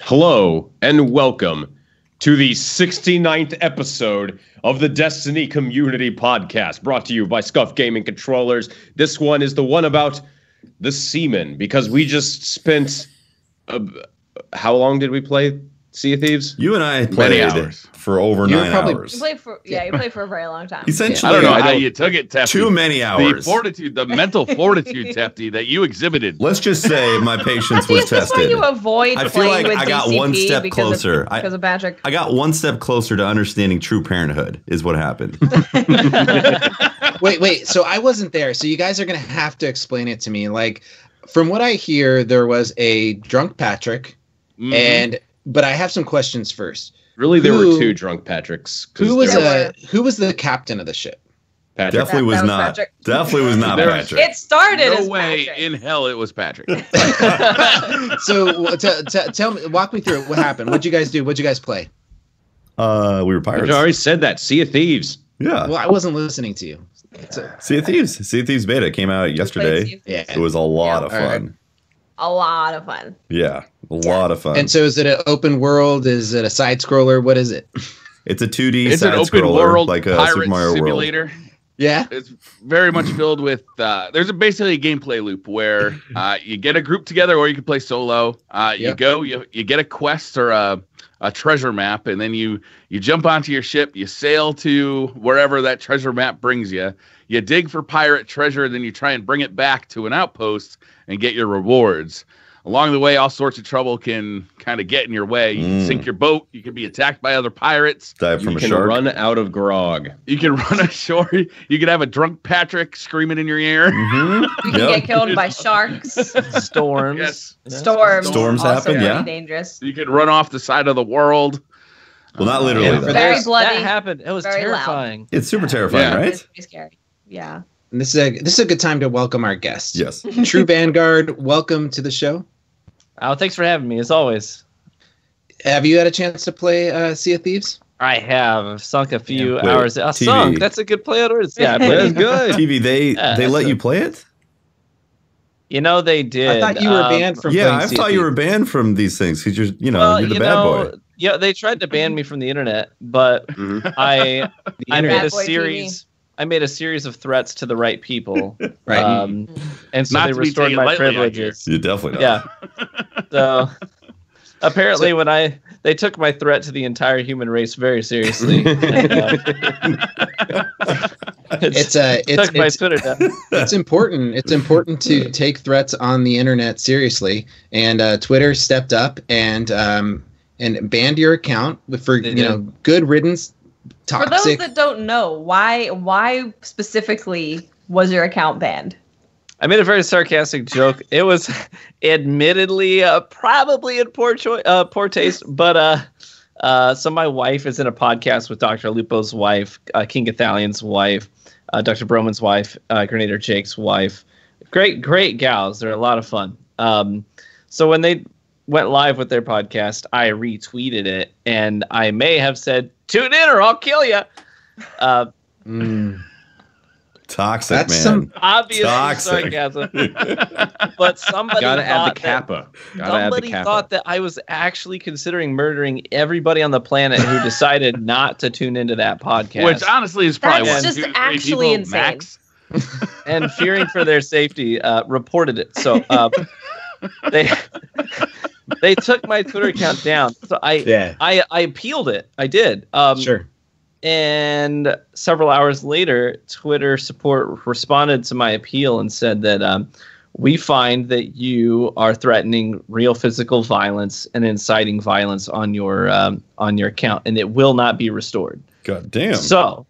Hello and welcome to the 69th episode of the Destiny Community Podcast, brought to you by Scuff Gaming Controllers. This one is the one about the Seamen, because we just spent... how long did we play Sea of Thieves? You and I played for over 9 hours. You played for a very long time. Essentially, I don't know how you took it, Tefty. Too many hours. The mental fortitude, Tefty, that you exhibited. Let's just say my patience was tested. That's why you avoid I feel like playing with I got DCP one step closer. Because of Patrick. I got one step closer to understanding true parenthood, is what happened. Wait. So I wasn't there. So you guys are going to have to explain it to me. Like, from what I hear, there was a drunk Patrick, but I have some questions first. Really, there were two drunk Patricks. Who was the captain of the ship? Patrick. Definitely was not. Patrick. Definitely was not Patrick. It started No as way Patrick. in hell it was Patrick. So tell me, walk me through it. What happened? What'd you guys do? What'd you guys play? We were I pirates. already said that. Sea of Thieves. Yeah. Well, I wasn't listening to you. Sea of Thieves. Sea of Thieves beta came out yesterday. Yeah. It was a lot of all fun. right. A lot of fun. Yeah. A lot of fun. And so is it an open world? Is it a side scroller? What is it? It's a 2D It's an side open scroller, world like a pirate Super Mario simulator. World. Yeah. It's very much filled with. There's basically a gameplay loop where you get a group together, or you can play solo. You get a quest or a treasure map, and then you jump onto your ship. You sail to wherever that treasure map brings you. You dig for pirate treasure, then you try and bring it back to an outpost and get your rewards. Along the way, all sorts of trouble can kind of get in your way. You can sink your boat. You can be attacked by other pirates. Dive from You a can shark. run out of grog. You can run ashore. You can have a drunk Patrick screaming in your ear. Mm-hmm. You can get killed by sharks. Storms. Yes. Storms Storms also happen, pretty yeah. dangerous. You can run off the side of the world. Well, not literally. Yeah, though. for Very this- bloody. That happened. It was Very loud. terrifying. It's super terrifying, Yeah. right? It's pretty scary. Yeah. And this is a good time to welcome our guest. Yes. TrueVanguard, welcome to the show. Oh, thanks for having me, as always. Have you had a chance to play Sea of Thieves? I have. I've sunk a few Wait, hours. TV. Sunk? That's a good play on words. Yeah, I That's played. good. TV, they Yeah, let so- you play it? You know, they did. I thought you were banned from Yeah, playing I Sea of thought you were Thieves. banned from these things because you're Well, the you bad know, boy. yeah, they tried to ban me from the internet, but I made Bad a boy series. I made a series of threats to the right people, Right. and so Not they to be restored taken my lightly, I privileges. You definitely Yeah. So apparently, when they took my threat to the entire human race very seriously. It's took my Twitter down. it's important. It's important to take threats on the internet seriously. And Twitter stepped up and banned your account for They good riddance. For those Toxic. that don't know, why specifically was your account banned? I made a very sarcastic joke. It was admittedly probably in poor taste, but so my wife is in a podcast with Dr. Lupo's wife, King Gathalion's wife, Dr. Broman's wife, Grenadier Jake's wife. Great gals. They're a lot of fun. So when they went live with their podcast, I retweeted it, and I may have said, "Tune in or I'll kill you." Toxic, That's man. some- Obviously Toxic. sarcasm, but somebody Gotta add the thought that- kappa. Gotta add the Somebody kappa. thought that I was actually considering murdering everybody on the planet who decided not to tune into that podcast. Which honestly is probably That's one, just two, three actually people insane. max. and fearing for their safety, reported it. So they took my Twitter account down. So I appealed it. I did. Sure. And several hours later, Twitter support responded to my appeal and said that we find that you are threatening real physical violence and inciting violence on your account, and it will not be restored. God damn. So,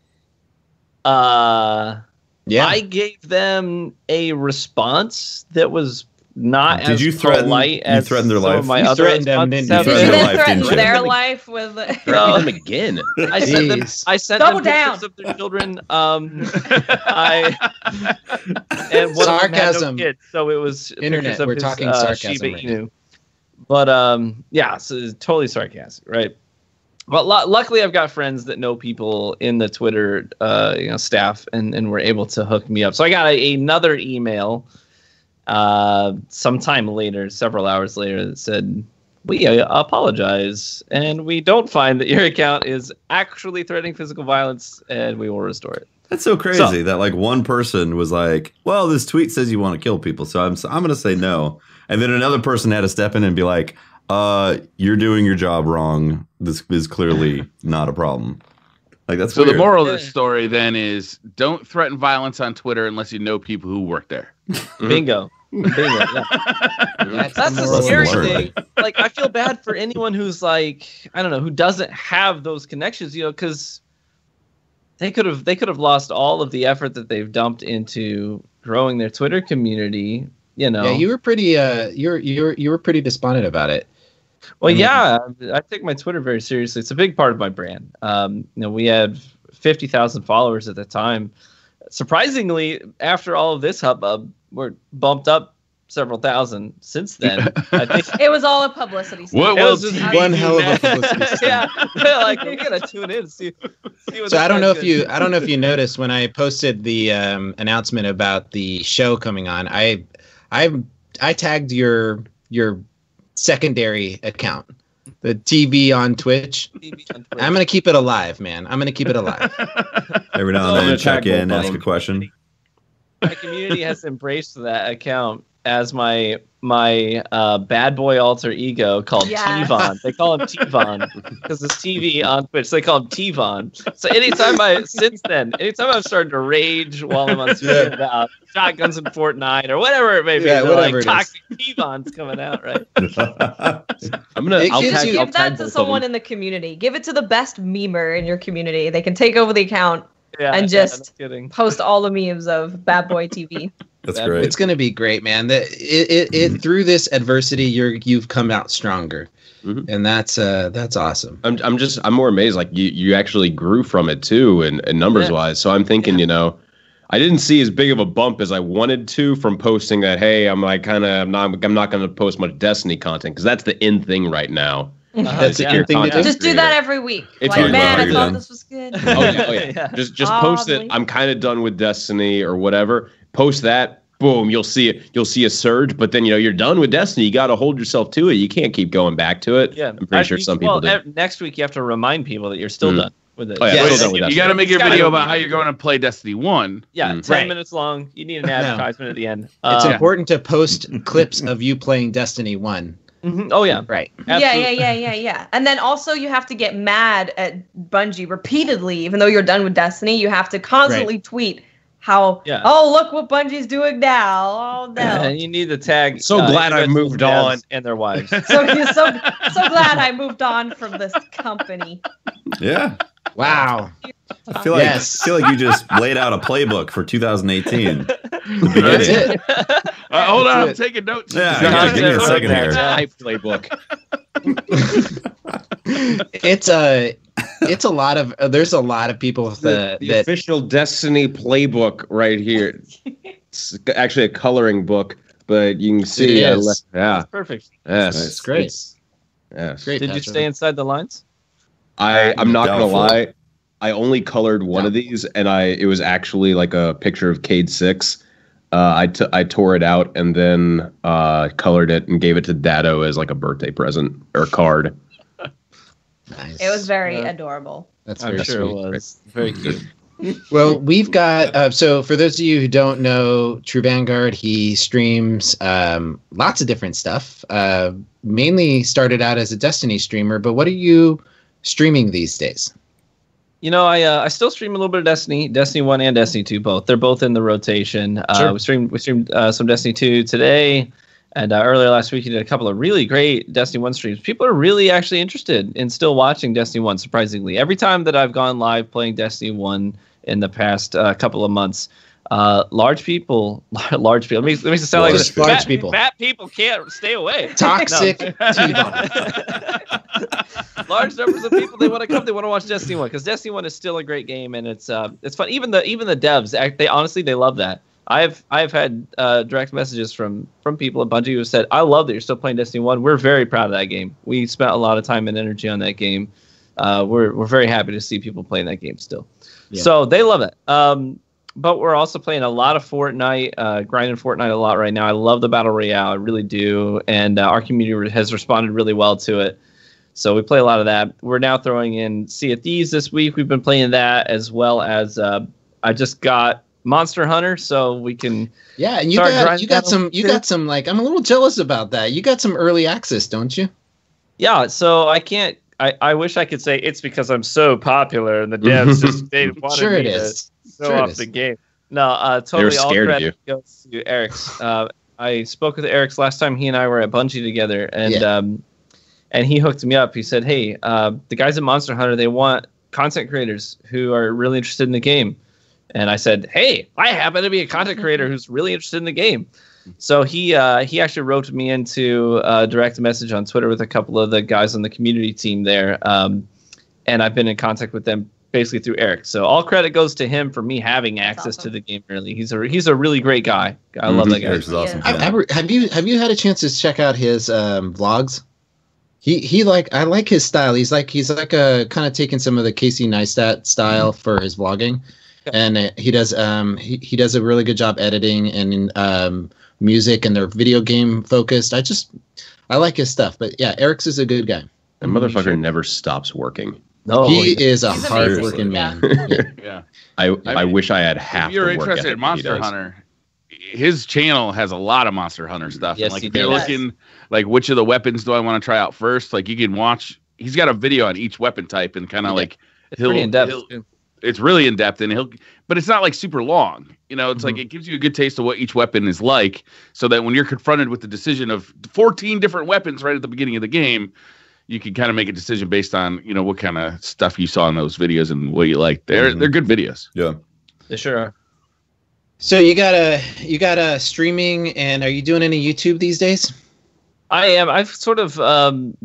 Yeah. I gave them a response that was not Did as you threaten- polite you as threatened their some life? of my You other threatened them, responses didn't you? have You been. threatened their life, Threaten didn't you? their life with Threaten them again. I sent them. Jeez. I sent Double them down. pictures of their children. And one of them had no Sarcasm. kids, so it was Internet, pictures of we're his, talking sarcasm Shiba right Inu. But yeah, so it's totally sarcastic, right? But luckily, I've got friends that know people in the Twitter, staff, and were able to hook me up. So I got another email sometime later, several hours later, that said, we apologize, and we don't find that your account is actually threatening physical violence, and we will restore it. That's so crazy that like one person was like, well, this tweet says you want to kill people, so I'm going to say no. And then another person had to step in and be like, you're doing your job wrong. This is clearly not a problem. Like that's so weird. The moral of the story then is don't threaten violence on Twitter unless you know people who work there. Bingo. Yeah. That's the scary thing. Like, I feel bad for anyone who's like, I don't know, who doesn't have those connections, because they could have lost all of the effort that they've dumped into growing their Twitter community. Yeah, you were pretty you were pretty despondent about it. Well, I take my Twitter very seriously. It's a big part of my brand. We had 50,000 followers at the time. Surprisingly, after all of this hubbub, we're bumped up several thousand since then. I think it was all a publicity stunt. What was one hell of a publicity stunt. Yeah, like we gotta tune in and see what. So I don't know if you noticed when I posted the announcement about the show coming on. I tagged your secondary account, the TV on Twitch. I'm gonna keep it alive, man. I'm gonna keep it alive. Every now and then, check in, ask a question. My community has embraced that account as my bad boy alter ego called T-Von. They call him T-Von because it's TV on Twitch. They call him T-Von. So anytime I've started to rage while I'm on Twitter about shotguns in Fortnite or whatever it may be, like toxic T-Von's coming out, right? I'll give that to someone in the community. Give it to the best memer in your community. They can take over the account and just post all the memes of Bad Boy TV. That's great. It's gonna be great, man. It through this adversity, you've come out stronger, and that's awesome. I'm more amazed. Like you actually grew from it too, and numbers wise. So I'm thinking, I didn't see as big of a bump as I wanted to from posting that. Hey, I'm not going to post much Destiny content because that's the in thing right now. That's the in thing to do. Just do that every week. If like, man, I thought this was good. Oh yeah. Just post it. I'm kind of done with Destiny or whatever. Post that. Boom. You'll see it. You'll see a surge. But then you're done with Destiny. You got to hold yourself to it. You can't keep going back to it. Yeah. I'm pretty sure some people do. Next week you have to remind people that you're still done with it. Oh, yeah, you got to make your video about how you're going to play Destiny 1. Yeah, 10 minutes long. You need an advertisement at the end. It's important to post clips of you playing Destiny 1. Mm-hmm. Oh yeah, right. Absolutely. Yeah. And then also you have to get mad at Bungie repeatedly, even though you're done with Destiny. You have to constantly tweet how, oh, look what Bungie's doing now. Oh no. And you need the tag. So glad I moved on, and their wives. so glad I moved on from this company. Yeah. Wow. I feel like you just laid out a playbook for 2018. That's it. Hold on, I'm taking notes. Yeah, give me a second here. Playbook. It's a lot of there's a lot of people the official Destiny playbook right here. It's actually a coloring book, but you can see it's perfect. Yes, it's great. Yes. Great. Did you stay inside the lines? I'm not gonna lie. I only colored one of these, and it was actually like a picture of Cade 6. I tore it out and then colored it and gave it to Dado as like a birthday present or card. Nice. It was very adorable. That's I'm very sure sweet. it was very cute. Well, we've got so for those of you who don't know TrueVanguard, he streams lots of different stuff. Mainly started out as a Destiny streamer, but what are you streaming these days? I still stream a little bit of Destiny 1 and Destiny 2 both. They're both in the rotation. Sure. We streamed some Destiny 2 today, and earlier last week you did a couple of really great Destiny 1 streams. People are really actually interested in still watching Destiny 1, surprisingly. Every time that I've gone live playing Destiny 1 in the past couple of months, large people. Let me sound like this. Large people. Fat people can't stay away. Toxic Large numbers of people, they want to come. They want to watch Destiny 1 because Destiny 1 is still a great game and it's fun. Even the devs, they love that. I've had direct messages from people at Bungie who said, "I love that you're still playing Destiny 1. We're very proud of that game. We spent a lot of time and energy on that game. We're very happy to see people playing that game still. Yeah. So they love it. but we're also playing a lot of Fortnite, grinding Fortnite a lot right now. I love the Battle Royale. I really do. And our community has responded really well to it. So we play a lot of that. We're now throwing in Sea of Thieves this week. We've been playing that, as well as I just got Monster Hunter, so we can. Yeah, and you got some like, I'm a little jealous about that. You got some early access, don't you? Yeah, so I wish I could say it's because I'm so popular and the devs just they wanted sure me it is. to show off the game. No, totally. They're all scared of credit goes to Eric's. I spoke with Eric's last time he and I were at Bungie together, and and he hooked me up. He said, "Hey, the guys at Monster Hunter, they want content creators who are really interested in the game." And I said, "Hey, I happen to be a content creator who's really interested in the game." So he actually wrote me into direct message on Twitter with a couple of the guys on the community team there, and I've been in contact with them basically through Eric. So all credit goes to him for me having access to the game early. He's a really great guy. I love that guy. Eric's awesome. Have you had a chance to check out his vlogs? He I like his style. He's like a kind of taking some of the Casey Neistat style for his vlogging, and he does a really good job editing and music, and they're video game focused. I like his stuff. But yeah, Eric's is a good guy. That motherfucker never stops working. No, he is a hard-working man. Yeah. I wish I had half. If you're the work interested ethic in Monster he does. Hunter, his channel has a lot of Monster Hunter stuff. Yes, and like he if you're does. looking like which of the weapons do I want to try out first, like you can watch. He's got a video on each weapon type and kind of like it's pretty in depth. It's really in depth, and but it's not like super long. You know, it's like it gives you a good taste of what each weapon is like, so that when you're confronted with the decision of 14 different weapons right at the beginning of the game, you can kind of make a decision based on what kind of stuff you saw in those videos and what you like. They're good videos. Yeah, They sure are. So you got a streaming, and are you doing any YouTube these days? I am. I've sort of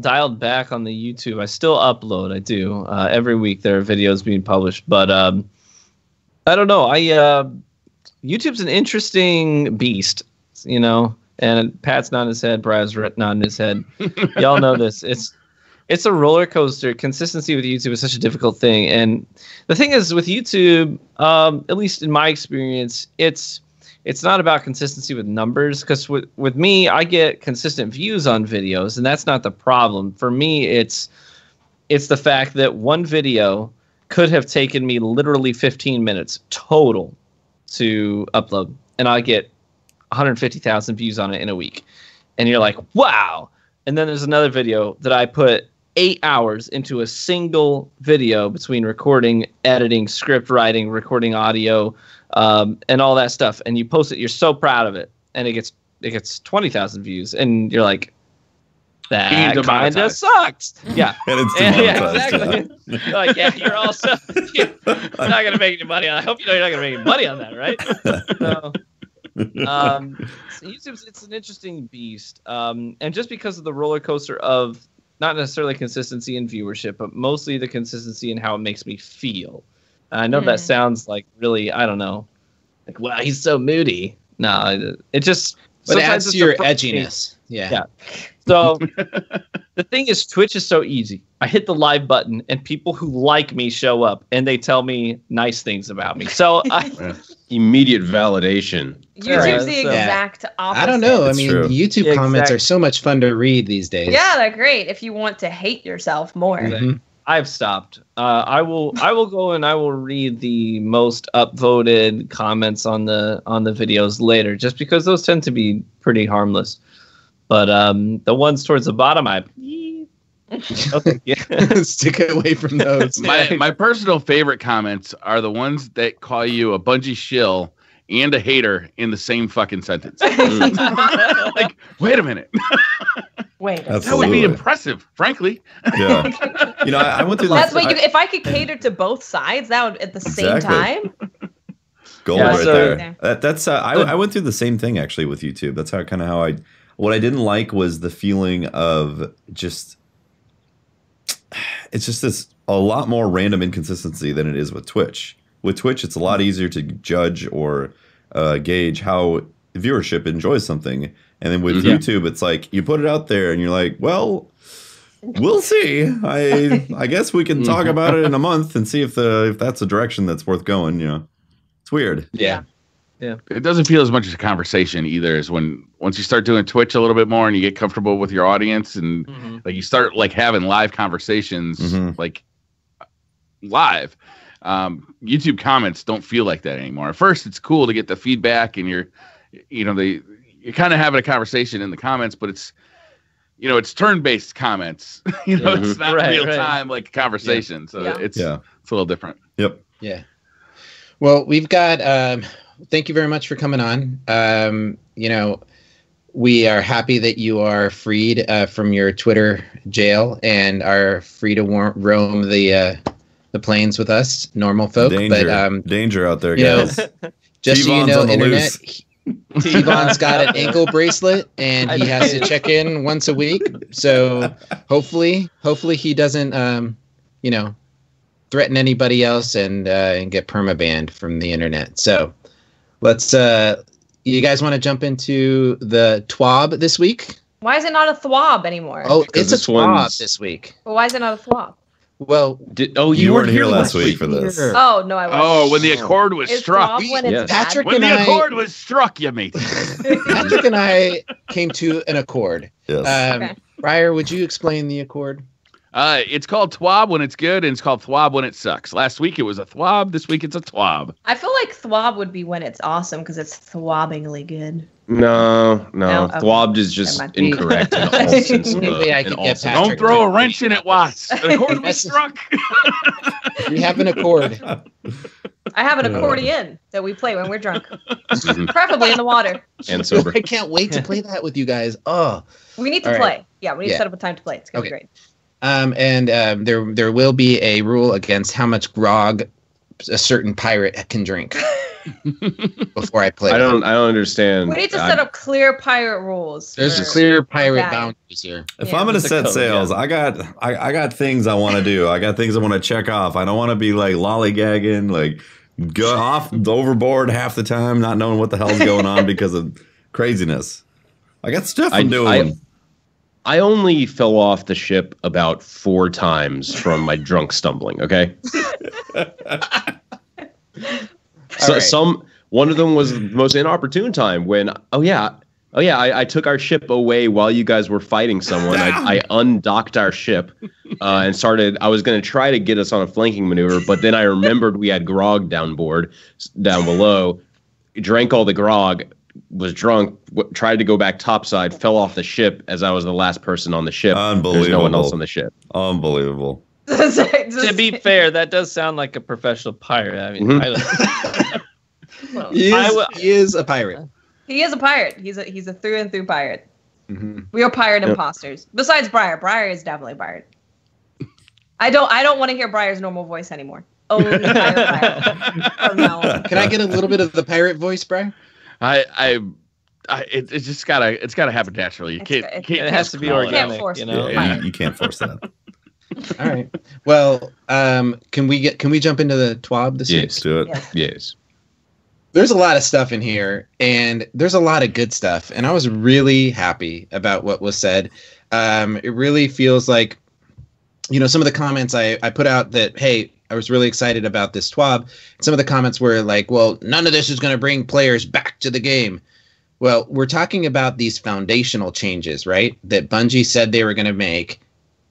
dialed back on the YouTube. I still upload. I do. Every week there are videos being published, but I don't know. YouTube's an interesting beast, and Pat's nodding his head, Brad's nodding his head. Y'all know this. It's a roller coaster. Consistency with YouTube is such a difficult thing. And the thing is with YouTube, at least in my experience, it's not about consistency with numbers, because with me, I get consistent views on videos, and that's not the problem. For me, it's the fact that one video could have taken me literally 15 minutes total to upload, and I get 150,000 views on it in a week. And you're like, wow. And then there's another video that I put 8 hours into a single video between recording, editing, script writing, recording audio, and all that stuff. And you post it, you're so proud of it, and it gets 20,000 views, and you're like, that kind of sucks. Yeah. and it's demonetized. Exactly. You're like, yeah, you're also you're not gonna make any money on. I hope you know you're not gonna make any money on that, right? So, YouTube's it's an interesting beast, and just because of the roller coaster of not necessarily consistency in viewership, but mostly the consistency in how it makes me feel. I know that sounds like really, I don't know, like, wow, he's so moody. No, it just. But it adds to your edginess. Yeah. So the thing is, Twitch is so easy. I hit the live button, and people who like me show up, and they tell me nice things about me. So immediate validation. YouTube's the exact opposite. I don't know. It's true. YouTube comments are so much fun to read these days. Yeah, they're great if you want to hate yourself more. Mm-hmm. I've stopped. I will go and I will read the most upvoted comments on the videos later, just because those tend to be pretty harmless. But the ones towards the bottom, okay, yeah. Stick away from those. My personal favorite comments are the ones that call you a Bungie shill and a hater in the same fucking sentence. Like, wait a minute. Wait, that would be impressive, frankly. Yeah, I went through. That's what if I could cater to both sides, that would at the same time. Gold there. That's I went through the same thing actually with YouTube. That's how what I didn't like was the feeling of it's just this a lot more random inconsistency than it is with Twitch. With Twitch, it's a lot easier to judge or gauge how viewership enjoys something. And then with YouTube, it's like you put it out there and you're like, well, we'll see. I guess we can talk about it in a month and see if that's a direction that's worth going, It's weird. Yeah. It doesn't feel as much as a conversation either as once you start doing Twitch a little bit more and you get comfortable with your audience and like you start like having live conversations like live. YouTube comments don't feel like that anymore. At first, it's cool to get the feedback and you're kind of having a conversation in the comments, but it's it's turn-based comments. It's not real time like conversation. So it's a little different. Yep. Yeah. Well, we've got. Thank you very much for coming on. We are happy that you are freed from your Twitter jail and are free to roam the plains with us, normal folk. Danger out there, guys. Just so you know, internet. T-Von's got an ankle bracelet and he has to check in once a week. So hopefully he doesn't, threaten anybody else and get permabanned from the internet. So let's. You guys want to jump into the TWAB this week? Why is it not a THWAB anymore? Oh, it's a TWAB this week. Well, why is it not a THWAB? Well, you weren't here last week for this. Oh no, I wasn't. Oh, when the accord was struck. When the accord was struck, you mate. Patrick and I came to an accord. Yes. Okay. Briar, would you explain the accord? It's called TWAB when it's good, and it's called THWAB when it sucks. Last week it was a THWAB. This week it's a TWAB. I feel like THWAB would be when it's awesome because it's thwobbingly good. No. Okay. THWAB is just incorrect in all senses. Don't throw a wrench in it, Watts. An accord was struck. We have an accord. I have an accordion that we play when we're drunk, preferably in the water. And sober. I can't wait to play that with you guys. Oh, we need to play. Yeah, we need to set up a time to play. It's gonna be great. There will be a rule against how much grog a certain pirate can drink before I play. I don't understand. We need to set up clear pirate rules. There's clear pirate boundaries here. If I'm gonna set sails, I got things I want to do. I got things I want to check off. I don't want to be like lollygagging, like go off overboard half the time, not knowing what the hell's going on because of craziness. I got stuff I'm doing. I only fell off the ship about 4 times from my drunk stumbling. Okay. One of them was the most inopportune time when I took our ship away while you guys were fighting someone. I undocked our ship and started. I was going to try to get us on a flanking maneuver, but then I remembered we had grog down below. Drank all the grog. Was drunk, tried to go back topside, fell off the ship as I was the last person on the ship. Unbelievable. There's no one else on the ship. Unbelievable. To be fair, that does sound like a professional pirate. I mean, he is a pirate. He is a pirate. He's a through and through pirate. We are pirate imposters. Besides Briar. Briar is definitely a pirate. I don't want to hear Briar's normal voice anymore. Only pirate. From now on. Can I get a little bit of the pirate voice, Briar? It's just gotta happen naturally. It has to be organic. You can't force that. All right. Well, can we jump into the TWAB this week? Yes, do it. Yes. There's a lot of stuff in here, and there's a lot of good stuff, and I was really happy about what was said. It really feels like, some of the comments I put out that, hey, I was really excited about this TWAB. Some of the comments were like, well, none of this is going to bring players back to the game. Well, we're talking about these foundational changes, right? That Bungie said they were going to make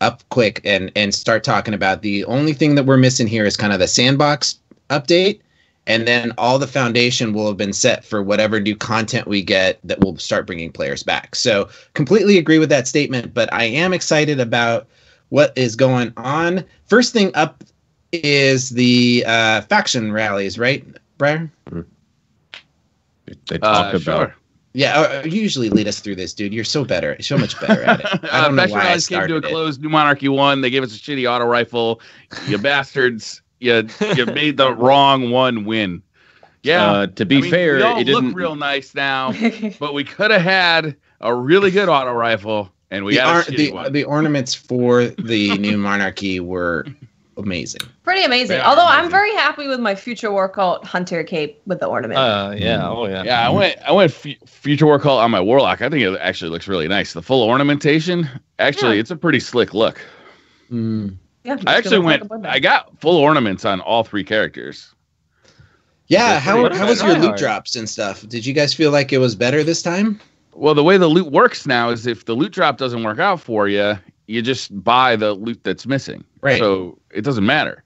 up quick and start talking about. The only thing that we're missing here is kind of the sandbox update. And then all the foundation will have been set for whatever new content we get that will start bringing players back. So completely agree with that statement, but I am excited about what is going on. First thing up is the faction rallies, right, Brian? They talk about. Sure. Yeah, you usually lead us through this, dude. You're so much better at it. I don't know why I started came to a close. New Monarchy won. They gave us a shitty auto rifle. You bastards. You made the wrong one win. Yeah. To be fair, it didn't look real nice now, but we could have had a really good auto rifle, and we got a shitty one. The ornaments for the New Monarchy were amazing. Pretty amazing. Although I'm very happy with my Future War Cult Hunter cape with the ornament. Yeah, I went Future War Cult on my Warlock. I think it actually looks really nice. The full ornamentation, it's a pretty slick look. Yeah, I got full ornaments on all 3 characters. Yeah, how was your loot drops and stuff? Did you guys feel like it was better this time? Well, the way the loot works now is if the loot drop doesn't work out for you, you just buy the loot that's missing. Right. So it doesn't matter.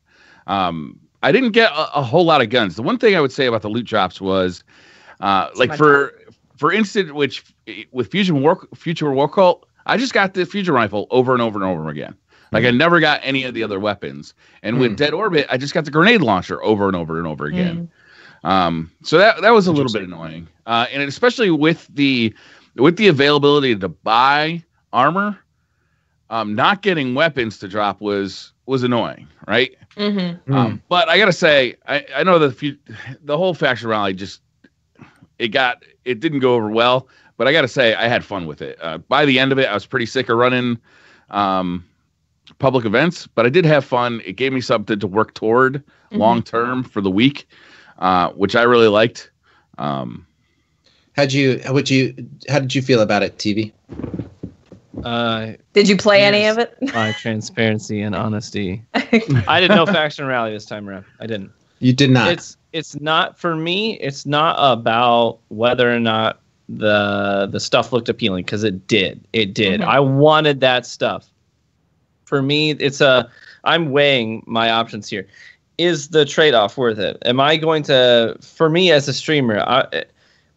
I didn't get a whole lot of guns. The one thing I would say about the loot drops was, for instance, with Future War Cult, I just got the fusion rifle over and over and over again. Like I never got any of the other weapons. And with Dead Orbit, I just got the grenade launcher over and over and over again. So that was a little bit annoying. And especially with the availability to buy armor, not getting weapons to drop was annoying, right? But I gotta say, I know the whole faction rally it didn't go over well, but I gotta say I had fun with it. By the end of it, I was pretty sick of running public events, but I did have fun. It gave me something to work toward long term for the week, which I really liked. How did you feel about it, TV? Did you play any of it? My transparency and honesty. I didn't know Faction Rally this time around. I didn't. You did not. It's not for me. It's not about whether or not the stuff looked appealing, because it did. It did. I wanted that stuff. For me, I'm weighing my options here. Is the trade-off worth it? Am I going to, for me as a streamer,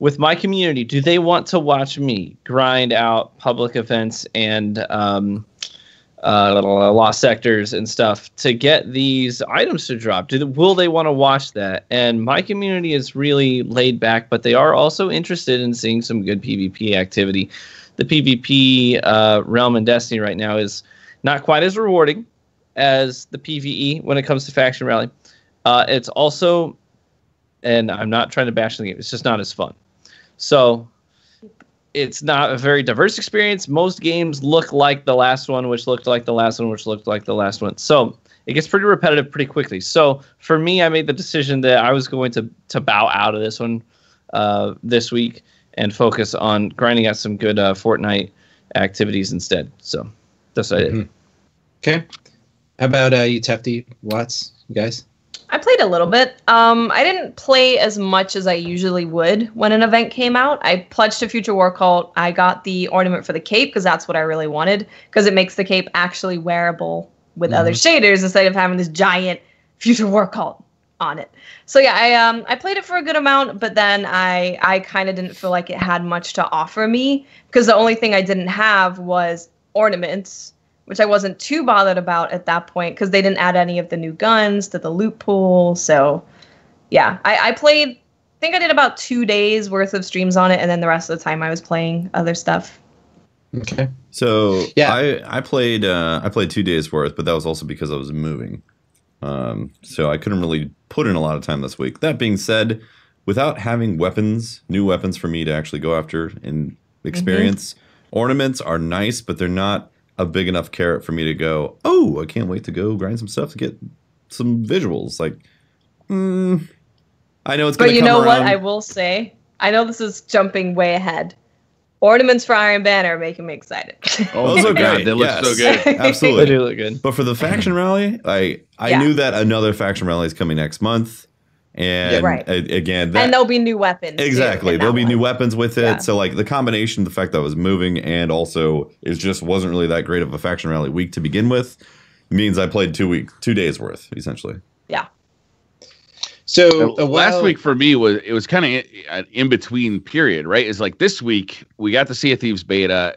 with my community, do they want to watch me grind out public events and lost sectors and stuff to get these items to drop? Will they want to watch that? And my community is really laid back, but they are also interested in seeing some good PvP activity. The PvP realm in Destiny right now is not quite as rewarding as the PvE when it comes to Faction Rally. It's also, and I'm not trying to bash the game, it's just not as fun. So it's not a very diverse experience. Most games look like the last one, which looked like the last one, which looked like the last one. So it gets pretty repetitive pretty quickly. So for me, I made the decision that I was going to bow out of this one this week and focus on grinding out some good Fortnite activities instead. So that's what I did. Okay. How about you, Tefty, Watts, you guys? I played a little bit. I didn't play as much as I usually would when an event came out. I pledged to Future War Cult. I got the ornament for the cape because that's what I really wanted, because it makes the cape actually wearable with other shaders instead of having this giant Future War Cult on it. So yeah, I played it for a good amount, but then I kind of didn't feel like it had much to offer me, because the only thing I didn't have was ornaments, which I wasn't too bothered about at that point because they didn't add any of the new guns to the loot pool. So, yeah, I played, I think I did about 2 days worth of streams on it, and then the rest of the time I was playing other stuff. Okay. So, yeah, I played 2 days worth, but that was also because I was moving. So I couldn't really put in a lot of time this week. That being said, without having new weapons for me to actually go after and experience, ornaments are nice, but they're not a big enough carrot for me to go, oh, I can't wait to go grind some stuff to get some visuals. Like, I know it's going to come around. But you know what I will say? I know this is jumping way ahead. Ornaments for Iron Banner are making me excited. Oh, those are great. They look so good. Absolutely. They do look good. But for the Faction Rally, I knew that another Faction Rally is coming next month. And again, and there'll be new weapons. Exactly. There'll be new weapons with it. Yeah. So like the combination, the fact that I was moving and also it just wasn't really that great of a Faction Rally week to begin with, means I played 2 days worth, essentially. Yeah. So last week for me was kind of an in-between period, right? It's like this week we got to see a Thieves beta.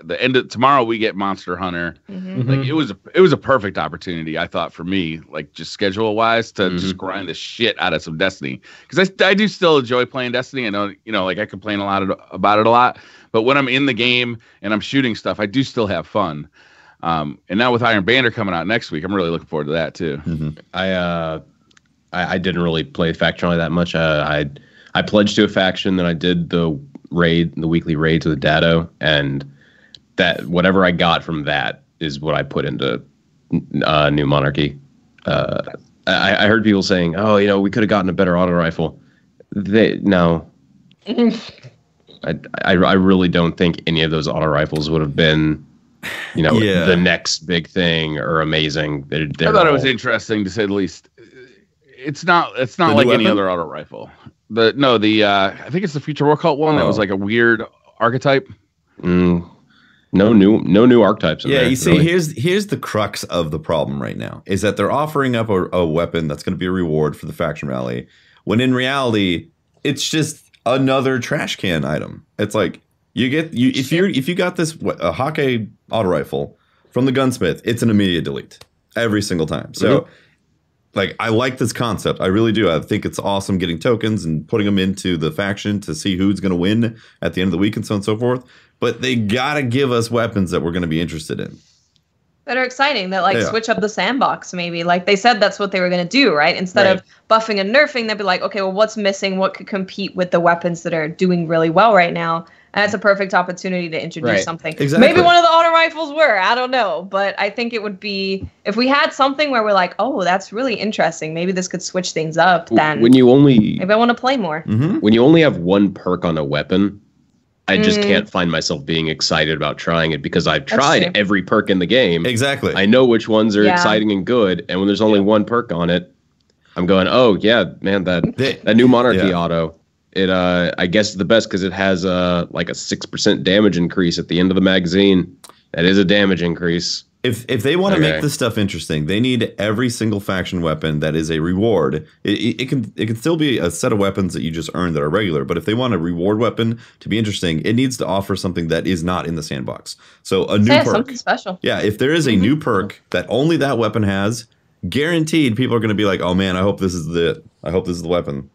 Tomorrow we get Monster Hunter. Like it was a perfect opportunity, I thought, for me, like just schedule wise, to just grind the shit out of some Destiny, because I do still enjoy playing Destiny. I know, like I complain about it a lot, but when I'm in the game and I'm shooting stuff, I do still have fun. And now with Iron Banner coming out next week, I'm really looking forward to that too. I didn't really play Faction Rally that much. I pledged to a faction, then I did the weekly raid to the Dado, and that whatever I got from that is what I put into New Monarchy. I heard people saying, "Oh, we could have gotten a better auto rifle." No, I really don't think any of those auto rifles would have been, the next big thing or amazing. I thought it was interesting, to say the least. It's not like any other auto rifle. I think it's the Future War Cult one that was like a weird archetype. No new archetypes in there. Yeah, you see, really. here's the crux of the problem right now, is that they're offering up a weapon that's going to be a reward for the faction rally, when in reality, it's just another trash can item. It's like if you got this a Hake auto rifle from the gunsmith, it's an immediate delete every single time. So like, I like this concept. I really do. I think it's awesome getting tokens and putting them into the faction to see who's going to win at the end of the week and so on and so forth. But they got to give us weapons that we're going to be interested in. That are exciting, that switch up the sandbox maybe. Like they said that's what they were going to do, right? Instead of buffing and nerfing, they'd be like, okay, well, what's missing? What could compete with the weapons that are doing really well right now? And it's a perfect opportunity to introduce something. Exactly. Maybe one of the auto rifles were. I don't know. But I think it would be, if we had something where we're like, oh, that's really interesting. Maybe this could switch things up. Then maybe I want to play more. When you only have one perk on a weapon, I just can't find myself being excited about trying it because I've tried every perk in the game. Exactly. I know which ones are exciting and good. And when there's only one perk on it, I'm going, oh, yeah, man, that new Monarchy auto. It I guess the best because it has like a 6% damage increase at the end of the magazine. That is a damage increase. If they want to make this stuff interesting, they need every single faction weapon that is a reward. It can still be a set of weapons that you just earn that are regular, but if they want a reward weapon to be interesting, it needs to offer something that is not in the sandbox. So a new perk, something special. Yeah, if there is a new perk that only that weapon has, guaranteed people are going to be like, "Oh man, I hope this is the weapon."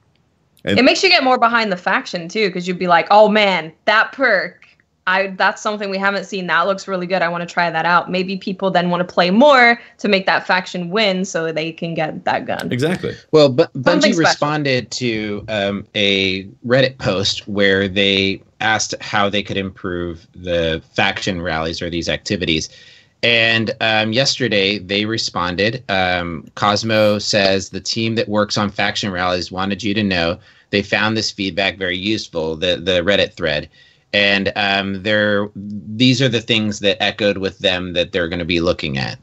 And it makes you get more behind the faction too, because you'd be like, "Oh man, that perk, that's something we haven't seen. That looks really good. I want to try that out." Maybe people then want to play more to make that faction win, so they can get that gun. Exactly. Well, Bungie responded to a Reddit post where they asked how they could improve the faction rallies or these activities. And yesterday they responded. Cosmo says the team that works on faction rallies wanted you to know they found this feedback very useful, the Reddit thread. And these are the things that echoed with them that they're going to be looking at.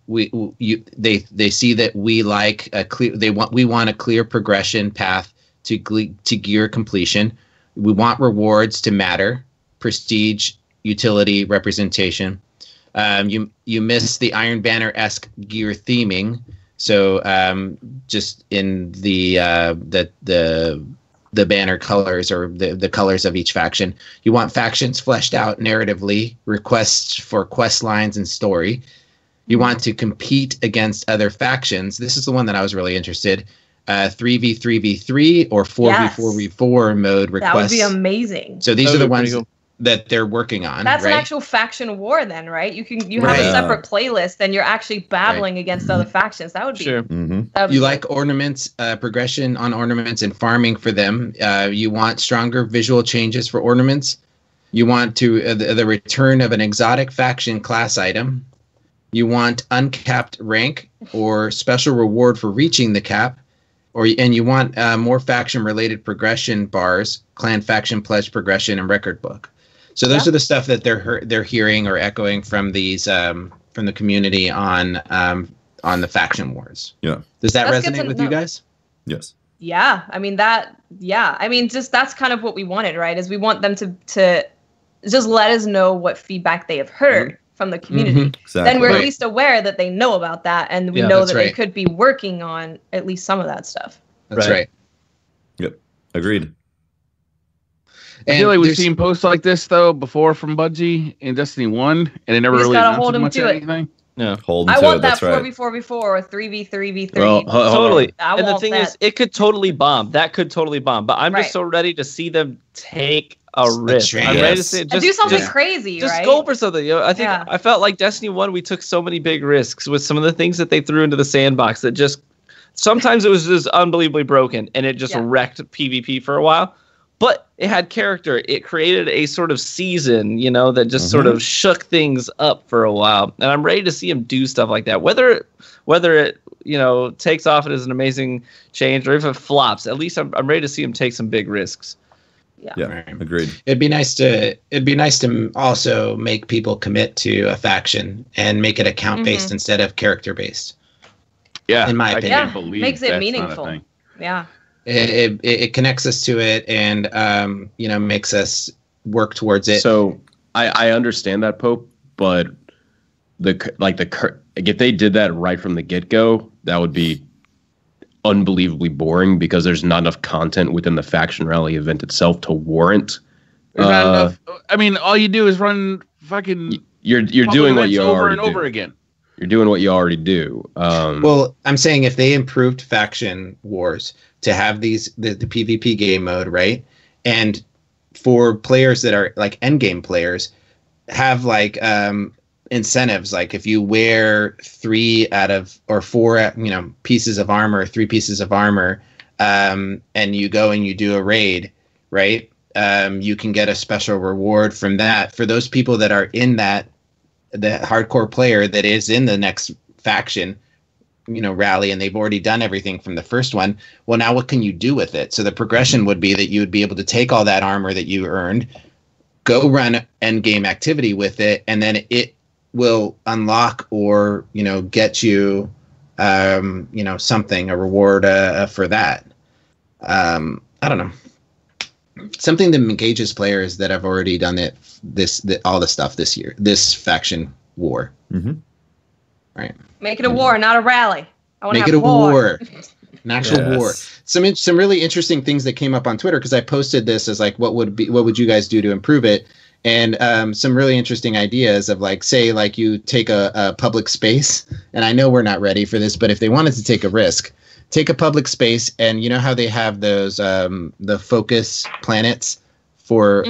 They see that we like a clear. We want a clear progression path to gear completion. We want rewards to matter, prestige, utility, representation. You miss the Iron Banner-esque gear theming. So just in the banner colors or the colors of each faction. You want factions fleshed out narratively, requests for quest lines and story. You want to compete against other factions. This is the one that I was really interested. 3v3v3 or 4v4v4 mode requests. That would be amazing. So these are the ones that they're working on. That's an actual faction war then, right? You have a separate playlist and you're actually battling against other factions. That would be That would you like ornaments, progression on ornaments and farming for them. You want stronger visual changes for ornaments. You want to the return of an exotic faction class item. You want uncapped rank or special reward for reaching the cap. And you want more faction related progression bars, clan faction pledge progression and record book. So those are the stuff that they're hearing or echoing from these from the community on the faction wars. Yeah. Does that resonate with you guys? Yes. Yeah. I mean just that's kind of what we wanted, right? Is we want them to just let us know what feedback they have heard from the community. Exactly. Then we're at least aware that they know about that and we know that they could be working on at least some of that stuff. That's right. Yep. Agreed. I feel like we've seen posts like this though before from Bungie in Destiny 1, and it never really announced much of anything. Yeah, I want that 4v4v4 or 3v3v3. Totally. And the thing is, it could totally bomb. That could totally bomb. But I'm just so ready to see them take a risk. I'm ready to see it. Do something crazy, just go for something. I think I felt like Destiny 1, we took so many big risks with some of the things that they threw into the sandbox that just sometimes it was just unbelievably broken and it just wrecked PvP for a while. But it had character. It created a sort of season, that just sort of shook things up for a while. And I'm ready to see him do stuff like that. Whether it, takes off and is an amazing change, or if it flops, at least I'm ready to see him take some big risks. Yeah, agreed. It'd be nice to also make people commit to a faction and make it account based instead of character based. Yeah, in my opinion. can't believe makes it that's not a meaningful. thing. Yeah. It connects us to it, and makes us work towards it. So I understand that, Pope, but if they did that right from the get-go, that would be unbelievably boring because there's not enough content within the Faction Rally event itself to warrant. There's not enough. I mean, all you do is run fucking. You're doing what you over already and over do. again. You're doing what you already do. Well, I'm saying if they improved Faction Wars to have the PvP game mode, right, and for players that are like endgame players, have like incentives, like if you wear 3 out of or 4 pieces of armor, 3 pieces of armor, and you go and you do a raid, right, you can get a special reward from that. For those people that are in that, the hardcore player that is in the next faction rally, and they've already done everything from the first one, well, now what can you do with it? So the progression would be that you would be able to take all that armor that you earned, go run end game activity with it, and then it will unlock or get you something, a reward for that. I don't know, something that engages players that have already done all the stuff this year, this faction war. Right, Make it a war, not a rally. I want to make have it a war. An actual Yes. war. Some really interesting things that came up on Twitter, because I posted this as like, what would you guys do to improve it? And some really interesting ideas of like, say, like you take a public space, and I know we're not ready for this, but if they wanted to take a risk, take a public space, and you know how they have those the focus planets for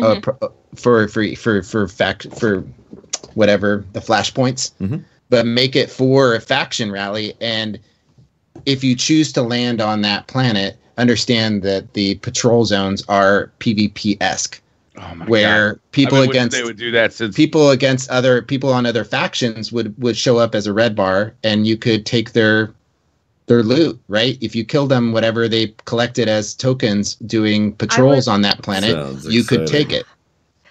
whatever the flashpoints, but make it for a faction rally, and if you choose to land on that planet, understand that the patrol zones are PvP-esque. Oh my where God. people against they would do that since people against other people on other factions would show up as a red bar, and you could take their loot, right? If you kill them, whatever they collected as tokens doing patrols on that planet, you could take it.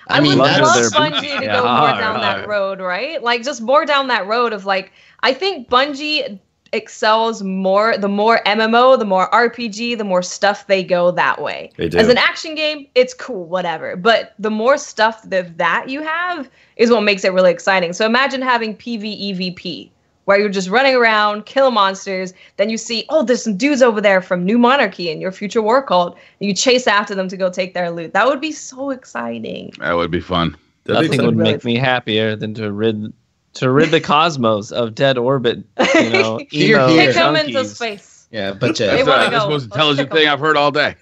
I mean, love that's their- Bungie to go more down that road, right? Like just more down that road of like, I think Bungie excels more, the more MMO, the more RPG, the more stuff they go that way. They do. As an action game, it's cool, whatever. But the more stuff that you have is what makes it really exciting. So imagine having PvEVP, where you're just running around, killing monsters. Then you see, oh, there's some dudes over there from New Monarchy in your future war cult. And you chase after them to go take their loot. That would be so exciting. that would be fun. Nothing would really make me happier than to rid the cosmos of dead orbit, emo Here. Kick them into junkies. space. Yeah, but They That's wanna that's go. the most Let's intelligent pick 'em. thing I've heard all day.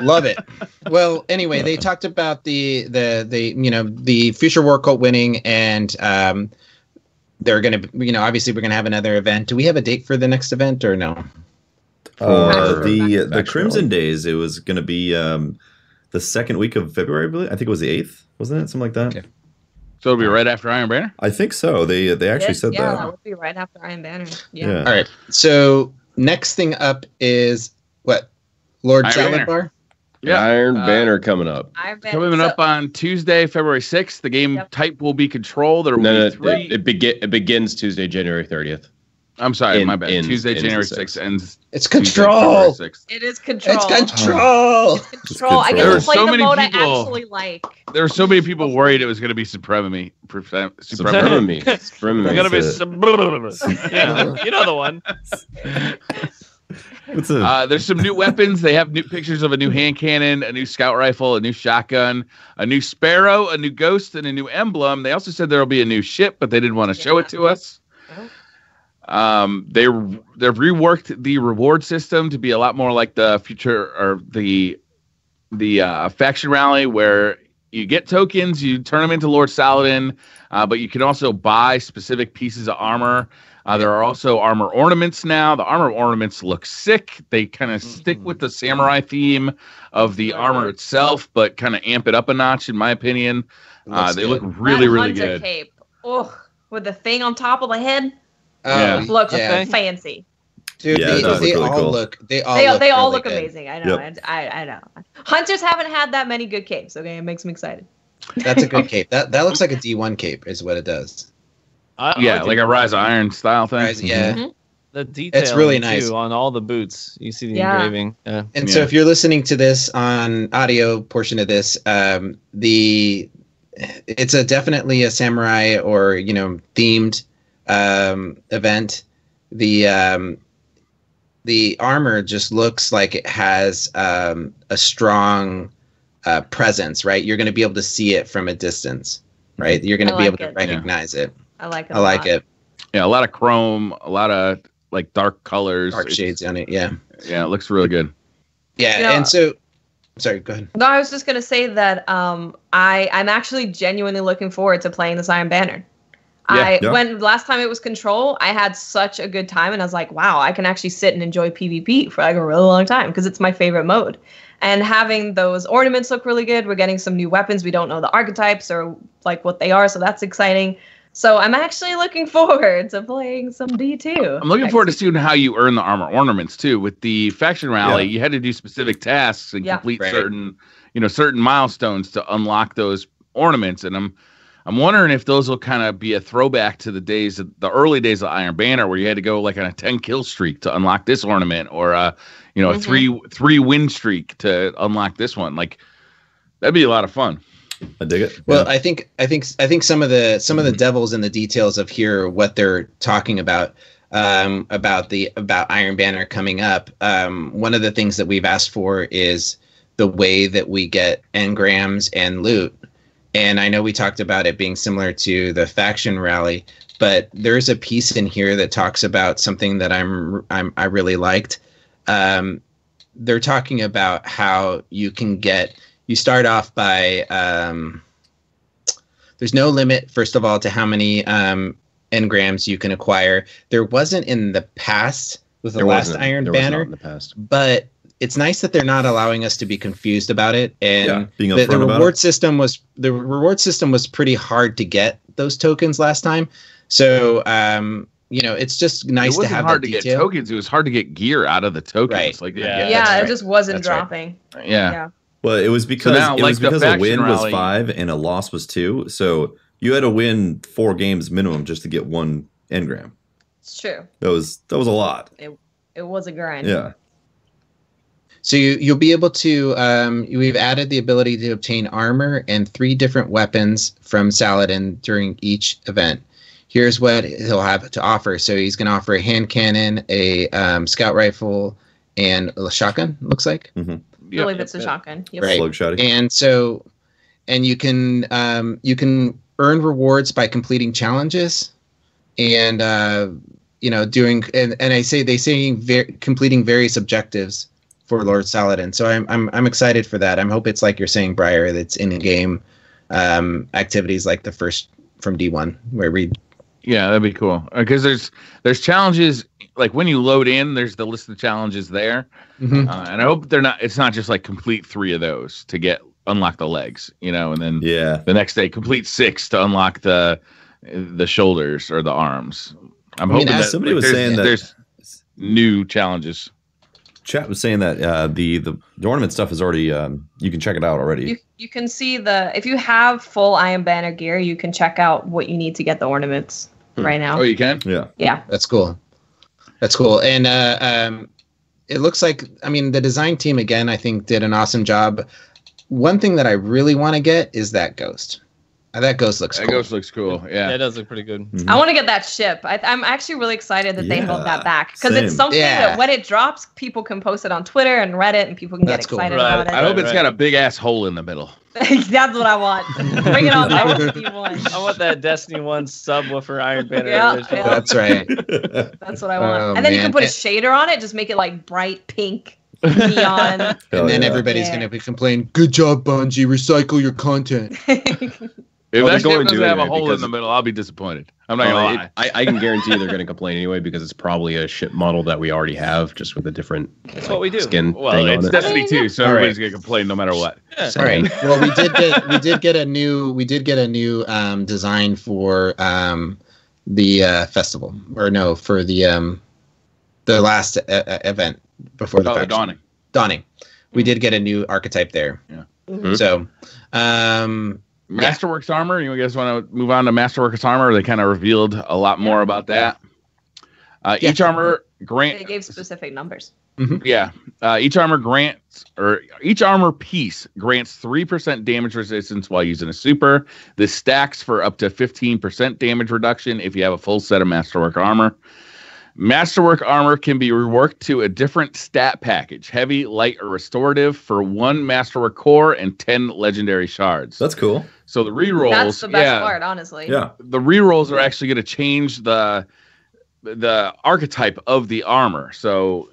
love it. Well, anyway, they talked about the future war cult winning, and they're going to, obviously we're going to have another event. Do we have a date for the next event or no? The Faction Crimson Rally. Days, it was going to be the second week of February, I believe. I think it was the 8th, wasn't it? Something like that. Okay. So it'll be right after Iron Banner. I think so. They actually said yeah, that. that would be right after Iron Banner. Yeah. All right. So next thing up is what? Lord Iron Salad Banner. Bar? Iron Banner coming up. Iron Banner. Coming So- up on Tuesday, February 6th. The game type will be control. There will No, be 3. it begins Tuesday, January 30th. I'm sorry, in- my bad. in- Tuesday, in January the 6th sixth. ends. It's Tuesday, control. February 6th. It is control. It's control. Control. I get There to are play so the many mode people- I actually like. There were so many people worried it was going to be Supremacy. Supremacy. Supremacy. It's Supremacy. gonna be That's yeah, you know the one. What's a, There's some new weapons. They have new pictures of a new hand cannon, a new scout rifle, a new shotgun, a new sparrow, a new ghost, and a new emblem. They also said there will be a new ship, but they didn't want to show it to us. They've reworked the reward system to be a lot more like the future or the faction rally, where you get tokens, you turn them into Lord Saladin, but you can also buy specific pieces of armor. There are also armor ornaments now. The armor ornaments look sick. They kind of stick with the samurai theme of the armor itself, but kind of amp it up a notch, in my opinion. They look really, That really hunter good. Cape. Oh, with the thing on top of the head. Yeah. Looks yeah. fancy. Dude, Yeah, they, that they looked really all cool. look. They All really look good. amazing. I know. Yep. I know. Hunters haven't had that many good capes. Okay, it makes me excited. That's a good cape. That looks like a D1 cape, is what it does. Yeah, like a Rise of Iron style thing. Guys, yeah. Mhm. The detail It's really nice on all the boots. You see the engraving. And so if you're listening to this on audio portion of this, it's definitely a samurai or themed event. The armor just looks like it has a strong presence, right? You're going to be able to see it from a distance, right? You're going to be able to recognize it. I like it. I like it. Yeah, a lot of chrome, a lot of like dark colors, dark shades on it. Yeah, it looks really good. Yeah, and so, sorry, go ahead. No, I was just gonna say that I'm actually genuinely looking forward to playing this Iron Banner. When last time it was Control, I had such a good time, and I was like, wow, I can actually sit and enjoy PvP for like a really long time because it's my favorite mode. And having those ornaments look really good. We're getting some new weapons. We don't know the archetypes or like what they are, so that's exciting. So I'm actually looking forward to playing some D2. I'm looking forward to seeing how you earn the armor ornaments too. With the faction rally, you had to do specific tasks and complete certain milestones to unlock those ornaments. And I'm wondering if those will kind of be a throwback to the early days of Iron Banner, where you had to go like on a 10 kill streak to unlock this ornament, or a three win streak to unlock this one. Like that'd be a lot of fun. I dig it. Well, I think some of the devils in the details of here, what they're talking about Iron Banner coming up. One of the things that we've asked for is the way that we get engrams and loot. And I know we talked about it being similar to the faction rally, but there's a piece in here that talks about something that I really liked. They're talking about how you start off by there's no limit, first of all, to how many engrams you can acquire. There wasn't in the past with the last Iron Banner, in the past. But it's nice that they're not allowing us to be confused about it. And being the reward system was pretty hard to get those tokens last time. So it's just nice to have hard that to detail. get tokens. It was hard to get gear out of the tokens. Right. It just wasn't dropping. Right. Yeah. Well, it was because a win was 5 and a loss was 2. So you had to win 4 games minimum just to get 1 engram. It's true. That was a lot. It was a grind. Yeah. So you'll be able to. We've added the ability to obtain armor and 3 different weapons from Saladin during each event. Here's what he'll have to offer. So he's going to offer a hand cannon, a scout rifle, and a shotgun. Looks like. Mm-hmm. I believe it's a shotgun. Yep. Right. Slug shotty. And you can earn rewards by completing challenges, and doing completing various objectives for Lord Saladin. So I'm excited for that. I hope it's like you're saying, Briar, that's in game activities like the first from D1 where we. Yeah, that'd be cool. Because there's challenges, like when you load in, there's the list of challenges there. Mm-hmm. And I hope it's not just like complete 3 of those to unlock the legs, and then the next day complete 6 to unlock the shoulders or the arms. I'm hoping that somebody was saying that there's new challenges. Chat was saying that the ornament stuff is already you can check it out already. You can see if you have full Iron Banner gear, you can check out what you need to get the ornaments right now. Oh, you can? Yeah. That's cool. And it looks like, the design team, again, I think did an awesome job. One thing that I really want to get is that ghost. That ghost looks cool. That ghost looks cool. Yeah, it does look pretty good. Mm-hmm. I want to get that ship. I'm actually really excited that they held that back because it's something that when it drops, people can post it on Twitter and Reddit, and people can get excited about it. I hope it's got a big ass hole in the middle. That's what I want. Bring it on. I want I want that Destiny 1 subwoofer Iron Banner. Yeah. That's right. That's what I want. And then you can put a shader on it, just make it like bright pink. Neon. And then everybody's going to be complaining, good job, Bungie, recycle your content. If that ship doesn't have a hole in the middle, I'll be disappointed. I'm not going to lie. I can guarantee they're going to complain anyway because it's probably a ship model that we already have, just with a different what we do. Skin well, thing it's on it. Destiny 2, so everybody's going to complain no matter what. All right. Well, we did get a new design for the festival, or no, for the last event before the faction. Dawning. We did get a new archetype there. Yeah. Mm-hmm. So, Masterworks Armor. You guys want to move on to Masterworks Armor? They kind of revealed a lot more about that. Each armor grant. They gave specific numbers. Mm-hmm. Yeah. Each armor piece grants 3% damage resistance while using a super. This stacks for up to 15% damage reduction if you have a full set of Masterwork armor. Masterwork armor can be reworked to a different stat package: heavy, light, or restorative for 1 Masterwork core and 10 legendary shards. That's cool. So the rerolls, that's the best part, honestly. Yeah, the rerolls are actually going to change the archetype of the armor. So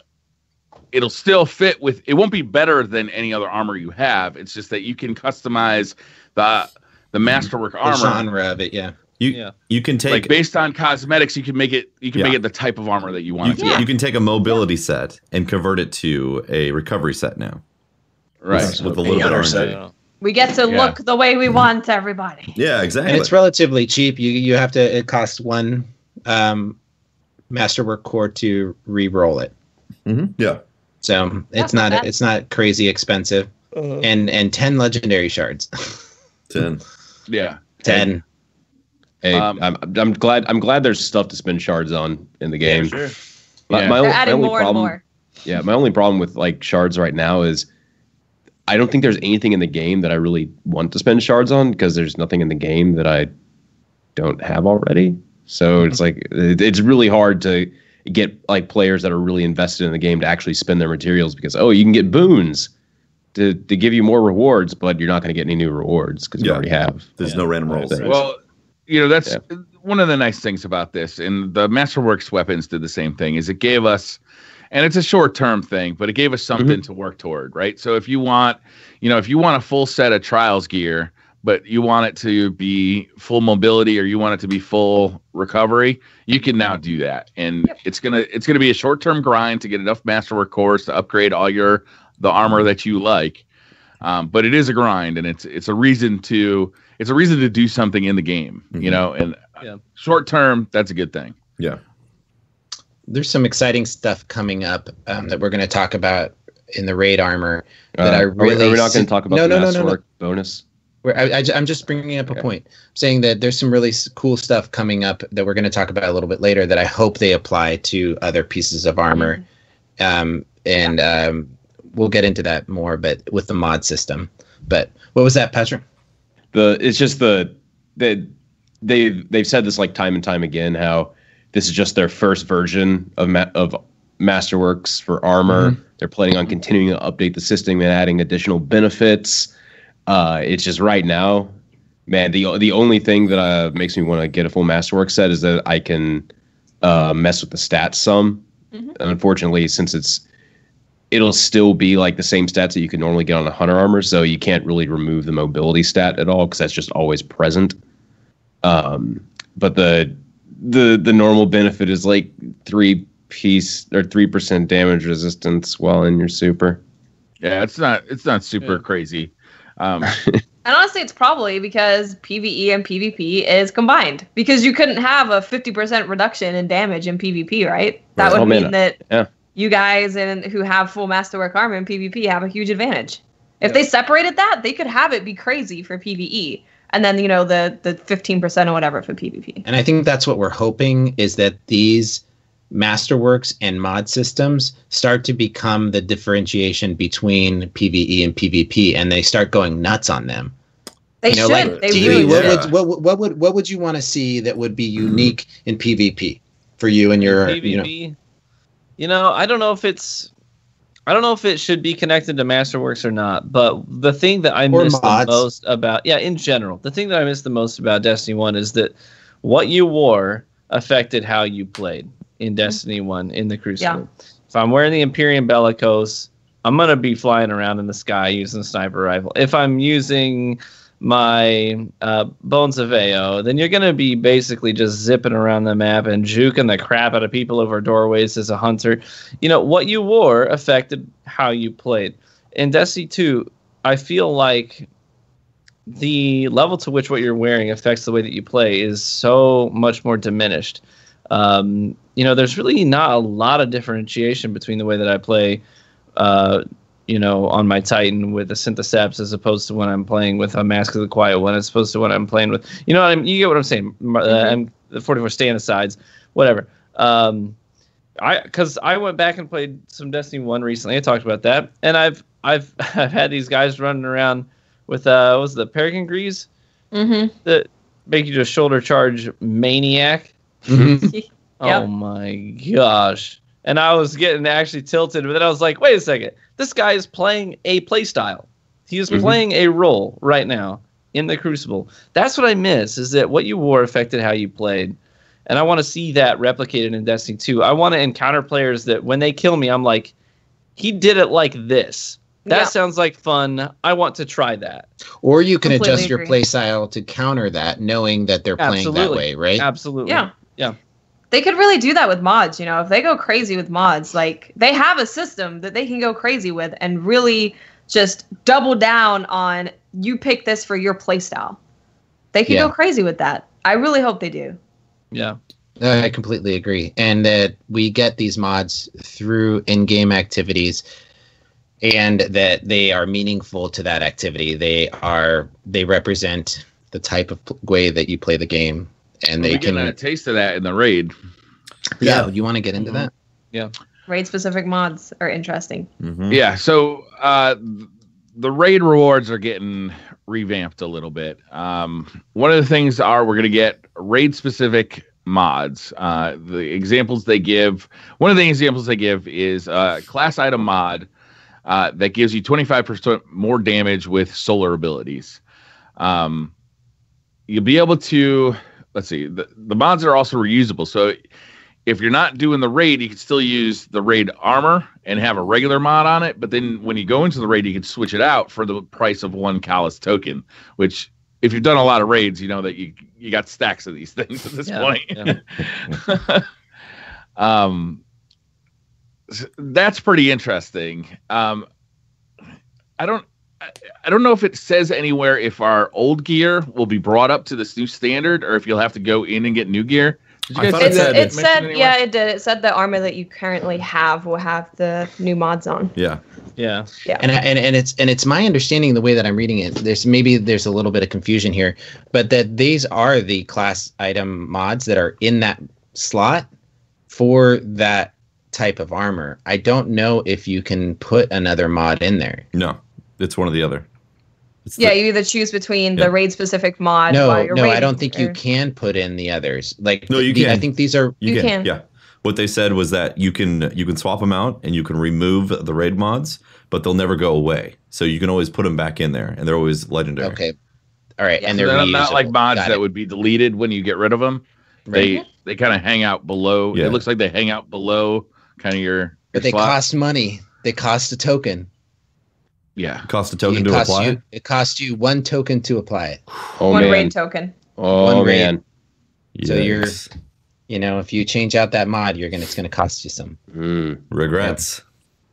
it'll still fit with. It won't be better than any other armor you have. It's just that you can customize the Masterwork armor. The genre of it, yeah. You can take, like, based on cosmetics, you can make it the type of armor that you want. You can take a mobility set and convert it to a recovery set now. Right. With a little bit of R&D. We get to look the way we want, everybody. Yeah, exactly. And it's relatively cheap. You have to. It costs 1 Masterwork core to re-roll it. Mm-hmm. Yeah. So it's not crazy expensive. And 10 legendary shards. 10. Yeah. 10. Hey, I'm glad there's stuff to spend shards on in the game. Yeah, sure. They're adding more and more. Yeah, my only problem with like shards right now is I don't think there's anything in the game that I really want to spend shards on, because there's nothing in the game that I don't have already. So it's like it's really hard to get like players that are really invested in the game to actually spend their materials, because you can get boons to give you more rewards, but you're not going to get any new rewards because you already have. There's no random rolls. Well, that's one of the nice things about this, and the Masterworks weapons did the same thing, is it gave us, and it's a short-term thing, but it gave us something to work toward, right? So if you want a full set of Trials gear, but you want it to be full mobility, or you want it to be full recovery, you can now do that. And it's gonna be a short-term grind to get enough Masterwork cores to upgrade all the armor that you like. But it is a grind, and it's a reason to do something in the game, and short term, that's a good thing. Yeah. There's some exciting stuff coming up that we're going to talk about in the raid armor that I really. Are we not going to talk about the Masterwork bonus? I'm just bringing up a point, saying that there's some really cool stuff coming up that we're going to talk about a little bit later that I hope they apply to other pieces of armor, we'll get into that more, but with the mod system. But what was that, Patrick? It's just they've said this like time and time again, how this is just their first version of Masterworks for armor. They're planning on continuing to update the system and adding additional benefits. It's just right now, man, the only thing that makes me want to get a full Masterworks set is that I can mess with the stats some. And unfortunately, since it'll still be like the same stats that you could normally get on a hunter armor, so you can't really remove the mobility stat at all, because that's just always present. But the normal benefit is like 3% damage resistance while in your super. Yeah, it's not super crazy. And honestly, it's probably because PvE and PvP is combined, because you couldn't have a 50% reduction in damage in PvP, right? That would mean that you guys who have full Masterwork armor in PvP have a huge advantage. If they separated that, they could have it be crazy for PvE, and then the 15% or whatever for PvP. And I think that's what we're hoping, is that these Masterworks and mod systems start to become the differentiation between PvE and PvP, and they start going nuts on them. They should. Like, they really what would you want to see that would be unique in PvP for you and your PvP? I don't know if it should be connected to Masterworks or not, but the thing that I miss the most about, in general, the thing that I miss the most about Destiny 1 is that what you wore affected how you played in Destiny 1 in the Crucible. Yeah. If I'm wearing the Imperium Bellicose, I'm going to be flying around in the sky using a sniper rifle. If I'm using my Bones of Ao, then you're going to be basically just zipping around the map and juking the crap out of people over doorways as a hunter. What you wore affected how you played. In Destiny 2, I feel like the level to which what you're wearing affects the way that you play is so much more diminished. There's really not a lot of differentiation between the way that I play on my Titan with a Syntheseps as opposed to when I'm playing with a Mask of the Quiet One, as opposed to when I'm playing with, you get what I'm saying. I'm the 44 stay on the sides, whatever. because I went back and played some Destiny 1 recently. I talked about that, and I've had these guys running around with what was the Peregrine Grease that make you just shoulder charge maniac. Oh my gosh! And I was getting actually tilted, but then I was like, wait a second, this guy is playing a play style. He is playing a role right now in the Crucible. That's what I miss, is that what you wore affected how you played. And I want to see that replicated in Destiny 2. I want to encounter players that when they kill me, I'm like, he did it like this. That sounds like fun. I want to try that. Or you can adjust your play style to counter that, knowing that they're playing that way, right? Absolutely. Yeah. They could really do that with mods, if they go crazy with mods, like they have a system that they can go crazy with and really just double down on you pick this for your playstyle. They could go crazy with that. I really hope they do. Yeah. I completely agree. And that we get these mods through in-game activities and that they are meaningful to that activity. They represent the type of way that you play the game. And they can get a taste of that in the raid. Yeah, you want to get into that? Yeah. Raid-specific mods are interesting. Yeah, so the raid rewards are getting revamped a little bit. One of the things we're going to get raid-specific mods. The examples they give, one of the examples they give is a class item mod that gives you 25% more damage with solar abilities. You'll be able to, let's see, the mods are also reusable. So if you're not doing the raid, you can still use the raid armor and have a regular mod on it. But then when you go into the raid, you can switch it out for the price of one Callus token, which if you've done a lot of raids, you know that you got stacks of these things at this point. Yeah. That's pretty interesting. I don't know if it says anywhere if our old gear will be brought up to this new standard or if you'll have to go in and get new gear. It said, yeah, it did. It said the armor that you currently have will have the new mods on. Yeah. And it's my understanding, the way that I'm reading it, there's a little bit of confusion here, but that these are the class item mods that are in that slot for that type of armor. I don't know if you can put another mod in there. No, it's one or the other. You either choose between the raid specific mod. No, I don't think you can put in the others. No, you can. I think these are you can. Yeah. What they said was that you can swap them out and you can remove the raid mods, but they'll never go away. So you can always put them back in there, and they're always legendary. Okay. All right, and they're not like mods that would be deleted when you get rid of them. Right. They kind of hang out below. Yeah. It looks like they hang out below kind of your. But they cost money. They cost a token. Yeah, cost a token to apply. It costs you one token to apply it. One raid token. Oh man! So if you change out that mod, it's gonna cost you some. Regrets.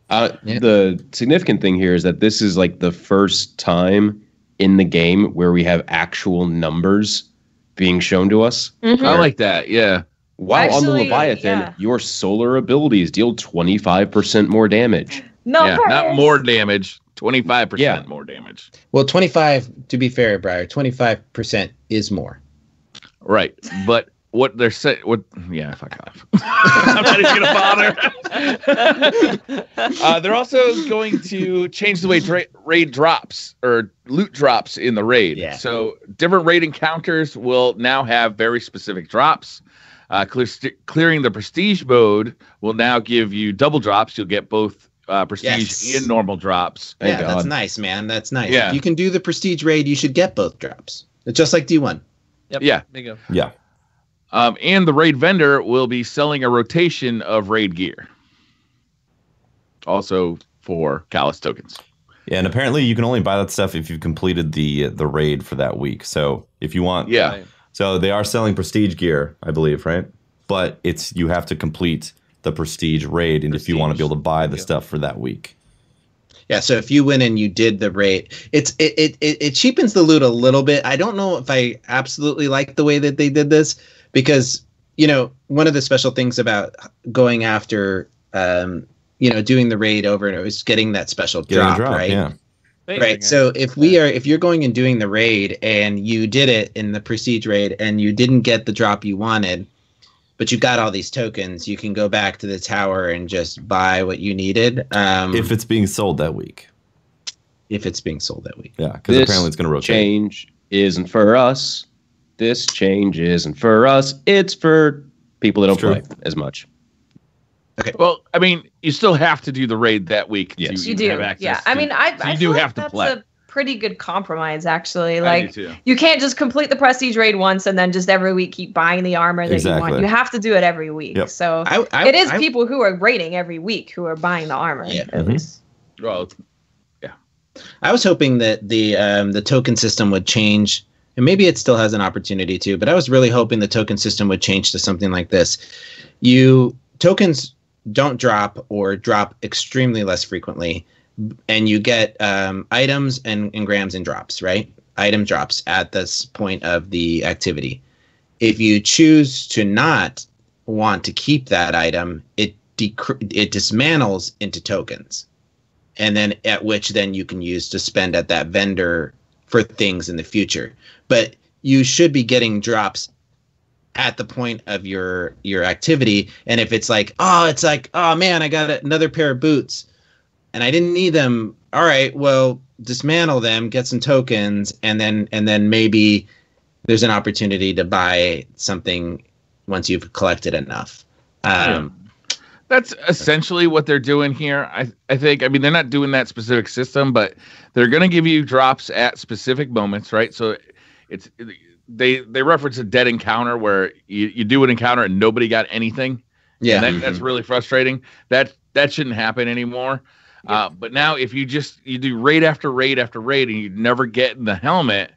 The significant thing here is that this is like the first time in the game where we have actual numbers being shown to us. Mm-hmm. I like that. Yeah. While on the Leviathan, your solar abilities deal 25% more damage. Not more damage. 25% more damage. Well, 25, to be fair, Briar, 25% is more. Right. But what they're saying, fuck off. I'm not even going to bother. They're also going to change the way raid drops or loot drops in the raid. Yeah. So different raid encounters will now have very specific drops. Clearing the prestige mode will now give you double drops. You'll get both prestige and normal drops. Yeah, that's nice, man. That's nice. Yeah. If you can do the prestige raid, you should get both drops. It's just like D1. Yep. Yeah. There you go. Yeah. And the raid vendor will be selling a rotation of raid gear. Also for Callus tokens. Yeah, and apparently you can only buy that stuff if you've completed the raid for that week. So if you want, so they are selling prestige gear, I believe, right? But you have to complete the prestige raid, and if you want to be able to buy the stuff for that week. Yeah, so if you went and you did the raid, it cheapens the loot a little bit. I don't know if I absolutely like the way that they did this, because one of the special things about going after doing the raid over and is getting that special drop, right? Yeah. Right. So if you're going and doing the raid and you did it in the prestige raid and you didn't get the drop you wanted, but you got all these tokens, you can go back to the tower and just buy what you needed. If it's being sold that week. If it's being sold that week. Yeah, because apparently it's going to rotate. Change isn't for us. This change isn't for us. It's for people that don't play as much. Okay. Well, I mean, you still have to do the raid that week. Yes, you do. Yeah, I mean, I do feel have like to play. That's a pretty good compromise, actually. I Like, do too. you can't just complete the prestige raid once and then just every week keep buying the armor that you want. You have to do it every week. Yep. So it is people who are raiding every week who are buying the armor. At least. Well, I was hoping that the token system would change, and maybe it still has an opportunity to, but I was really hoping the token system would change to something like this. Tokens don't drop or drop extremely less frequently, and you get items and engrams and drops, right? Item drops at this point of the activity. If you choose to not want to keep that item, it dismantles into tokens. And then at which then you can use to spend at that vendor for things in the future. But you should be getting drops at the point of your activity. And if it's like, oh man, I got another pair of boots and I didn't need them. All right, well, dismantle them, get some tokens, and then maybe there's an opportunity to buy something once you've collected enough. That's essentially what they're doing here. I think. I mean, they're not doing that specific system, but they're going to give you drops at specific moments, right? So they reference a dead encounter where you do an encounter and nobody got anything. Yeah, and that's really frustrating. That shouldn't happen anymore. But now if you do raid after raid after raid and you never get the helmet,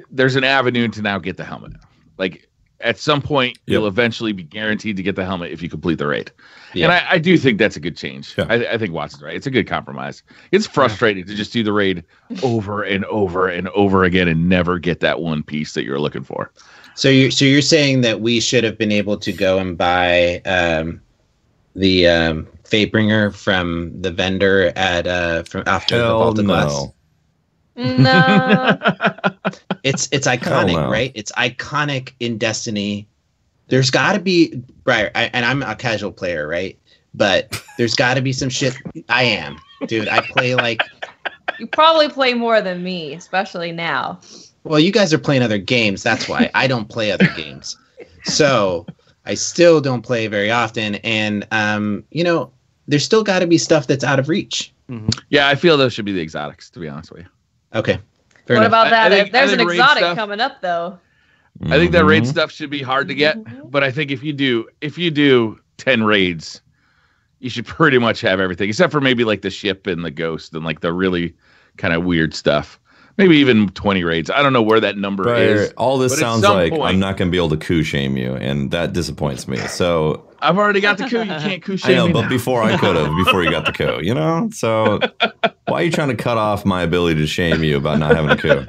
there's an avenue to now get the helmet. Like at some point, you'll eventually be guaranteed to get the helmet if you complete the raid. Yeah. And I do think that's a good change. Yeah. I think Watson's right. It's a good compromise. It's frustrating to just do the raid over and over and over again and never get that one piece that you're looking for. So you're saying that we should have been able to go and buy the Fatebringer from the vendor from after the Vault of Glass? No. It's iconic, right? It's iconic in Destiny. There's got to be and I'm a casual player, right? But there's got to be some shit. I am, dude. I play like. You probably play more than me, especially now. Well, you guys are playing other games. That's why I don't play other games. So I still don't play very often, and there's still got to be stuff that's out of reach. Mm-hmm. Yeah, I feel those should be the exotics, to be honest with you. Okay. What enough. about that? If there's an exotic coming up, though. I think that raid stuff should be hard to get, but I think if you do 10 raids, you should pretty much have everything, except for maybe like the ship and the ghost and like the really kind of weird stuff. Maybe even 20 raids. I don't know where that number is. All this sounds like I'm not going to be able to coup shame you, and that disappoints me. So I've already got the coup. You can't coup shame me. I know, but now. before I could have, before you got the coup, So why are you trying to cut off my ability to shame you about not having a coup?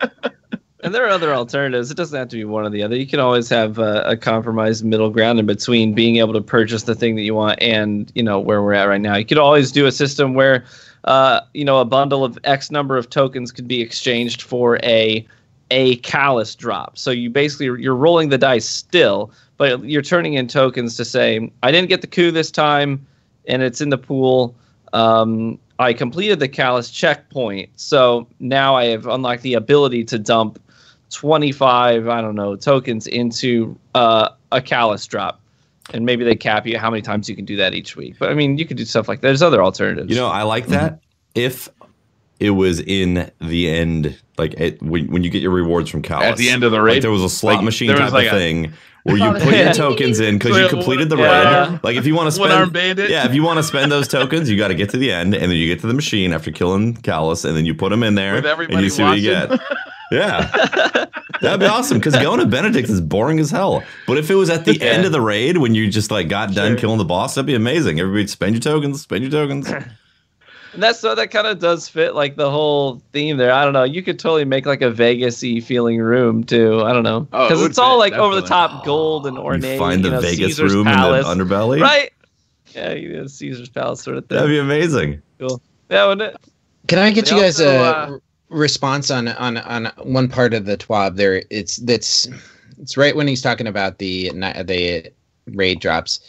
And there are other alternatives. It doesn't have to be one or the other. You can always have a compromised middle ground in between being able to purchase the thing that you want and, where we're at right now. You could always do a system where, a bundle of X number of tokens could be exchanged for a callus drop. So you're rolling the dice still, but you're turning in tokens to say, I didn't get the coup this time, and it's in the pool. I completed the callus checkpoint, so now I have unlocked the ability to dump 25, tokens into a callus drop. And maybe they cap you how many times you can do that each week. But I mean, you can do stuff like that. There's other alternatives. I like that. If it was in the end, like when you get your rewards from Callus. At the end of the raid? Like there was a slot machine type of thing where you put your tokens in because you completed the raid. Like if you want to spend, if you want to spend those tokens, you got to get to the end, and then you get to the machine after killing Callus, and then you put them in there, and you see what you get. Yeah, that'd be awesome. Because going to Benedict is boring as hell. But if it was at the end of the raid when you just got done killing the boss, that'd be amazing. Everybody spend your tokens. And that kind of does fit like the whole theme there. I don't know. You could totally make like a Vegas-y feeling room too. I don't know. Because it's all like over the top gold and ornate. You find the Vegas Caesar's room Palace. In the underbelly? Right. Yeah, Caesar's Palace sort of thing. That'd be amazing. Cool. Yeah, wouldn't it? Can I get you guys a response on one part of the TWAB there? It's right when he's talking about the raid drops.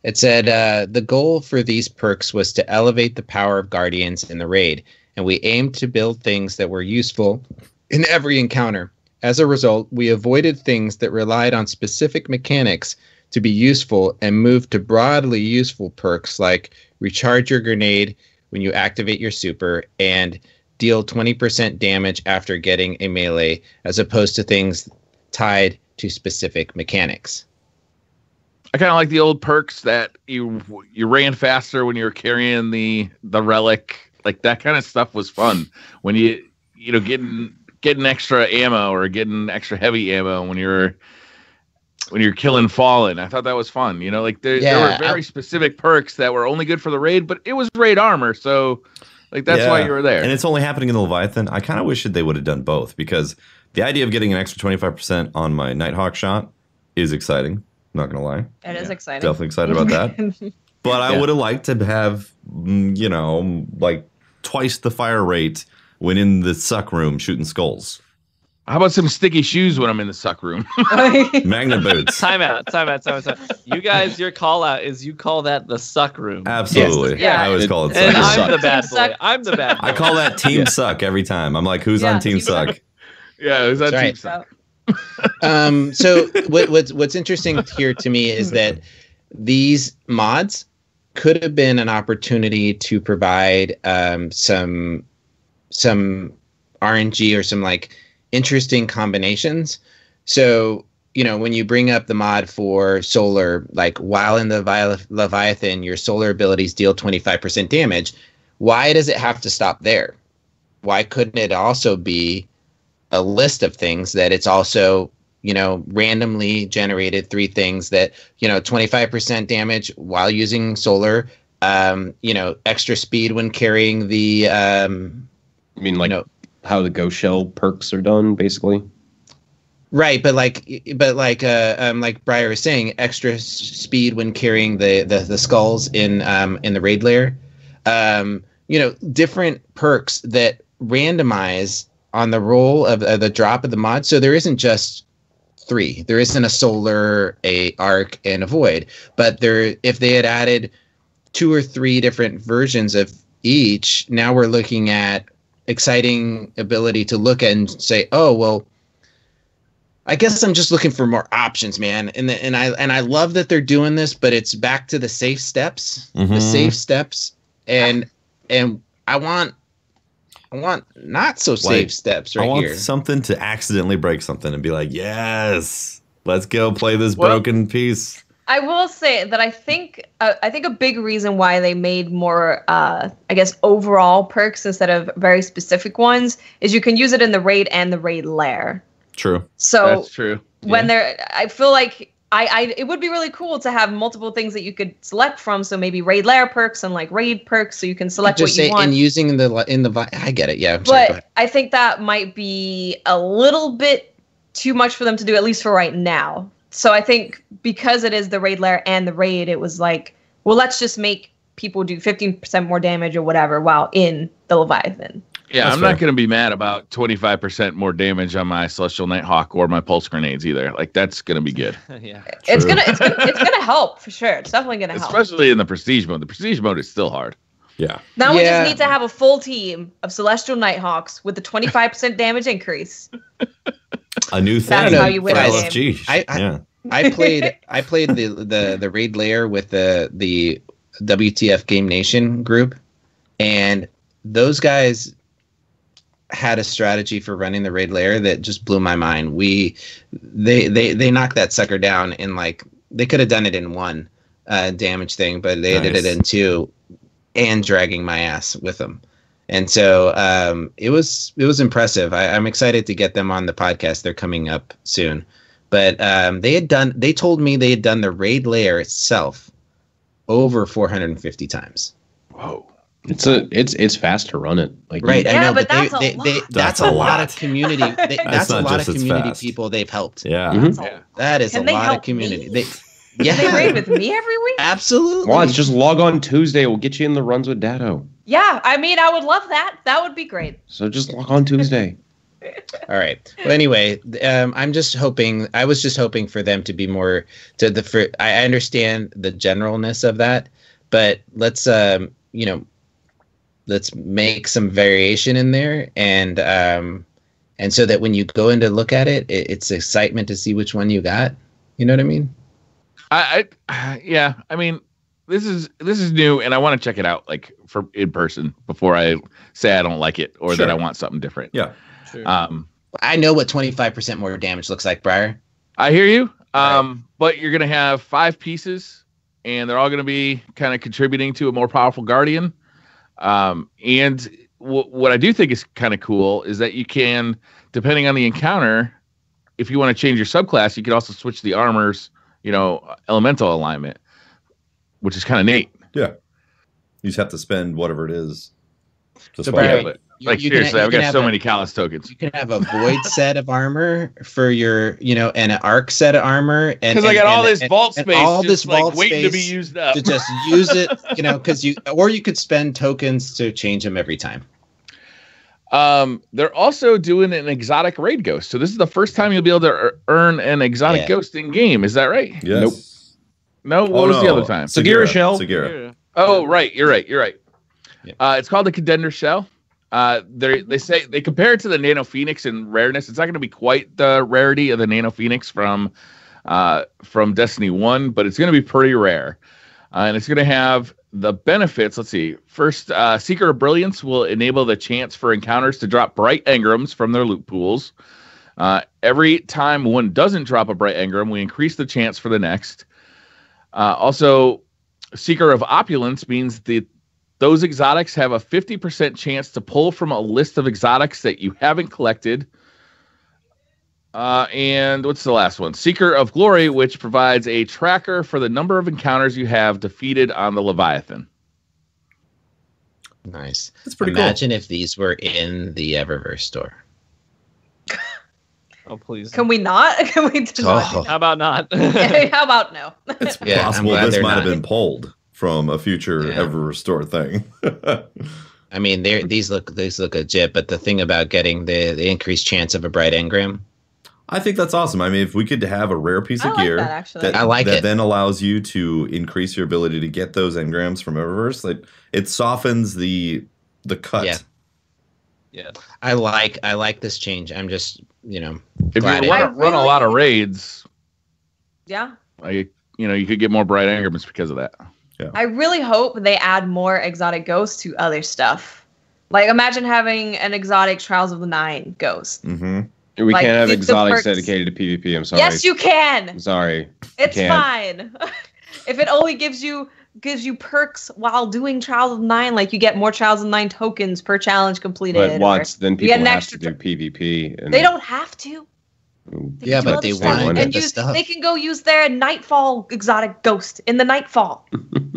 It said the goal for these perks was to elevate the power of Guardians in the raid, and we aimed to build things that were useful in every encounter. As a result, we avoided things that relied on specific mechanics to be useful and moved to broadly useful perks like recharge your grenade when you activate your super and deal 20% damage after getting a melee, as opposed to things tied to specific mechanics. I kind of like the old perks that you ran faster when you were carrying the relic. Like that kind of stuff was fun when you getting extra ammo or getting extra heavy ammo when you're killing Fallen. I thought that was fun. There were very specific perks that were only good for the raid, but it was raid armor, so that's why you were there. And it's only happening in the Leviathan. I kind of wish that they would have done both, because the idea of getting an extra 25% on my Nighthawk shot is exciting. Not gonna lie, it is exciting. Definitely excited about that. But I would have liked to have, twice the fire rate when in the suck room shooting skulls. How about some sticky shoes when I'm in the suck room? Magnet boots. Time out. You guys, your call out is you call that the suck room. Absolutely. Yes. I always call it And suck. I'm the bad boy. I'm the bad boy. I call that team suck every time. I'm like, who's on team suck? Yeah, it was that That's team right. suck. So what's interesting here to me is that these mods could have been an opportunity to provide some RNG or some interesting combinations. So when you bring up the mod for solar, while in the Leviathan your solar abilities deal 25% damage, why does it have to stop there? Why couldn't it also be a list of things that it's also randomly generated 3 things that 25% damage while using solar, extra speed when carrying the how the Ghost Shell perks are done, basically. Right, but like Briar was saying, extra speed when carrying the skulls in the raid lair. Different perks that randomize on the roll of the drop of the mod. So there isn't just 3. There isn't a solar, a arc, and a void. But if they had added 2 or 3 different versions of each, now we're looking at exciting ability to look at and say, oh well, I guess I'm just looking for more options, man. And I love that they're doing this, but it's back to the safe steps, the safe steps, and I want not so safe steps right here. I want something to accidentally break something and be like, yes, let's go play this broken piece. I will say that I think a big reason why they made more, overall perks instead of very specific ones is you can use it in the raid and the raid lair. True. So that's true. When I feel like it would be really cool to have multiple things that you could select from. So maybe raid lair perks and raid perks, so you can select what you want. And using I get it, yeah. But I think that might be a little bit too much for them to do, at least for right now. So I think because it is the raid lair and the raid, it was let's just make people do 15% more damage or whatever while in the Leviathan. Yeah, That's I'm fair. not going to be mad about 25% more damage on my Celestial Nighthawk or my pulse grenades either. That's going to be good. Yeah, it's gonna help for sure. It's definitely gonna help, especially in the prestige mode. The prestige mode is still hard. Yeah. Now we just need to have a full team of Celestial Nighthawks with the 25% damage increase. A new thing. That's how you win for the LFG. I played the raid lair with the WTF Game Nation group, and those guys had a strategy for running the raid lair that just blew my mind. They knocked that sucker down in they could have done it in 1 damage thing, but they did it in 2 and dragging my ass with them. And so it was impressive. I'm excited to get them on the podcast. They're coming up soon. But they told me they had done the raid lair itself over 450 times. Whoa. It's fast to run it. Right, yeah, I know, but that's a lot of community. That's a lot of community fast. people they've helped. Yeah. Yeah. That is Can a they lot help of community. me? Yeah, They raid with me every week? absolutely. Well, it's just log on Tuesday. We'll get you in the runs with Dado. Yeah, I would love that. That would be great. So just log on Tuesday. All right. Well, anyway, I'm just hoping. I was just hoping for them to be more to the. I understand the generalness of that, but let's let's make some variation in there, and so that when you go in to look at it, it's excitement to see which one you got. You know what I mean? Yeah. I mean, this is new, and I want to check it out like for in person before I say I don't like it or that I want something different. Yeah. Sure. I know what 25% more damage looks like, Briar. I hear you. But you're gonna have 5 pieces, and they're all gonna be kind of contributing to a more powerful guardian. And what I do think is kind of cool is that you can, depending on the encounter, if you want to change your subclass, you can also switch the armor's, elemental alignment, which is kind of neat. Yeah. You just have to spend whatever it is. So, Briar, seriously, I've got so many Callus tokens. You can have a void set of armor for your, and an arc set of armor, and because I got all this vault space, all this vault waiting to be used up. To just use it, because or you could spend tokens to change them every time. They're also doing an exotic raid ghost, so this is the first time you'll be able to earn an exotic ghost in game. Is that right? Yes. Nope. No. What was the other time? Sagara Shell. Sagara. Oh, right. You're right. Yeah. It's called the Contender Shell. They say they compare it to the Nano Phoenix in rareness. It's not going to be quite the rarity of the Nano Phoenix from Destiny 1, but it's going to be pretty rare. And it's going to have the benefits. Let's see. First, Seeker of Brilliance will enable the chance for encounters to drop bright engrams from their loot pools. Every time one doesn't drop a bright engram, we increase the chance for the next. Also, Seeker of Opulence means those exotics have a 50% chance to pull from a list of exotics that you haven't collected. And what's the last one? Seeker of Glory, which provides a tracker for the number of encounters you have defeated on the Leviathan. Nice. That's pretty Imagine if these were in the Eververse store. Oh, please. Can we not? Can we not? How about not? How about no? It's possible this might have been pulled from a future Eververse store thing. I mean, these look legit, but the thing about getting the increased chance of a bright engram, I think that's awesome. I mean, if we could have a rare piece of gear that then allows you to increase your ability to get those engrams from Eververse, like it softens the cut. Yeah. I like this change. I'm just, if you want to run a lot of raids, you could get more bright engrams because of that. Yeah. I really hope they add more exotic ghosts to other stuff. Like, imagine having an exotic Trials of the Nine ghost. Mm-hmm. We can't have exotics dedicated to PvP. I'm sorry. Yes, you can. I'm sorry. It's fine. If it only gives you perks while doing Trials of the Nine, like you get more Trials of the Nine tokens per challenge completed. But then people have to do PvP. And they don't have to. Yeah, but they want the stuff. They can go use their Nightfall exotic ghost in the Nightfall.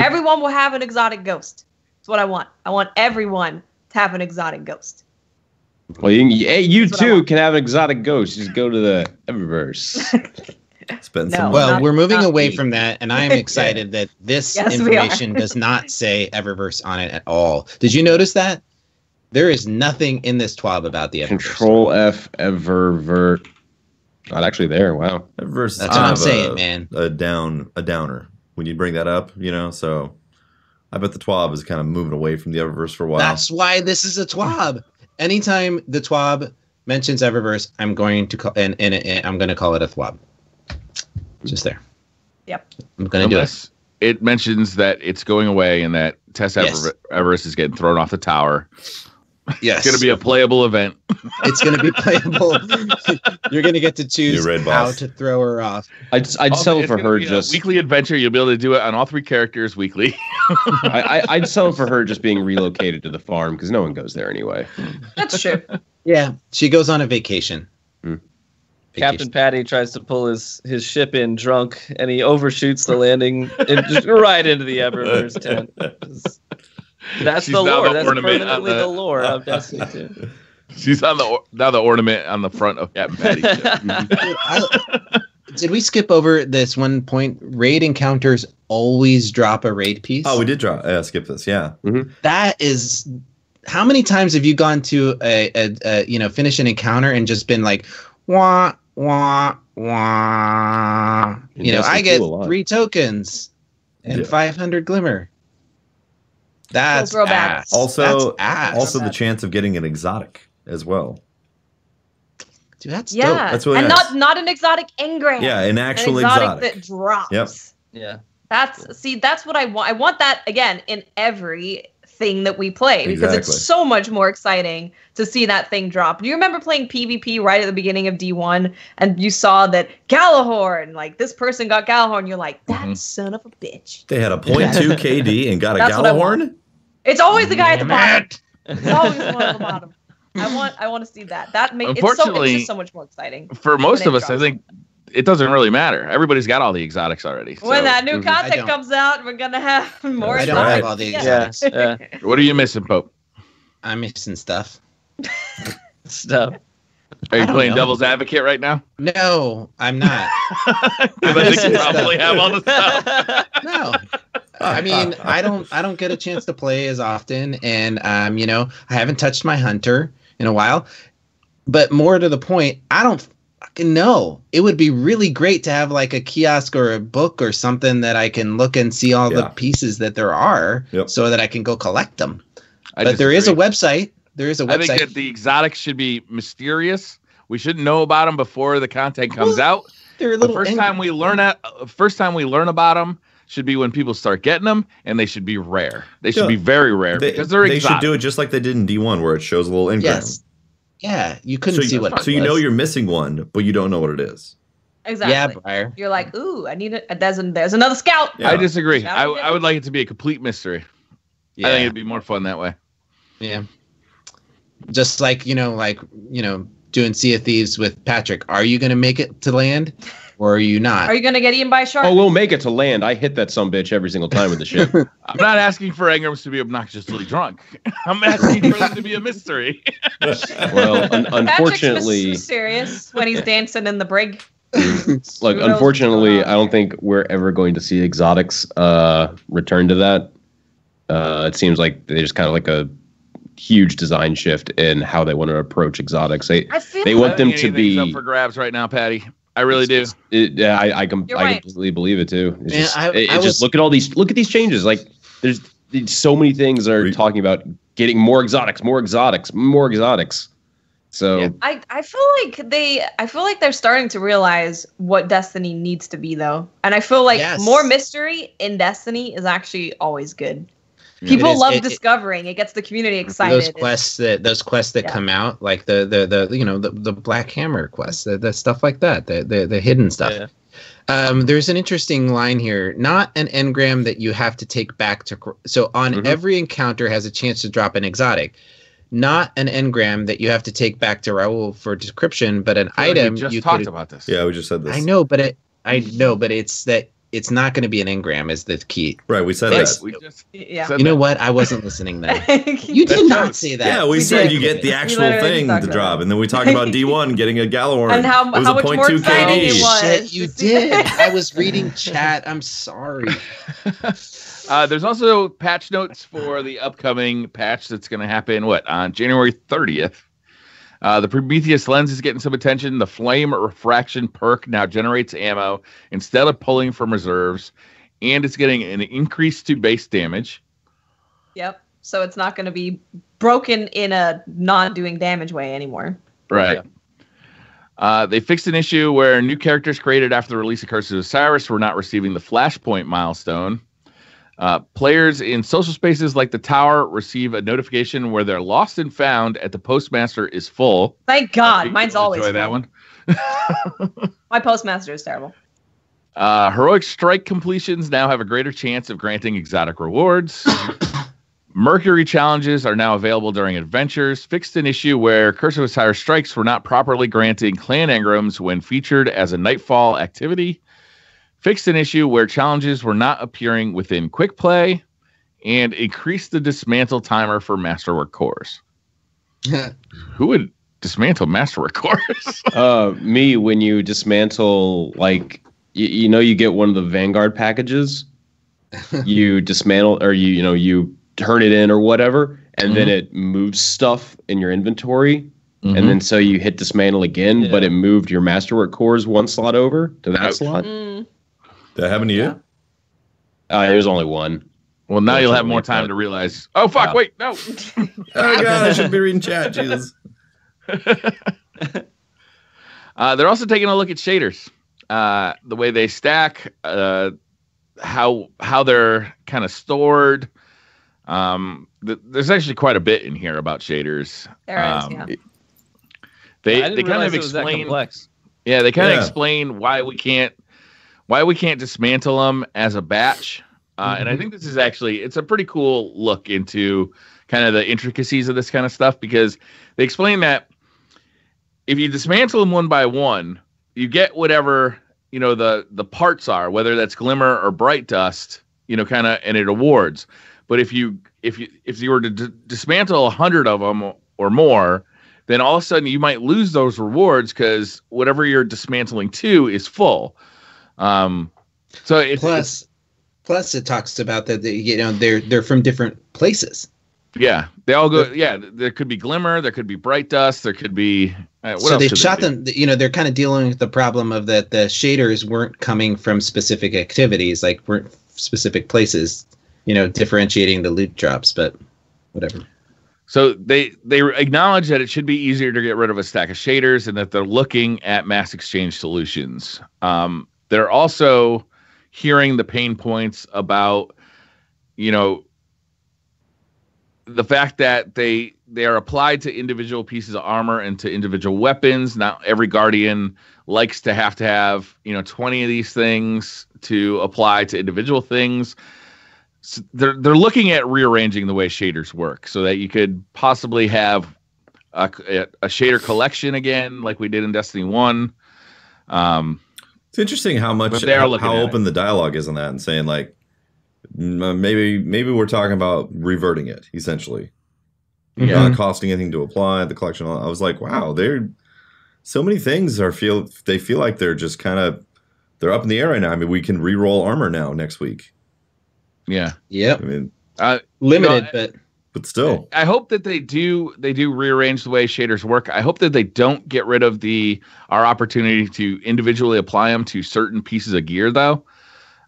Everyone will have an exotic ghost. That's what I want. I want everyone to have an exotic ghost. Well, you too can have an exotic ghost. Just go to the Eververse. We're moving away from that, and I'm excited that this information does not say Eververse on it at all. Did you notice that? There is nothing in this TWAB about the Eververse. Control F Eververse. Not actually there. Wow. Eververse. That's what I'm saying, man. A downer when you bring that up, so I bet the TWAB is kind of moving away from the Eververse for a while. That's why this is a TWAB. Anytime the TWAB mentions Eververse, I'm going to call I'm going to call it a TWAB. Just there. Yep. I'm going to do it. It mentions that it's going away and that Tess Eververse is getting thrown off the tower. Yes. It's going to be a playable event. It's going to be playable. You're going to get to choose how to throw her off. I'd settle for her just weekly adventure. You'll be able to do it on all 3 characters weekly. I'd settle for her just being relocated to the farm because no one goes there anyway. That's true. Yeah, she goes on a vacation. Captain Patty tries to pull his ship in drunk, and he overshoots the landing and just right into the Eververse tent. That's the lore. That's permanently the lore of Destiny 2. She's on the ornament on the front of Captain Patty's ship. Did we skip over this one point? Raid encounters always drop a raid piece. Oh, we did skip this. Yeah. Mm-hmm. That is how many times have you gone to a finish an encounter and just been like, wah, wah, wah. I get 3 tokens and 500 glimmer. That's ass. Also the chance of getting an exotic as well. Dude, that's dope. That's really and nice. not an exotic engram. Yeah, an actual exotic that drops. Yep. Yeah. That's what I want. I want that again in every thing that we play because it's so much more exciting to see that thing drop. Do you remember playing PvP right at the beginning of D1 and you saw that Galahorn, like this person got Galahorn, you're like, that son of a bitch. They had a 0.2 KD and got a Galahorn? It's always the guy at the bottom. It's always the one at the bottom. I want to see that. That makes it's just so much more exciting. For most of us, I think it doesn't really matter. Everybody's got all the exotics already. When that new content comes out, we're gonna have more. I don't have all the exotics. Yeah. What are you missing, Pope? I'm missing stuff. Are you playing devil's advocate right now? No, I'm not. I think you probably have all the stuff. No. I mean, I don't get a chance to play as often, and I haven't touched my hunter in a while. But more to the point, I don't fucking know. It would be really great to have like a kiosk or a book or something that I can look and see all the pieces that there are, so that I can go collect them. But there is a website. I think that the exotics should be mysterious. We shouldn't know about them before the content comes out. They're the first time we learn about them should be when people start getting them, and they should be rare. They should be very rare because they're exotic. They should do it just like they did in D1, where it shows a little engram. Yes. Yeah, you couldn't see what it was. So you're missing one, but you don't know what it is. Exactly. Yeah, Briar. You're like, ooh, I need it. There's another scout. Yeah. I disagree. I would like it to be a complete mystery. Yeah. I think it'd be more fun that way. Yeah. Just like, doing Sea of Thieves with Patrick. Are you going to make it to land or are you not? Are you going to get eaten by a shark? Oh, we'll make it to land. I hit that sumbitch every single time with the ship. I'm not asking for engrams to be obnoxiously drunk. I'm asking for them to be a mystery. Well, unfortunately... Patrick's mysterious when he's dancing in the brig. Look, unfortunately, I don't think we're ever going to see exotics return to that. It seems like they just kind of like a huge design shift in how they want to approach exotics. They want them to be up for grabs right now, Patty. I really do. I completely believe it too. Just look at these changes. Like there's so many things are talking about getting more exotics. So I feel like they're starting to realize what Destiny needs to be though. And I feel like more mystery in Destiny is actually always good. People love discovering. It gets the community excited. Those quests that come out, like the Black Hammer quests, the stuff like that, the hidden stuff. Yeah. There's an interesting line here. Not an engram that you have to take back to. So on every encounter has a chance to drop an exotic. Not an engram that you have to take back to Raul for decryption, but an item. We just talked about this. Yeah, we just said this. I know, but it's that. It's not going to be an engram is the key. Right, we said that. You know what? I wasn't listening then. You did not say that. Yeah, we said you get the actual thing to drop, and then we talked about D1 getting a Galahorn. And how much more exciting it was. Shit, you did. I was reading chat. I'm sorry. There's also patch notes for the upcoming patch that's going to happen, on January 30th. The Prometheus lens is getting some attention. The flame refraction perk now generates ammo instead of pulling from reserves, and it's getting an increase to base damage. Yep. So it's not going to be broken in a non-doing damage way anymore. Right. Yeah. They fixed an issue where new characters created after the release of Curses of Osiris were not receiving the Flashpoint milestone. Players in social spaces like the Tower receive a notification where they're lost and found at the Postmaster is full. Thank God. Mine's always full. That one. My Postmaster is terrible. Heroic Strike completions now have a greater chance of granting exotic rewards. Mercury challenges are now available during adventures. Fixed an issue where Curse of Osiris strikes were not properly granting clan engrams when featured as a Nightfall activity. Fixed an issue where challenges were not appearing within quick play, and increased the dismantle timer for Masterwork cores. Who would dismantle Masterwork cores? Me, when you dismantle, like, you get one of the Vanguard packages, you dismantle, or you turn it in or whatever, and then it moves stuff in your inventory. And then so you hit dismantle again, but it moved your Masterwork cores one slot over to that slot. Did that happen to you? There's only one. Well, now you'll have more time to realize, oh, fuck, wait, no. Oh, God, I should be reading chat, Jesus. They're also taking a look at shaders. The way they stack, how they're kind of stored. There's actually quite a bit in here about shaders. There is, yeah. They kind of explain. Yeah, they kind of explain why we can't dismantle them as a batch. And I think this is it's a pretty cool look into kind of the intricacies of this kind of stuff, because they explain that if you dismantle them one by one, you get whatever, the parts are, whether that's glimmer or bright dust, kind of, and it awards. But if you were to dismantle 100 of them or more, then all of a sudden you might lose those rewards because whatever you're dismantling to is full. So it's plus it talks about that they're from different places. Yeah, they all go. Yeah, there could be glimmer, there could be bright dust, there could be. So they shot them. They're kind of dealing with the problem of that the shaders weren't coming from specific activities, like weren't specific places. Differentiating the loot drops, but whatever. So they acknowledge that it should be easier to get rid of a stack of shaders, and that they're looking at mass exchange solutions. They're also hearing the pain points about, the fact that they are applied to individual pieces of armor and to individual weapons. Not every Guardian likes to have 20 of these things to apply to individual things. So they're looking at rearranging the way shaders work so that you could possibly have a shader collection again, like we did in Destiny 1. It's interesting how open the dialogue is on that, and saying like maybe we're talking about reverting it essentially, not costing anything to apply the collection. I was like, wow, so many things feel like they're just they're up in the air right now. I mean, we can re-roll armor now next week. Yeah. Yep. I mean, limited, but still. I hope that they do rearrange the way shaders work. I hope that they don't get rid of our opportunity to individually apply them to certain pieces of gear, though.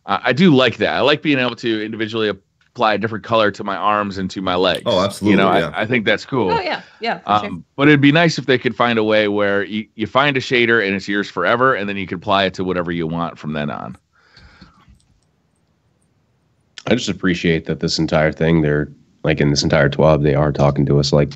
I do like that. I like being able to individually apply a different color to my arms and to my legs. Oh, absolutely. I think that's cool. Oh, yeah. Yeah. For sure. But it'd be nice if they could find a way where you find a shader and it's yours forever, and then you can apply it to whatever you want from then on. I just appreciate that this entire thing, they're like in this entire TWAB, they are talking to us like,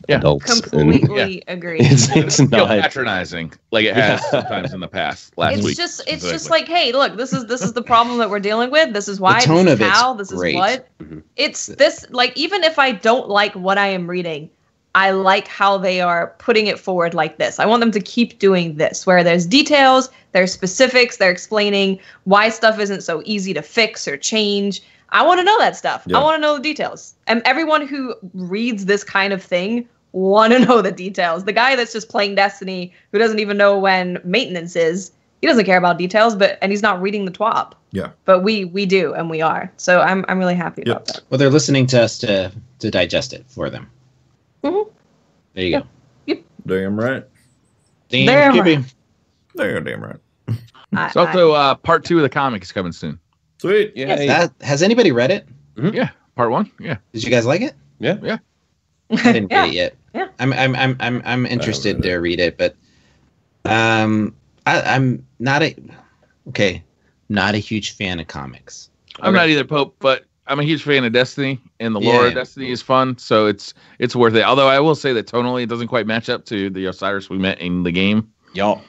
adults. Completely agree. It's not patronizing like it has sometimes in the past. It's just like, hey, look, this is the problem that we're dealing with. This is why. The tone this of is how. it's this great. is what. Mm-hmm. It's this, like, even if I don't like what I am reading, I like how they are putting it forward like this. I want them to keep doing this, where there's details, there's specifics, they're explaining why stuff isn't so easy to fix or change. I want to know that stuff. Yeah. I want to know the details. And everyone who reads this kind of thing want to know the details. The guy that's just playing Destiny, who doesn't even know when maintenance is, he doesn't care about details, and he's not reading the TWAB. Yeah. But we do, and we are. So I'm really happy about that. Well, they're listening to us to digest it for them. Mm-hmm. There you go. Yep. Damn right. Damn right. Damn right. So also, part 2 of the comic is coming soon. Sweet. Yeah. Has anybody read it? Mm-hmm. Yeah. Part 1. Yeah. Did you guys like it? Yeah. Yeah. I didn't read it yet. Yeah. I'm interested to read it, but I'm not a huge fan of comics. I'm not either, Pope, but I'm a huge fan of Destiny, and the lore of Destiny is fun, so it's worth it. Although I will say that tonally it doesn't quite match up to the Osiris we met in the game. Y'all.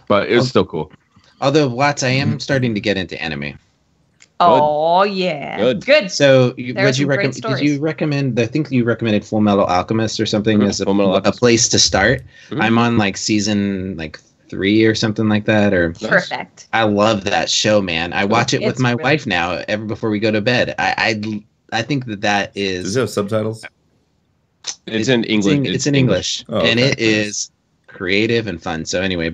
But it was still cool. Although, Watts, I am starting to get into anime. Oh, yeah. Good. So, would you recommend? Did you recommend? I think you recommended Full Metal Alchemist or something as a place to start. Mm-hmm. I'm on like season 3 or something like that. Or perfect. I love that show, man. I watch it with my wife now before we go to bed. I think that is. Does it have subtitles? It's in English. It's in English, and it is creative and fun. So anyway,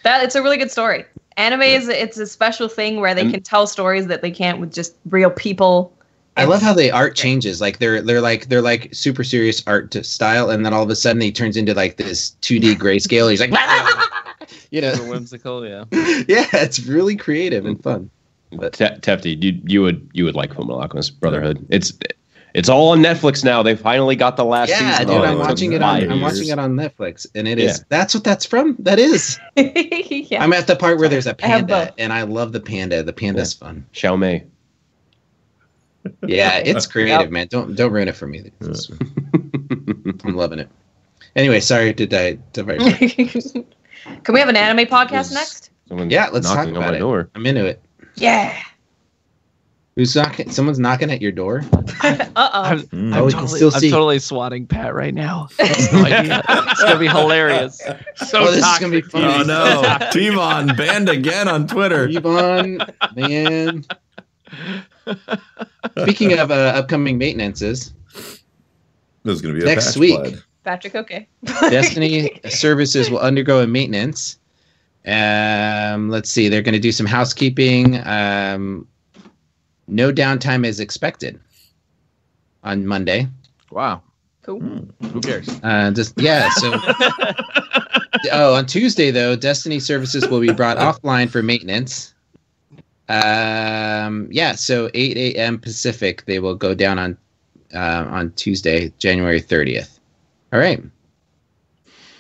it's a really good story. Anime it's a special thing where they can tell stories that they can't with just real people. I love how the art changes. Like they're like super serious art style, and then all of a sudden he turns into like this 2D grayscale. He's like, Super whimsical, yeah. Yeah, it's really creative and fun. But Tefty, you would like Fullmetal Alchemist Brotherhood. It's all on Netflix now. They finally got the last season. Yeah, dude, I'm watching it on Netflix, and it is. That's what that's from. That is. Yeah. I'm at the part where there's a panda, and I love the panda. The panda's fun. Xiao Mei. Yeah, it's creative, man. Don't ruin it for me. I'm loving it. Anyway, sorry to die. Can we have an anime podcast next? Yeah, let's talk about it. Door. I'm into it. Yeah. Who's knocking? Someone's knocking at your door. I'm totally swatting Pat right now. No idea. It's gonna be hilarious. This is gonna be fun. Oh no, T-Von banned again on Twitter. T-Von, man. Speaking of upcoming maintenances, there's gonna be next week. Patrick, okay. Destiny services will undergo a maintenance. Let's see. They're going to do some housekeeping. No downtime is expected on Monday. Wow. Cool. Who cares? On Tuesday though, Destiny services will be brought offline for maintenance. So 8 a.m. Pacific, they will go down on Tuesday, January 30th. All right.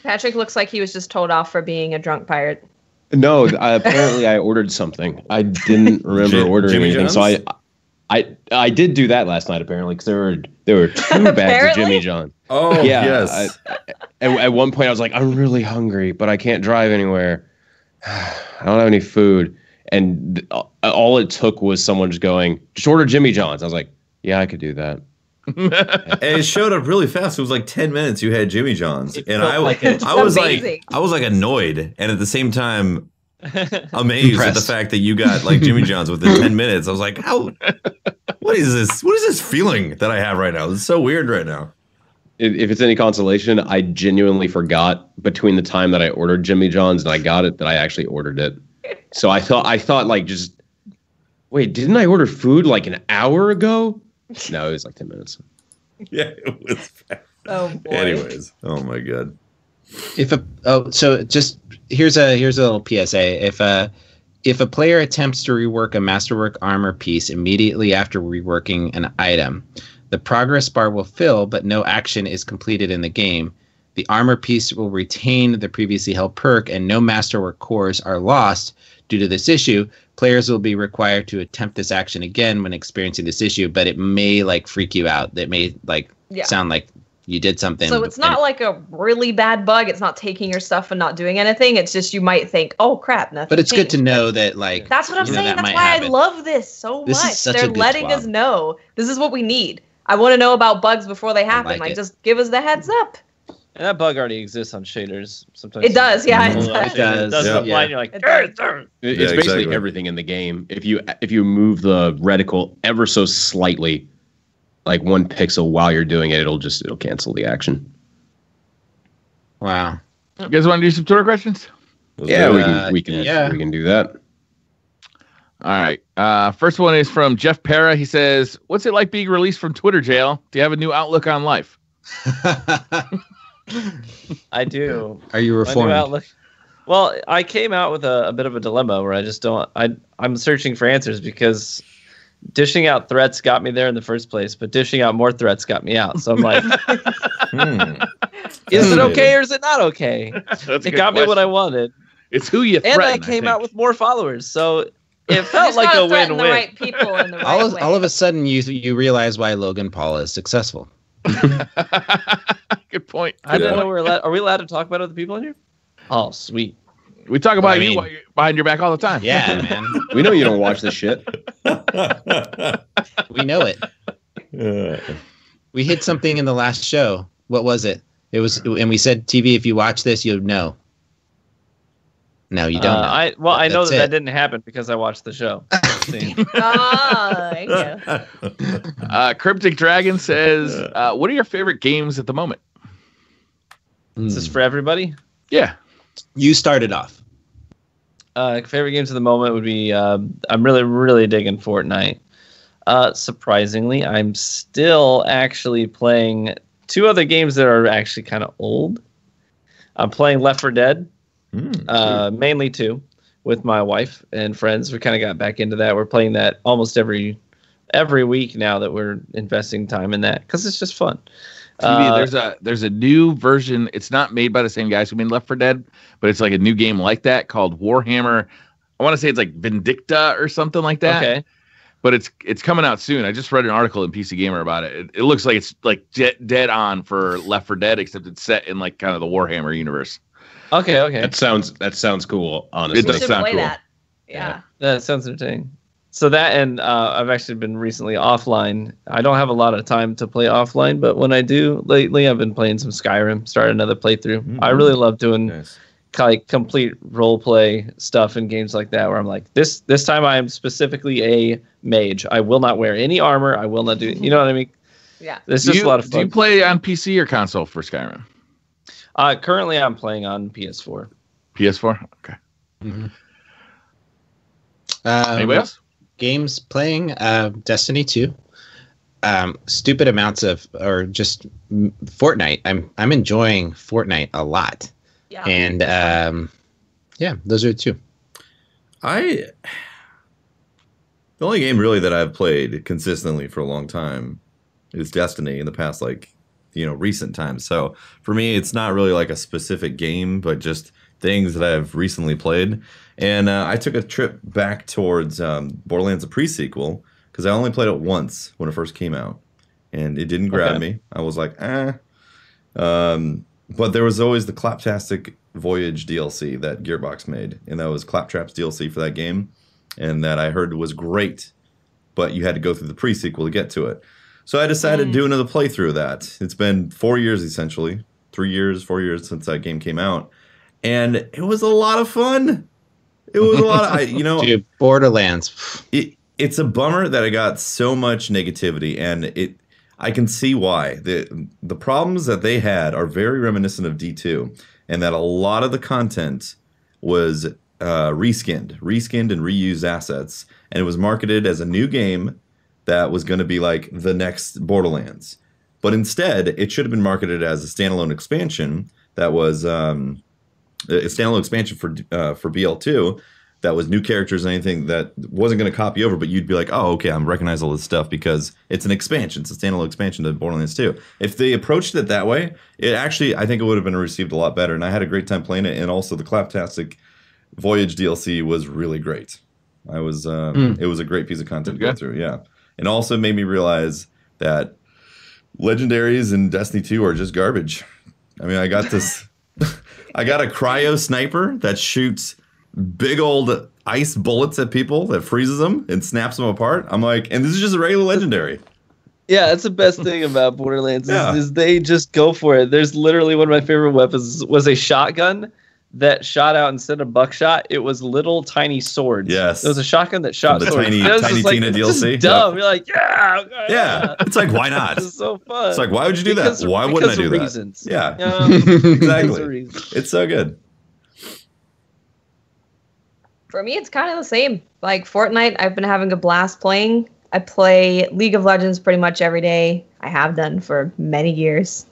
Patrick looks like he was just told off for being a drunk pirate. No, apparently I ordered something. I didn't remember ordering Jimmy anything, John's? so I did do that last night apparently because there were 2 bags of Jimmy John. Oh yeah, yes. At one point I was like, I'm really hungry, but I can't drive anywhere. I don't have any food, and all it took was someone just going, just order Jimmy John's. I was like, yeah, I could do that. And it showed up really fast. It was like 10 minutes. You had Jimmy John's, and I was like annoyed, and at the same time amazed at the fact that you got like Jimmy John's within 10 minutes. I was like, how? What is this? What is this feeling that I have right now? It's so weird right now. If it's any consolation, I genuinely forgot between the time that I ordered Jimmy John's and I got it that I actually ordered it. So I thought like just wait, didn't I order food like an hour ago? No, it was like 10 minutes. Yeah, it was fast. Oh boy. Anyways, oh my god. So just here's a little PSA. If a player attempts to rework a Masterwork Armor piece immediately after reworking an item, the progress bar will fill, but no action is completed in the game. The armor piece will retain the previously held perk, and no Masterwork cores are lost. Due to this issue, players will be required to attempt this action again when experiencing this issue, but it may like freak you out. That may sound like you did something. So it's not like a really bad bug. It's not taking your stuff and not doing anything. It's just you might think, oh crap, nothing. But it's changed. good to know that like that's what I'm saying. That's why I love this so much. They're letting us know this is what we need. I want to know about bugs before they happen. Like just give us the heads up. And that bug already exists on shaders. Sometimes it does, yeah. It does. Apply, and you're like, it's basically everything in the game. If you move the reticle ever so slightly, like 1 pixel while you're doing it, it'll cancel the action. Wow. You guys want to do some Twitter questions? Yeah, we can do that. All right. First one is from Jeff Para. He says, "What's it like being released from Twitter jail? Do you have a new outlook on life?" I do. Are you reformed? Well, I came out with a bit of a dilemma where I just don't. I'm searching for answers because dishing out threats got me there in the first place, but dishing out more threats got me out. So I'm like, is it okay or is it not okay? It got me what I wanted. It's who you threaten. And I came out with more followers, so it felt like a win-win. The right people in the right way. All of a sudden, you realize why Logan Paul is successful. Good point. I don't know. Are we allowed to talk about other people in here? Oh, sweet. We talk about you while you're behind your back all the time. Yeah, man. We know you don't watch this shit. We know it. We hit something in the last show. What was it? It was, and we said, TV, if you watch this, you'll know. No, you don't know. I know that didn't happen because I watched the show. Cryptic Dragon says, what are your favorite games at the moment? Is this for everybody? Yeah. You started off. Favorite games at the moment would be I'm really, really digging Fortnite. Surprisingly, I'm still actually playing 2 other games that are actually kind of old. I'm playing Left 4 Dead, mainly 2, with my wife and friends. We kind of got back into that. We're playing that almost every week now that we're investing time in that because it's just fun. There's a new version. It's not made by the same guys who made Left 4 Dead, but it's like a new game like that called Warhammer. I want to say it's like Vindicta or something like that. Okay. But it's coming out soon. I just read an article in PC Gamer about it. It looks like it's like dead on for Left 4 Dead, except it's set in like kind of the Warhammer universe. Okay. That sounds cool. Honestly, It does sound cool. That. Yeah. That sounds entertaining. So that, and I've actually been recently offline. I don't have a lot of time to play offline, but when I do lately, I've been playing some Skyrim. Started another playthrough. I really love doing like complete role play stuff in games like that, where I'm like, this time I am specifically a mage. I will not wear any armor. I will not do. You know what I mean? Yeah. It's just a lot of fun. Do you play on PC or console for Skyrim? Currently, I'm playing on PS4. PS4. Okay. Mm-hmm. Anybody else? Games playing Destiny 2. Stupid amounts of, or just Fortnite. I'm enjoying Fortnite a lot. Yeah. And those are 2. The only game really that I've played consistently for a long time is Destiny in the past, recent times. So for me, it's not really like a specific game, but just things that I've recently played. And I took a trip back towards Borderlands, a pre-sequel, because I only played it once when it first came out, and it didn't grab me. I was like, but there was always the Claptastic Voyage DLC that Gearbox made, and that was Claptrap's DLC for that game, and that I heard was great, but you had to go through the pre-sequel to get to it. So I decided to do another playthrough of that. It's been 4 years, essentially. 4 years since that game came out, and it was a lot of fun. It was a lot of, Dude, Borderlands. It's a bummer that I got so much negativity, and I can see why. The problems that they had are very reminiscent of D2, and that a lot of the content was reskinned and reused assets, and it was marketed as a new game that was going to be like the next Borderlands. But instead, it should have been marketed as a standalone expansion that was a standalone expansion for BL2 that was new characters and anything that wasn't going to copy over, but you'd be like, oh, okay, I recognize all this stuff because it's an expansion. It's a standalone expansion to Borderlands 2. If they approached it that way, I think it would have been received a lot better, and I had a great time playing it, and also the Claptastic Voyage DLC was really great. It was a great piece of content to go through, yeah. And also made me realize that legendaries in Destiny 2 are just garbage. I mean, I got this... I got a cryo sniper that shoots big old ice bullets at people that freezes them and snaps them apart. I'm like, and this is just a regular legendary. Yeah, that's the best thing about Borderlands is they just go for it. There's literally one of my favorite weapons was a shotgun that shot out instead of buckshot. It was little tiny swords. Yes. It was a shotgun that shot swords. Tiny Tina DLC. Dumb. You're like, yeah. It's like, why not? It's so fun. It's like, why would you do that? Why wouldn't I do that? Reasons. Yeah. Exactly. It's so good. For me, it's kind of the same. Like Fortnite, I've been having a blast playing. I play League of Legends pretty much every day. I have done for many years.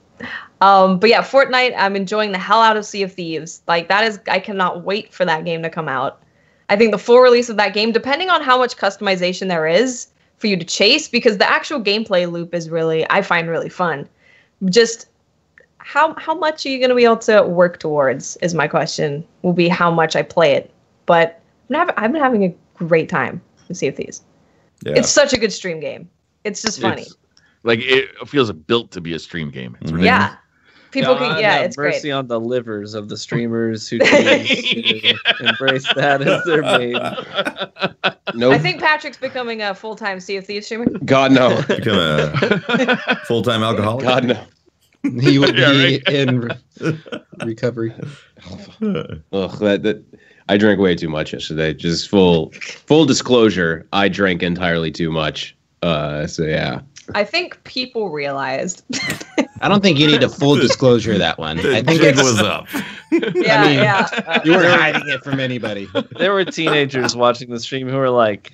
But yeah, Fortnite, I'm enjoying the hell out of Sea of Thieves. Like I cannot wait for that game to come out. I think the full release of that game, depending on how much customization there is for you to chase, because the actual gameplay loop is I find really fun. Just how much are you going to be able to work towards is my question, will be how much I play it. But I've been having a great time with Sea of Thieves. Yeah. It's such a good stream game. It's just funny. It feels built to be a stream game. It's ridiculous. Yeah. People can, it's great. Mercy on the livers of the streamers who choose to embrace that as their main. Nope. I think Patrick's becoming a full-time Sea of Thieves streamer. God, no. Become a full-time alcoholic? God, no. He would be in recovery. Ugh, I drank way too much yesterday. Just full disclosure, I drank entirely too much. So yeah. I think people realized. I don't think you need a full disclosure of that one. I think it was up. Yeah. You weren't hiding it from anybody. There were teenagers watching the stream who were like,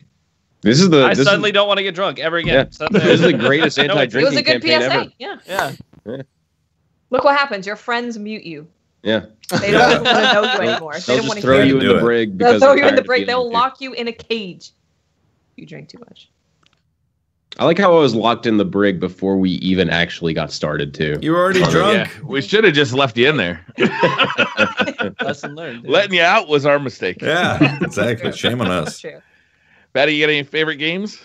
I suddenly don't want to get drunk ever again. Yeah. This is the greatest anti-drinking campaign ever. Yeah. Look what happens. Your friends mute you. Yeah. They don't want to know you anymore. They They'll don't want just to throw you in the brig. They'll throw you in the brig. They'll lock you in a cage. You drink too much. I like how I was locked in the brig before we even actually got started, too. You were already drunk. Yeah, we should have just left you in there. Lesson learned. Dude. Letting you out was our mistake. Yeah, exactly. Shame on us. True. Batty, you got any favorite games?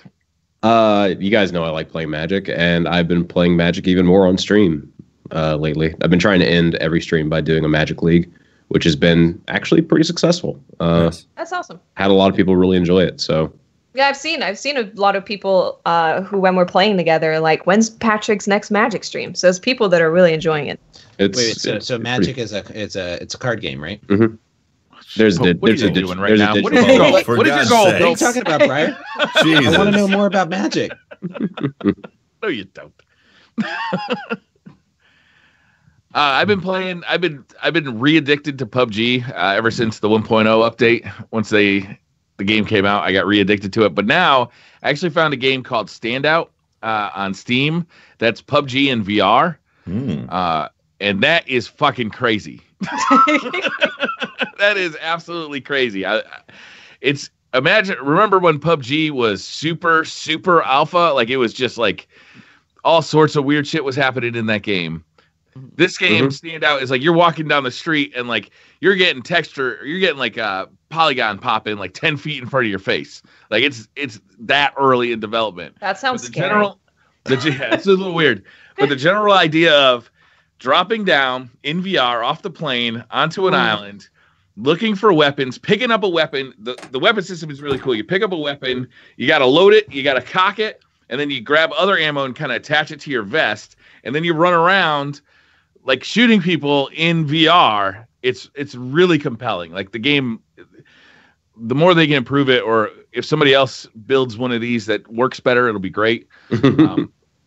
You guys know I like playing Magic, and I've been playing Magic even more on stream lately. I've been trying to end every stream by doing a Magic League, which has been actually pretty successful. That's awesome. Had a lot of people really enjoy it, so... Yeah, I've seen a lot of people who, when we're playing together, like, when's Patrick's next Magic stream? So there's people that are really enjoying it. So Magic is a card game, right? Mm-hmm. What are you doing right now? What is your goal? What are you talking about, Brian? I want to know more about Magic. No, you don't. I've been re-addicted to PUBG ever since the 1.0 update. Once the game came out, I got re-addicted to it. But now I actually found a game called Standout on Steam. That's PUBG in VR. And that is fucking crazy. That is absolutely crazy. Remember when PUBG was super alpha? Like, it was just like all sorts of weird shit was happening in that game. This game Standout is like you're walking down the street and like you're getting like a polygon popping like 10 feet in front of your face. Like it's that early in development. That sounds scary. It's a little weird. But the general idea of dropping down in VR off the plane onto an island, looking for weapons, picking up a weapon. The weapon system is really cool. You pick up a weapon, you got to load it, you got to cock it, and then you grab other ammo and kind of attach it to your vest, and then you run around like shooting people in VR. It's really compelling. Like the game, the more they can improve it, or if somebody else builds one of these that works better, it'll be great.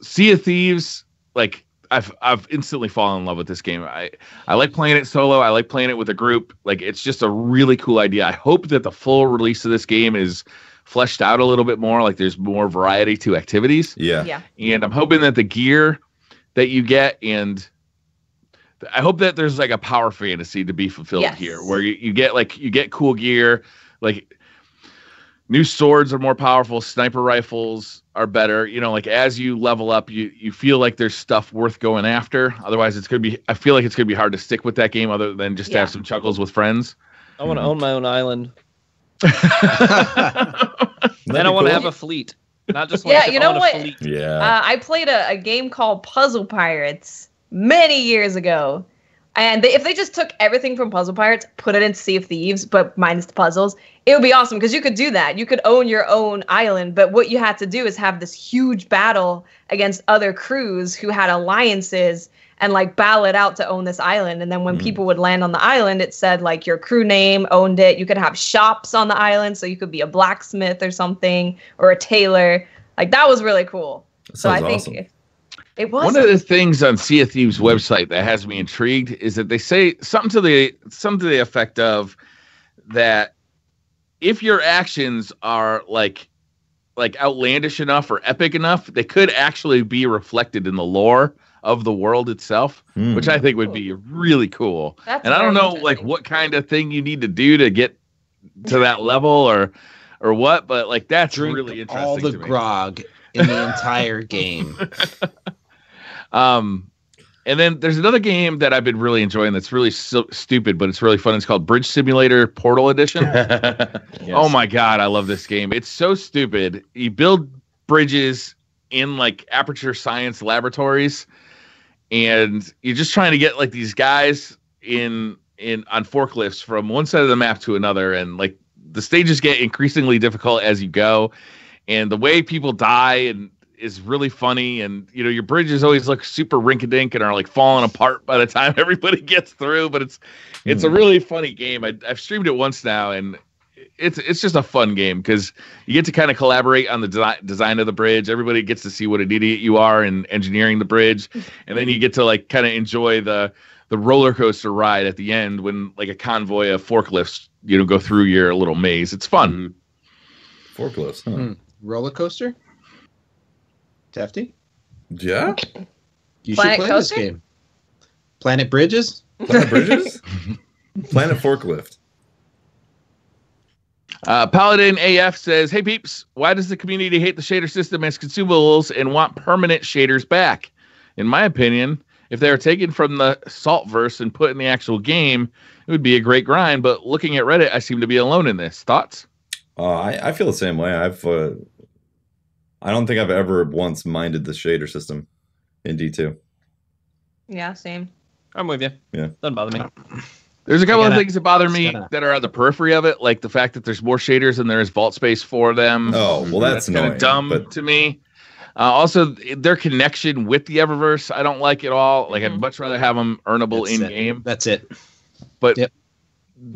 Sea of Thieves, like I've instantly fallen in love with this game. I like playing it solo. I like playing it with a group. Like it's just a really cool idea. I hope that the full release of this game is fleshed out a little bit more. Like there's more variety to activities. Yeah. And I'm hoping that the gear that you get, and I hope that there's like a power fantasy to be fulfilled here, where you get cool gear, like new swords are more powerful, sniper rifles are better. You know, like as you level up, you feel like there's stuff worth going after. Otherwise, I feel like it's gonna be hard to stick with that game, other than just to have some chuckles with friends. I want to own my own island, and I want to have a fleet, not just like you know what? Fleet. Yeah, I played a game called Puzzle Pirates many years ago. And if they just took everything from Puzzle Pirates, put it into Sea of Thieves, but minus the puzzles, it would be awesome, because you could do that. You could own your own island, but what you had to do is have this huge battle against other crews who had alliances and like battle it out to own this island. And then when people would land on the island, it said like your crew name owned it. You could have shops on the island, so you could be a blacksmith or something, or a tailor. Like that was really cool. So I think awesome. It was one of the things on Sea of Thieves website that has me intrigued is that they say something to the effect of that if your actions are like outlandish enough or epic enough, they could actually be reflected in the lore of the world itself, which I think would be really cool. That's and I don't know like what kind of thing you need to do to get to that level or what, but like that's really interesting. All the grog in the entire game. And then there's another game that I've been really enjoying that's really stupid, but it's really fun. It's called Bridge Simulator Portal Edition. Yes. Oh my God, I love this game. It's so stupid. You build bridges in like aperture science laboratories, and you're just trying to get like these guys on forklifts from one side of the map to another, and like the stages get increasingly difficult as you go, and the way people die is really funny, and you know your bridges always look super rink-a-dink and are like falling apart by the time everybody gets through. But it's a really funny game. I've streamed it once now, and it's just a fun game because you get to kind of collaborate on the design of the bridge. Everybody gets to see what an idiot you are in engineering the bridge, and then you get to like kind of enjoy the roller coaster ride at the end when like a convoy of forklifts go through your little maze. It's fun. Forklifts, huh? Roller coaster. Tefty. Yeah. You Planet should play Coaster? this game. Planet Bridges. Planet Bridges. Planet Forklift. Paladin AF says, "Hey peeps, why does the community hate the shader system as consumables and want permanent shaders back? In my opinion, if they were taken from the Saltverse and put in the actual game, it would be a great grind. But looking at Reddit, I seem to be alone in this. Thoughts?" I feel the same way. I don't think I've ever once minded the shader system in D2. Yeah, same. I'm with you. Yeah. Doesn't bother me. There's a couple of things that bother me that are on the periphery of it, like the fact that there's more shaders and there is vault space for them. Oh, well, that's kind annoying, of dumb to me. Also, their connection with the Eververse, I don't like at all. Like, I'd much rather have them earnable in-game. That's it. But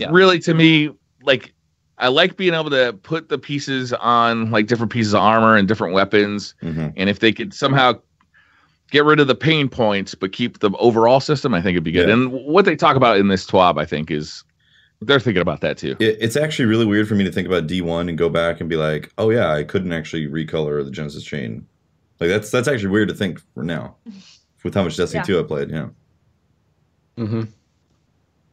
really, to me, like, I like being able to put the pieces on, like, different pieces of armor and different weapons. Mm-hmm. And if they could somehow get rid of the pain points, but keep the overall system, I think it'd be good. Yeah. And what they talk about in this TWAB, I think, is they're thinking about that too. It's actually really weird for me to think about D1 and go back and be like, oh yeah, I couldn't actually recolor the Genesis chain. Like that's actually weird to think for now, with how much Destiny 2 I played. Yeah. Mm-hmm.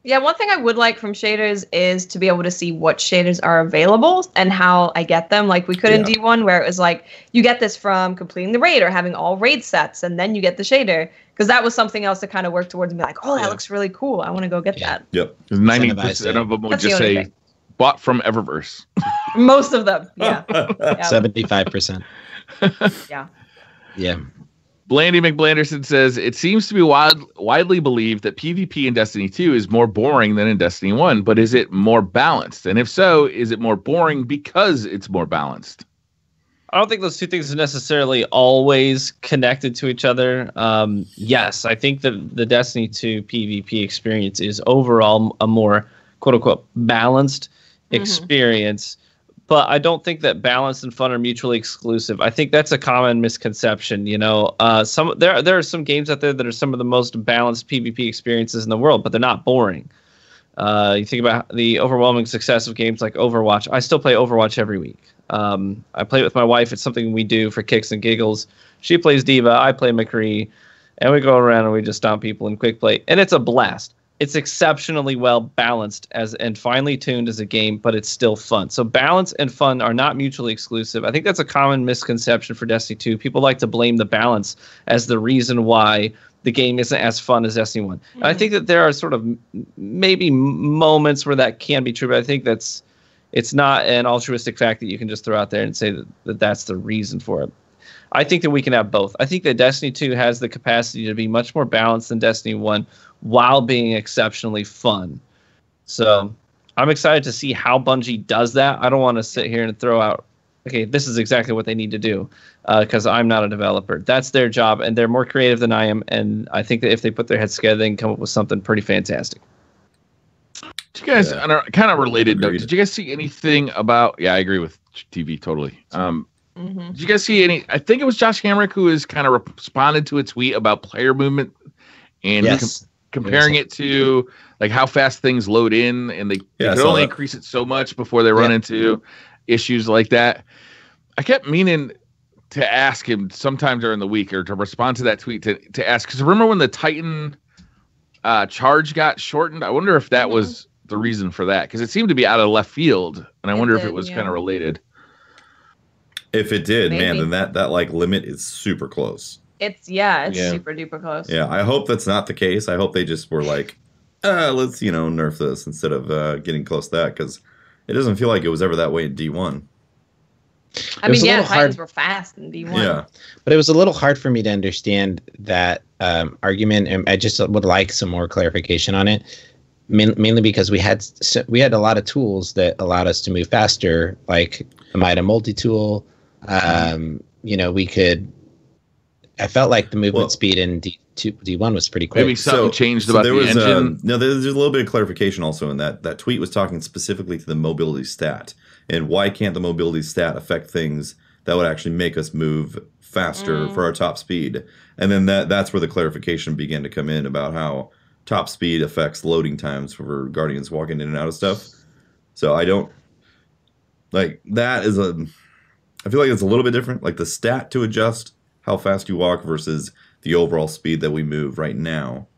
Yeah, one thing I would like from shaders is to be able to see what shaders are available and how I get them. Like we could in D1, where it was like, you get this from completing the raid or having all raid sets, and then you get the shader. Because that was something else to kind of work towards and be like, oh, that looks really cool. I want to go get that. Yep. 90% of them would just say, bought from Eververse. Most of them, yeah. 75%. Yeah. Yeah. Blandy McBlanderson says, "It seems to be widely believed that PvP in Destiny 2 is more boring than in Destiny 1, but is it more balanced? And if so, is it more boring because it's more balanced?" I don't think those two things are necessarily always connected to each other. Yes, I think that the Destiny 2 PvP experience is overall a more quote-unquote balanced experience. But I don't think that balance and fun are mutually exclusive. I think that's a common misconception. You know, there are some games out there that are some of the most balanced PvP experiences in the world, but they're not boring. You think about the overwhelming success of games like Overwatch. I still play Overwatch every week. I play it with my wife. It's something we do for kicks and giggles. She plays Diva, I play McCree, and we go around and we just stomp people in quick play, and it's a blast. It's exceptionally well balanced and finely tuned as a game, but it's still fun. So balance and fun are not mutually exclusive. I think that's a common misconception for Destiny 2. People like to blame the balance as the reason why the game isn't as fun as Destiny 1. And I think that there are sort of maybe moments where that can be true, but I think it's not an altruistic fact that you can just throw out there and say that that's the reason for it. I think that we can have both. I think that Destiny 2 has the capacity to be much more balanced than Destiny 1 while being exceptionally fun. So I'm excited to see how Bungie does that. I don't want to sit here and throw out, okay, this is exactly what they need to do, because I'm not a developer. That's their job, and they're more creative than I am, and I think that if they put their heads together, they can come up with something pretty fantastic. Did you guys, on a kind of related note, did you guys see anything about, I agree with TV totally. Did you guys see any, I think it was Josh Hamrick who has kind of responded to a tweet about player movement and comparing it to like how fast things load in, and they can only increase it so much before they run into issues like that. I kept meaning to ask him sometime during the week or to respond to that tweet to ask, because remember when the Titan charge got shortened? I wonder if that was the reason for that, because it seemed to be out of left field, and I wonder if it was kind of related. If it did, man, then that like limit is super close. It's super duper close. Yeah, I hope that's not the case. I hope they just were like, let's nerf this instead of getting close to that, because it doesn't feel like it was ever that way in D1. I mean, Titans were fast in D1. Yeah, but it was a little hard for me to understand that argument, and I just would like some more clarification on it. Mainly because we had a lot of tools that allowed us to move faster, like the Mida multi-tool. We could. I felt like the movement speed in D1 was pretty quick. Maybe something changed about the engine. There's a little bit of clarification also in that tweet was talking specifically to the mobility stat, and why can't the mobility stat affect things that would actually make us move faster for our top speed? And then that's where the clarification began to come in about how top speed affects loading times for Guardians walking in and out of stuff. So I don't like that I feel like it's a little bit different. Like the stat to adjust how fast you walk versus the overall speed that we move right now.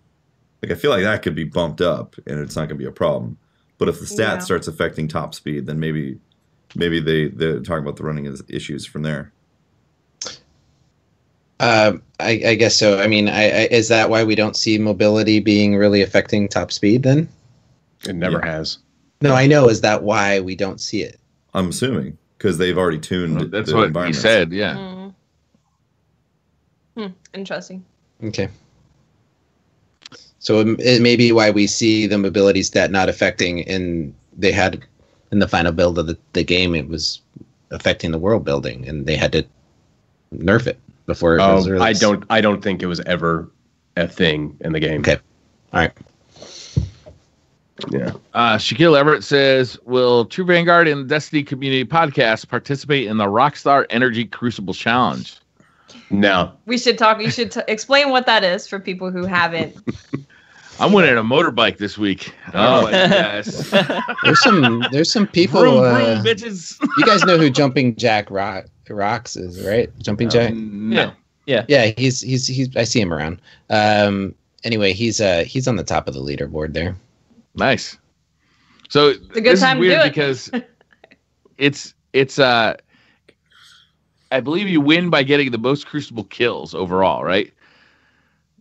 Like I feel like that could be bumped up and it's not going to be a problem. But if the stat starts affecting top speed, then maybe they're talking about the running issues from there. I guess so. I mean, is that why we don't see mobility being really affecting top speed then? It never has. No, I know. Is that why we don't see it? I'm assuming because they've already tuned. That's what he said. Yeah. Interesting. Okay. So it may be why we see the mobility stat not affecting, and they had in the final build of the game, it was affecting the world building, and they had to nerf it before it was released. I don't think it was ever a thing in the game. Okay. All right. Yeah. Shaquille Everett says, will TrueVanguard and the Destiny Community Podcast participate in the Rockstar Energy Crucible Challenge? No. We should talk. You should explain what that is for people who haven't. I'm winning a motorbike this week. Oh, yes. There's some people. Vroom, vroom, bitches. You guys know who Jumping Jack Rocks is, right? Jumping Jack. No. Yeah. He's. I see him around. Anyway, he's on the top of the leaderboard there. Nice. So it's a good time to do it because it's I believe you win by getting the most Crucible kills overall, right?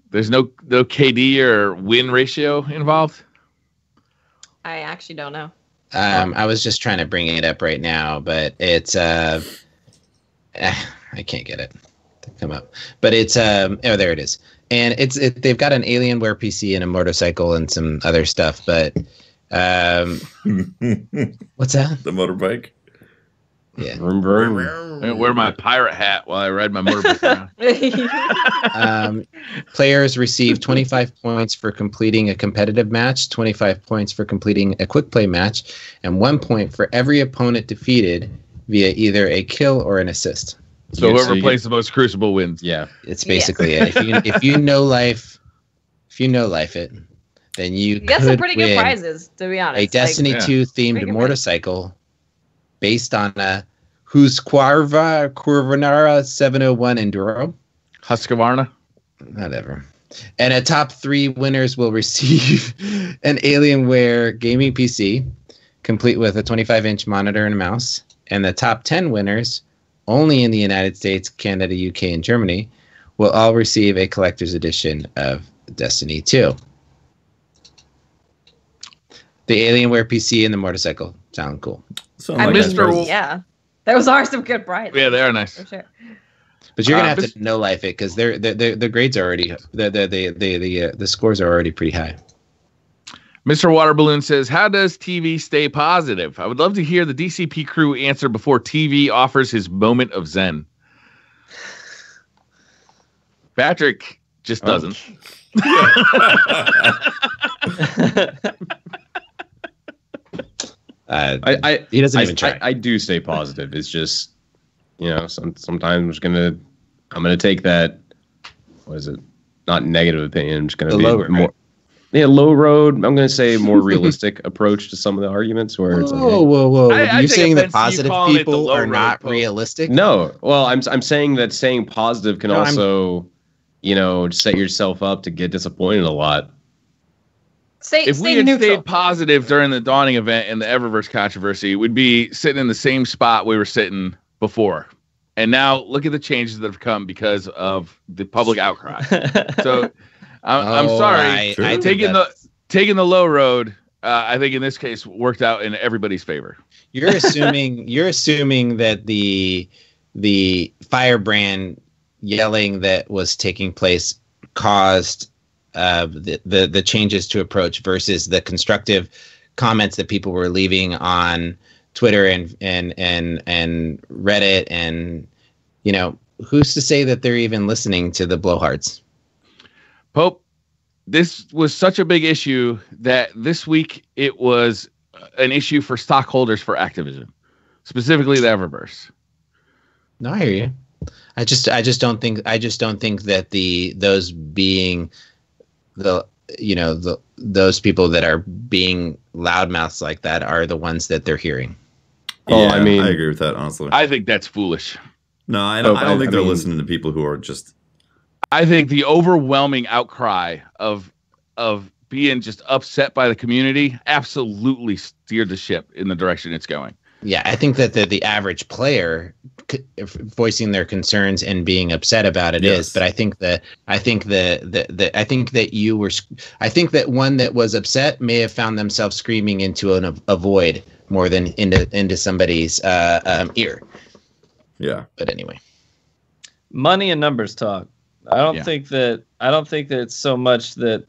There's no KD or win ratio involved? I actually don't know. I was just trying to bring it up right now, but it's I can't get it to come up. But it's there it is. And they've got an Alienware PC and a motorcycle and some other stuff, but what's that? The motorbike. Yeah. Vroom, vroom. I wear my pirate hat while I ride my motorbike around. Players receive 25 points for completing a competitive match, 25 points for completing a quick play match, and 1 point for every opponent defeated via either a kill or an assist. So whoever plays the most Crucible wins. Yeah. It's basically it. If you know life it, then you get some pretty good prizes, to be honest. A Destiny 2 themed motorcycle based on a Husqvarna 701 Enduro. Husqvarna? Whatever. And a top 3 winners will receive an Alienware gaming PC, complete with a 25-inch monitor and a mouse. And the top 10 winners, only in the United States, Canada, UK, and Germany, will all receive a collector's edition of Destiny 2. The Alienware PC and the motorcycle sound cool. Yeah, those are some good prizes. Yeah, they are nice for sure. But you're gonna have to know life it because the grades are already the scores are already pretty high. Mr. Water Balloon says, how does TV stay positive? I would love to hear the DCP crew answer before TV offers his moment of zen. Patrick just doesn't. He doesn't even try. I do stay positive. It's just, sometimes I'm gonna take that. What is it? Not negative opinion. I'm just gonna be more. Yeah, low road. I'm going to say more realistic approach to some of the arguments where it's whoa. You're saying that positive people are not realistic? No. Well, I'm saying that saying positive can also, set yourself up to get disappointed a lot. If we had stayed positive during the Dawning event and the Eververse controversy, we'd be sitting in the same spot we were sitting before. And now look at the changes that have come because of the public outcry. So I'm sorry. Taking the low road, I think in this case worked out in everybody's favor. You're assuming that the firebrand yelling that was taking place caused the changes to approach versus the constructive comments that people were leaving on Twitter and Reddit, and who's to say that they're even listening to the blowhards? Pope, this was such a big issue that this week it was an issue for stockholders for Activision, specifically the Eververse. No, I hear you. I just don't think that those being those people that are being loudmouths like that are the ones that they're hearing. Oh, I mean, I agree with that, honestly. I think that's foolish. No, I don't think they're listening to people who are just... I think the overwhelming outcry of being just upset by the community absolutely steered the ship in the direction it's going. Yeah, I think that the average player voicing their concerns and being upset about it is, but I think that one that was upset may have found themselves screaming into a void more than into somebody's ear. Yeah. But anyway, money and numbers talk. I don't think that it's so much that.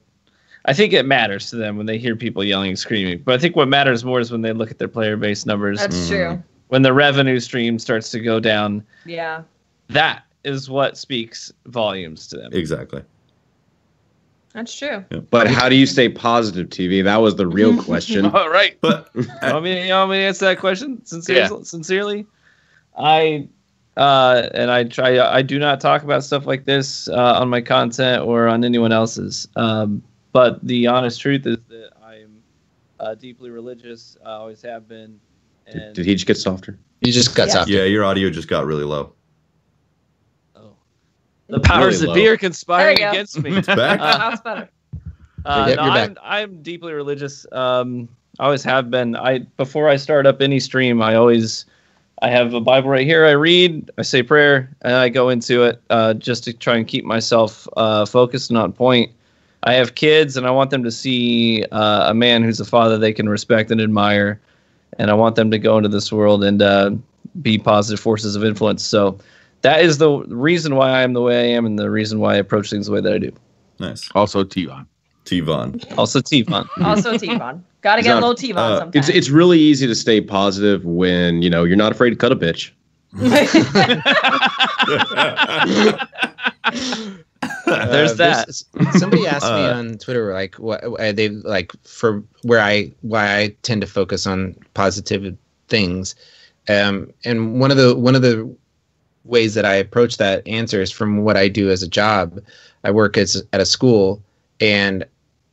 I think it matters to them when they hear people yelling and screaming. But I think what matters more is when they look at their player base numbers. That's true. When the revenue stream starts to go down. Yeah. That is what speaks volumes to them. Exactly. That's true. Yeah. But how do you stay positive, TV? That was the real question. All right. But you want me to answer that question sincerely? I do not talk about stuff like this on my content or on anyone else's. But the honest truth is that I'm deeply religious. I always have been. And did he just get softer? You just got softer. Yeah, your audio just got really low. Oh, the powers that be are conspiring against me. It's back. That's better. I'm deeply religious. I always have been. Before I start up any stream, I have a Bible right here. I read, I say prayer, and I go into it just to try and keep myself focused and on point. I have kids, and I want them to see a man who's a father they can respect and admire, and I want them to go into this world and be positive forces of influence. So that is the reason why I am the way I am and the reason why I approach things the way that I do. Nice. Also, T-Von. Also T-Von. Got to get a little T-Von sometimes. It's really easy to stay positive when, you're not afraid to cut a bitch. There's that. Somebody asked me on Twitter, like, what they like for why I tend to focus on positive things, and one of the ways that I approach that answer is from what I do as a job. I work at a school, and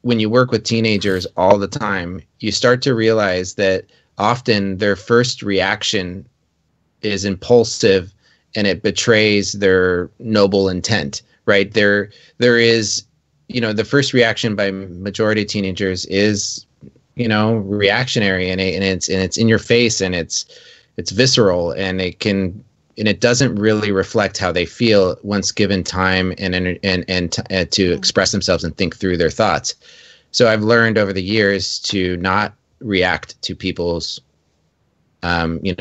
when you work with teenagers all the time, you start to realize that often their first reaction is impulsive, and it betrays their noble intent. Right there is, the first reaction by majority of teenagers is, reactionary, and it's in your face, and it's visceral, and it doesn't really reflect how they feel once given time and to express themselves and think through their thoughts. So I've learned over the years to not react to people's,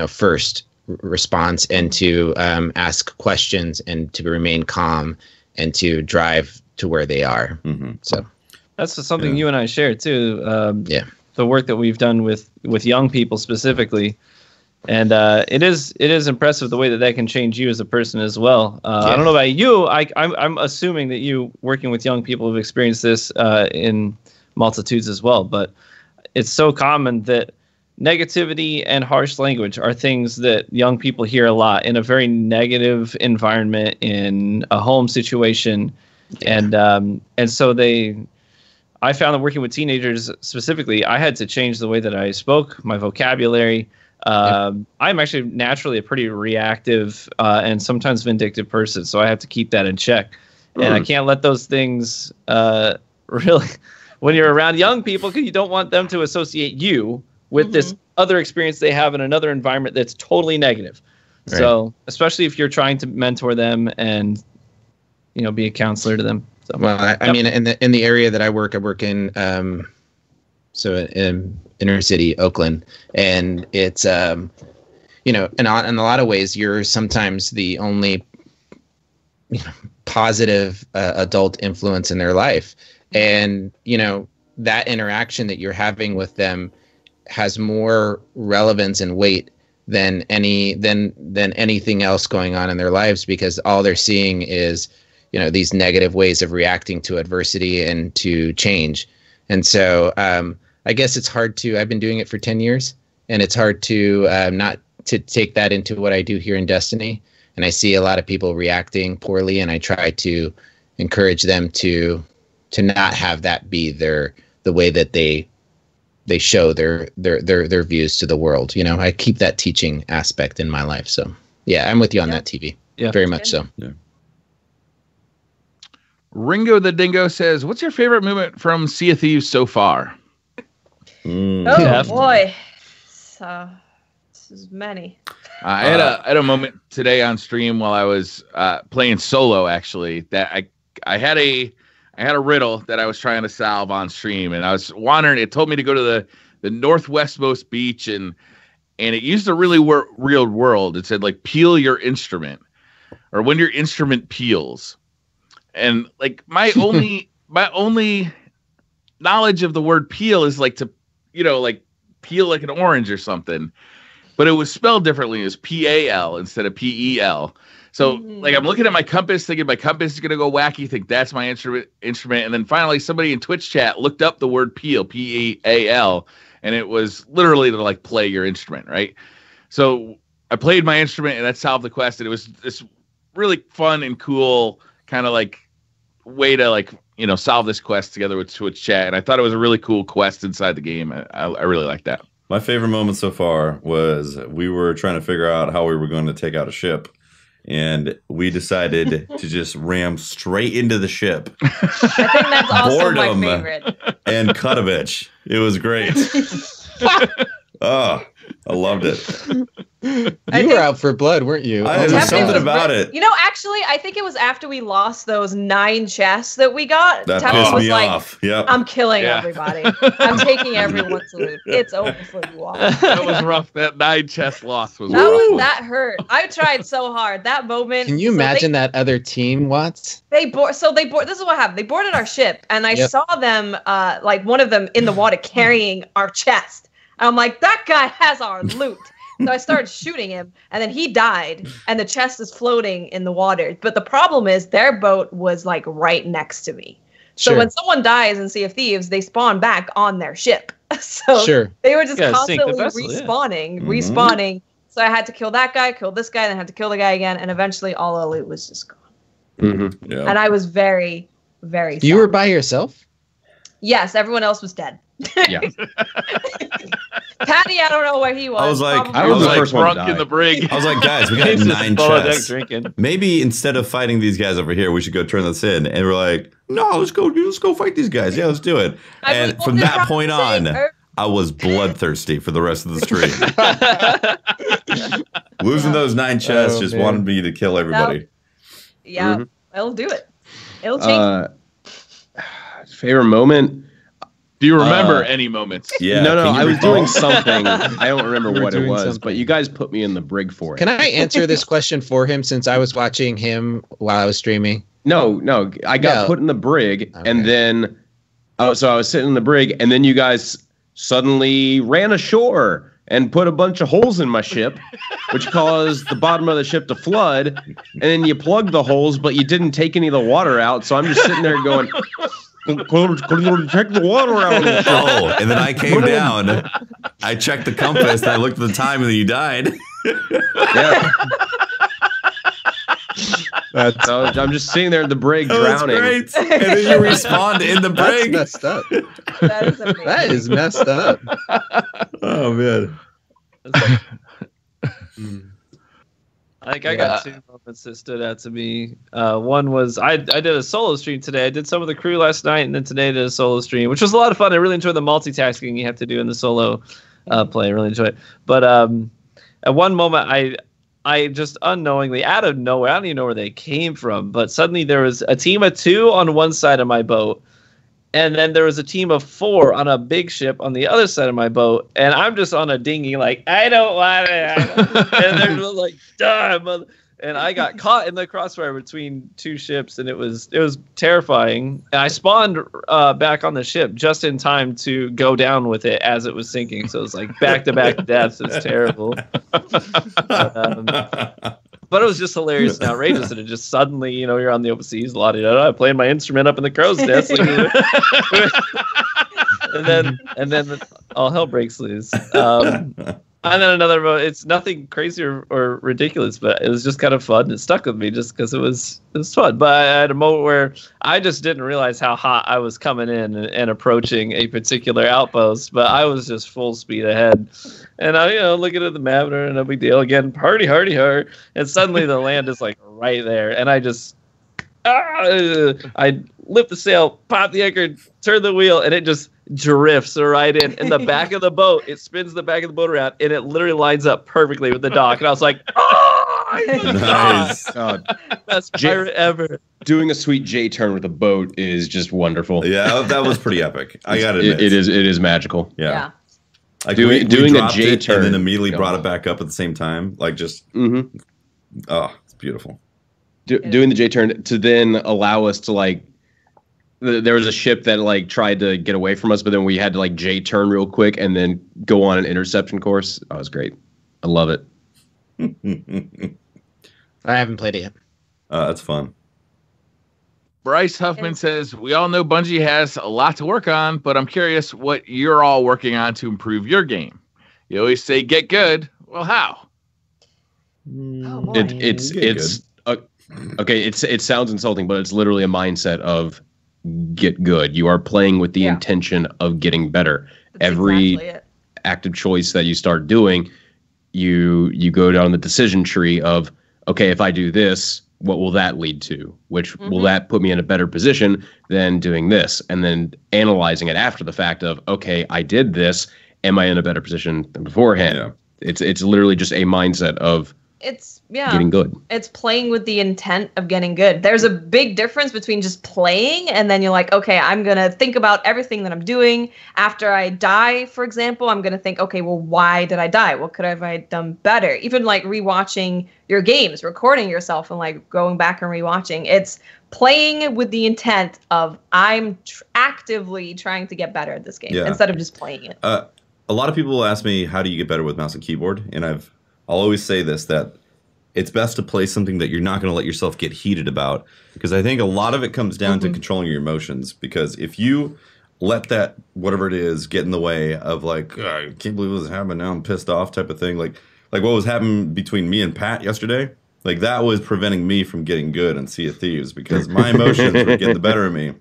first response, and to ask questions and to remain calm and to drive to where they are. Mm-hmm. So that's something you and I share too. The work that we've done with young people specifically, and it is impressive the way that can change you as a person as well. I don't know about you. I'm assuming that you working with young people have experienced this in multitudes as well. But it's so common that negativity and harsh language are things that young people hear a lot in a very negative environment, in a home situation. And so I found that working with teenagers specifically, I had to change the way that I spoke, my vocabulary. I'm actually naturally a pretty reactive and sometimes vindictive person, so I have to keep that in check. And I can't let those things really, when you're around young people, because you don't want them to associate you with this other experience they have in another environment that's totally negative. Right. So, especially if you're trying to mentor them and, be a counselor to them. So, well, I mean, in the area that I work in, in inner city Oakland, and it's, in a lot of ways, you're sometimes the only positive adult influence in their life. And, that interaction that you're having with them has more relevance and weight than anything else going on in their lives, because all they're seeing is, these negative ways of reacting to adversity and to change. And so I guess it's hard I've been doing it for 10 years, and it's hard to not to take that into what I do here in Destiny. And I see a lot of people reacting poorly, and I try to encourage them to not have that be the way that they they show their views to the world. You know, I keep that teaching aspect in my life. So yeah, I'm with you on that, TV. Yeah, very much so. Yeah. Ringo the Dingo says, "What's your favorite moment from Sea of Thieves so far?" Boy, so this is many. I had a moment today on stream while I was playing solo. Actually, that I had a riddle that I was trying to solve on stream, and I was wandering. It told me to go to the northwestmost beach, and it used a really real world. It said like peel your instrument, or when your instrument peels. And like my only knowledge of the word peel is like to, like peel like an orange or something, but it was spelled differently as PAL instead of PEL. So like I'm looking at my compass, thinking my compass is gonna go wacky, think that's my instrument, and then finally somebody in Twitch chat looked up the word peel, PEAL, and it was literally to like play your instrument, right? So I played my instrument and that solved the quest, and it was this really fun and cool kind of like way to like solve this quest together with Twitch chat, and I thought it was a really cool quest inside the game. I really like that. My favorite moment so far was we were trying to figure out how we were going to take out a ship, and we decided to just ram straight into the ship. I think that's also my favorite. And cut a bitch. It was great. Oh, I loved it. You were out for blood, weren't you? There was something about it. Actually, I think it was after we lost those 9 chests that we got. That pissed me off. Yep. I'm killing everybody. I'm taking everyone's loot. It's over for you all. That was rough. That 9 chest loss was rough. That hurt. I tried so hard. That moment. Can you imagine that other team, Watts? They boarded. This is what happened. They boarded our ship, and I saw them, like one of them in the water carrying our chest. And I'm like, that guy has our loot. So I started shooting him, and then he died, and the chest is floating in the water. But the problem is their boat was like right next to me. So when someone dies in Sea of Thieves, they spawn back on their ship. So they were just constantly respawning. So I had to kill that guy, kill this guy, then I had to kill the guy again, and eventually all the loot was just gone. Mm-hmm. Yeah. And I was very, very sad. You were by yourself? Yes, everyone else was dead. Yeah. Patty, I don't know where he was. I was like, I was the like first one drunk in the brig. I was like, guys, we got 9 chests. Maybe instead of fighting these guys over here, we should go turn this in. And we're like, no, let's go fight these guys. Yeah, let's do it. And from that point on, I was bloodthirsty for the rest of the stream. Losing those 9 chests just wanted me to kill everybody. It'll do it. It'll change. Favorite moment? Do you remember any moments? Yeah. No, I was doing something. I don't remember what it was, but you guys put me in the brig for it. Can I answer this question for him since I was watching him while I was streaming? No. I got put in the brig, and then so I was sitting in the brig, and then you guys suddenly ran ashore and put a bunch of holes in my ship, which caused the bottom of the ship to flood. And then you plugged the holes, but you didn't take any of the water out. So I'm just sitting there going, check the water out. Oh, and then I came down. I checked the compass, and I looked at the time, and then you died. Yeah. So I'm just sitting there in the brig drowning. That's great. And then you respawned in the brig. That's messed up. That is amazing. That is messed up. Oh, man. I got 2 moments that stood out to me. One was I did a solo stream today. I did some of the crew last night, and then today I did a solo stream, which was a lot of fun. I really enjoyed the multitasking you have to do in the solo play. I really enjoyed it. But at one moment, I just unknowingly, out of nowhere, I don't even know where they came from, but suddenly there was a team of 2 on one side of my boat, and then there was a team of 4 on a big ship on the other side of my boat, and I'm just on a dinghy like, I don't want it. And they're like, die, mother. And I got caught in the crossfire between 2 ships, and it was terrifying. And I spawned back on the ship just in time to go down with it as it was sinking. So it was like back-to-back deaths. It's terrible. But it was just hilarious and outrageous that it just suddenly, you're on the open seas, la-di-da-da, playing my instrument up in the crow's nest. and then all hell breaks loose. And then another vote. It's nothing crazy or ridiculous, but it was just kind of fun. It stuck with me just because it was fun. But I had a moment where I just didn't realize how hot I was coming in and approaching a particular outpost. But I was just full speed ahead, and I looking at the map and no big deal. Again, party, hardy, hard, and suddenly the land is like right there, and I just I lift the sail, pop the anchor, turn the wheel, and it just drifts right in the back of the boat. It spins the back of the boat around, and it literally lines up perfectly with the dock. And I was like, Nice. best pirate ever. Doing a sweet J turn with a boat is just wonderful. Yeah, that was pretty epic. I got it. It is magical. Yeah. Like doing a J turn and then immediately brought it back up at the same time. Like just, oh, it's beautiful. Doing the J turn to then allow us to like. There was a ship that like tried to get away from us, but then we had to like J turn real quick and then go on an interception course. That was great. I love it. I haven't played it yet. That's fun. Bryce Huffman says, we all know Bungie has a lot to work on, but I'm curious what you're all working on to improve your game. You always say get good. Well, how? It sounds insulting, but it's literally a mindset of get good. You are playing with the intention of getting better. That's Every exactly it. active choice that you start doing, you go down the decision tree of, okay, if I do this, what will that lead to? Which will that put me in a better position than doing this? And then analyzing it after the fact of, okay, I did this. Am I in a better position than beforehand? Yeah. It's literally just a mindset of getting good. It's playing with the intent of getting good. There's a big difference between just playing and then you're like, okay, I'm going to think about everything that I'm doing. After I die, for example, I'm going to think, okay, well, why did I die? What could I have done better? Even like rewatching your games, recording yourself and like going back and rewatching. It's playing with the intent of I'm actively trying to get better at this game instead of just playing it. A lot of people will ask me, how do you get better with mouse and keyboard? And I'll always say this, that it's best to play something that you're not going to let yourself get heated about, because I think a lot of it comes down to controlling your emotions. Because if you let that, whatever it is, get in the way of like, I can't believe this happened, now I'm pissed off type of thing, like what was happening between me and Pat yesterday, like that was preventing me from getting good on Sea of Thieves, because my emotions were getting the better of me.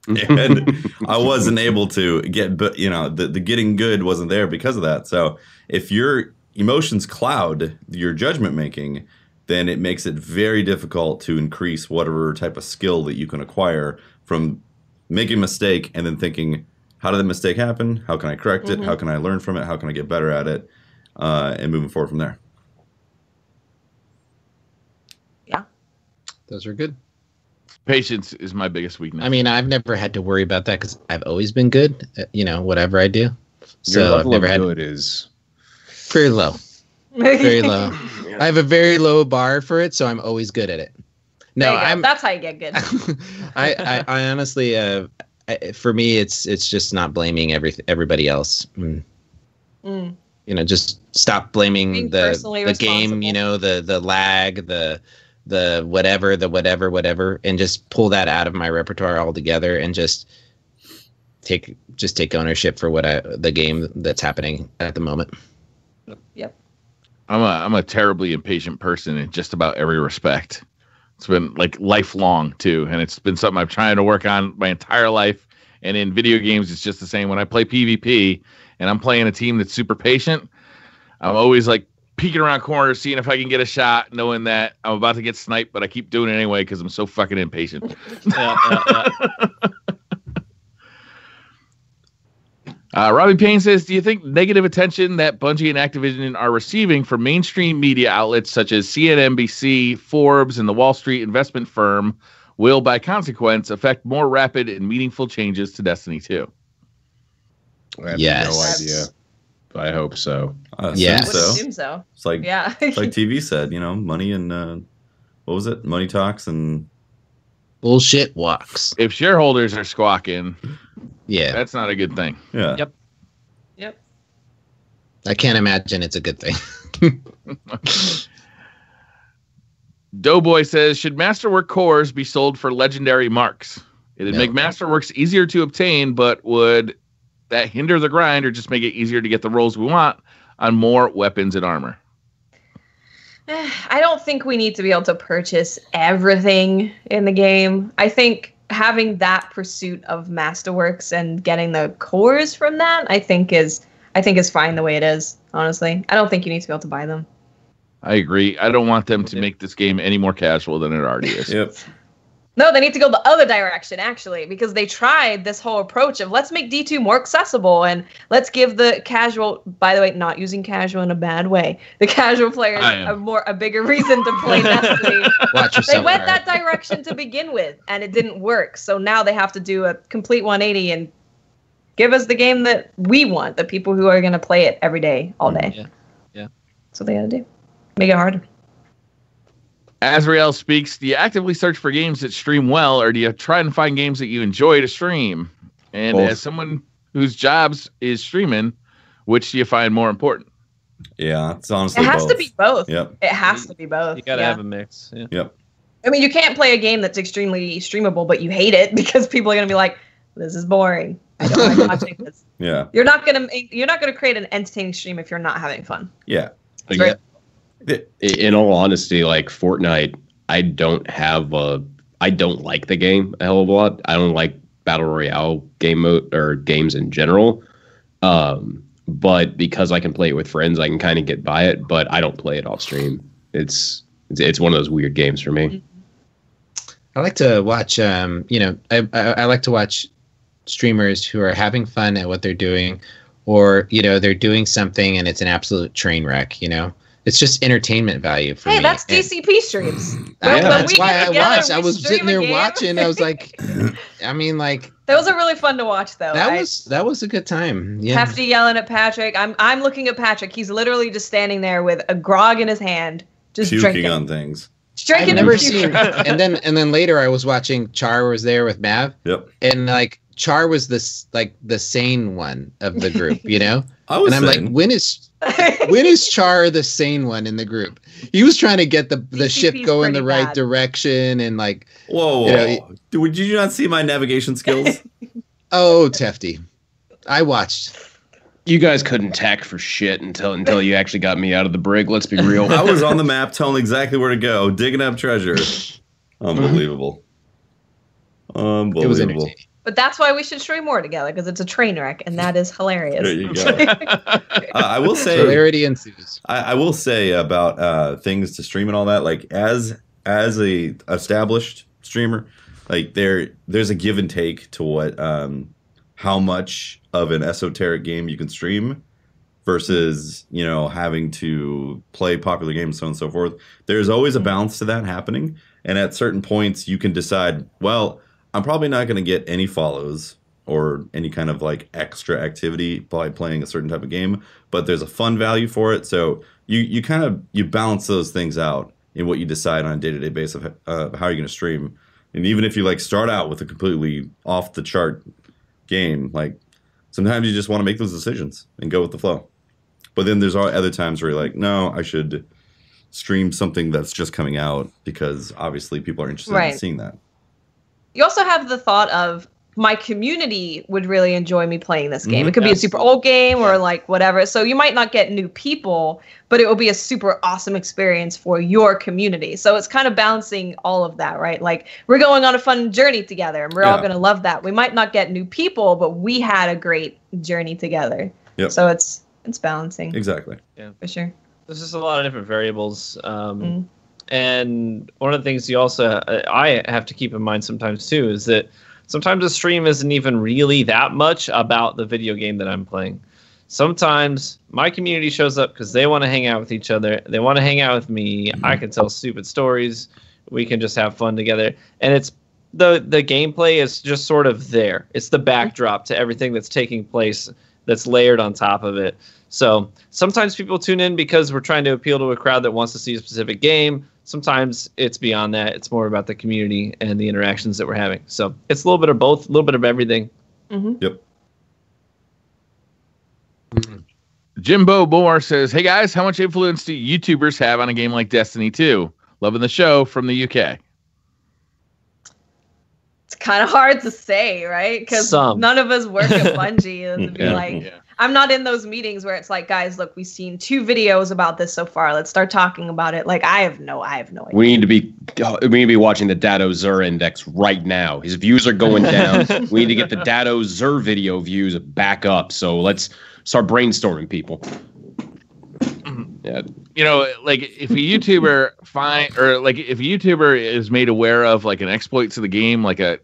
And I wasn't able to get, the getting good wasn't there because of that. So if your emotions cloud your judgment making, then it makes it very difficult to increase whatever type of skill that you can acquire from making a mistake and then thinking, how did the mistake happen? How can I correct it? How can I learn from it? How can I get better at it? And moving forward from there. Yeah. Those are good. Patience is my biggest weakness. I mean, I've never had to worry about that because I've always been good at, whatever I do. So Your level I've never of had good is very low. Very low. I have a very low bar for it, so I'm always good at it. No, that's how you get good. I honestly, for me, it's just not blaming everybody else. Just stop blaming the game. The lag, the whatever, and just pull that out of my repertoire altogether, and just take ownership for the game that's happening at the moment. Yep. I'm a terribly impatient person in just about every respect. It's been like lifelong too, and it's been something I'm trying to work on my entire life. And in video games, it's just the same. When I play PvP and I'm playing a team that's super patient, I'm always like peeking around corners, seeing if I can get a shot, knowing that I'm about to get sniped, but I keep doing it anyway because I'm so fucking impatient. Robbie Payne says, do you think negative attention that Bungie and Activision are receiving from mainstream media outlets such as CNN, NBC, Forbes, and the Wall Street investment firm will, by consequence, affect more rapid and meaningful changes to Destiny 2? I have no idea. I hope so. I would assume so. It's like, it's like TV said, money and what was it? Money talks and bullshit walks. If shareholders are squawking, that's not a good thing. Yeah. Yep. I can't imagine it's a good thing. Doughboy says, should Masterwork cores be sold for legendary marks? It'd make Masterworks easier to obtain, but would that hinder the grind or just make it easier to get the roles we want? on more weapons and armor? I don't think we need to be able to purchase everything in the game. I think having that pursuit of Masterworks and getting the cores from that, I think is fine the way it is, honestly. I don't think you need to be able to buy them. I agree. I don't want them to make this game any more casual than it already is. Yep. No, they need to go the other direction, actually, because they tried this whole approach of let's make D2 more accessible and let's give the casual, by the way, not using casual in a bad way, the casual players a bigger reason to play Destiny. Watch yourself. They went that direction to begin with, and it didn't work. So now they have to do a complete 180 and give us the game that we want, the people who are going to play it every day, all day. Yeah. That's what they got to do. Make it harder. Azrael speaks, do you actively search for games that stream well, or do you try and find games that you enjoy to stream? And Both. As someone whose jobs is streaming, which do you find more important? Yeah, it's honestly It has both. to be both. Yep. It has to be both. You gotta have a mix. Yeah. Yep. I mean, you can't play a game that's extremely streamable, but you hate it because people are gonna be like, "This is boring. I don't like watching this." Yeah. You're not gonna create an entertaining stream if you're not having fun. Yeah. That's right. In all honesty, like Fortnite, I don't like the game a hell of a lot. I don't like battle royale game mode or games in general. But because I can play it with friends, I can kind of get by it. But I don't play it off stream. It's one of those weird games for me. I like to watch. I like to watch streamers who are having fun at what they're doing, or they're doing something and it's an absolute train wreck. It's just entertainment value for me. Hey, that's DCP streams. That's why I watched. I was sitting there watching. I was like, those are really fun to watch, though. That was a good time. Yeah. Hefty yelling at Patrick. I'm looking at Patrick. He's literally just standing there with a grog in his hand, just Puking drinking on things. Drinking I've never and puking. seen. And then later I was watching. Char was there with Mav. Yep. And Char was the sane one of the group. I was and I'm saying, like, when is Char the sane one in the group? He was trying to get the ship going the right direction and whoa. Did you not see my navigation skills? Oh, Tefty. I watched. You guys couldn't tack for shit until you actually got me out of the brig. Let's be real. I was on the map telling exactly where to go, digging up treasure. Unbelievable. Unbelievable. It was entertaining. But that's why we should stream more together, because it's a train wreck, and that is hilarious. There you go. I will say, hilarity ensues. I will say about things to stream and all that. Like as a established streamer, there's a give and take to what how much of an esoteric game you can stream versus having to play popular games, so on and so forth. There's always a balance to that happening, and at certain points you can decide, well, I'm probably not going to get any follows or any kind of extra activity by playing a certain type of game, but there's a fun value for it. So you balance those things out in what you decide on a day-to-day basis of how you're going to stream. And even if you start out with a completely off the chart game, sometimes you just want to make those decisions and go with the flow. But then there's other times where you're like, no, I should stream something that's just coming out because obviously people are interested in seeing that. You also have the thought of my community would really enjoy me playing this game. It could be a super old game or whatever. So you might not get new people, but it will be a super awesome experience for your community. So it's kind of balancing all of that, right? We're going on a fun journey together and we're all going to love that. We might not get new people, but we had a great journey together. Yep. So it's balancing. Exactly. Yeah. For sure. There's just a lot of different variables. And one of the things I have to keep in mind sometimes too is that sometimes a stream isn't even really that much about the video game that I'm playing. Sometimes my community shows up because they want to hang out with each other. They want to hang out with me. I can tell stupid stories. We can just have fun together. And it's the gameplay is just sort of there. It's the backdrop to everything that's taking place that's layered on top of it. So sometimes people tune in because we're trying to appeal to a crowd that wants to see a specific game. Sometimes it's beyond that. It's more about the community and the interactions that we're having. So it's a little bit of both, a little bit of everything. Mm-hmm. Yep. Jimbo Moore says, hey guys, how much influence do YouTubers have on a game like Destiny 2? Loving the show from the UK. It's kind of hard to say, right? Because none of us work at Bungie and be I'm not in those meetings where it's like, guys, look, we've seen 2 videos about this so far. Let's start talking about it. Like, I have no idea. We need to be watching the Dado Zur index right now. His views are going down. We need to get the Dado Zur video views back up. So let's start brainstorming, people. Yeah. You know, like if a YouTuber if a YouTuber is made aware of like an exploit to the game, like a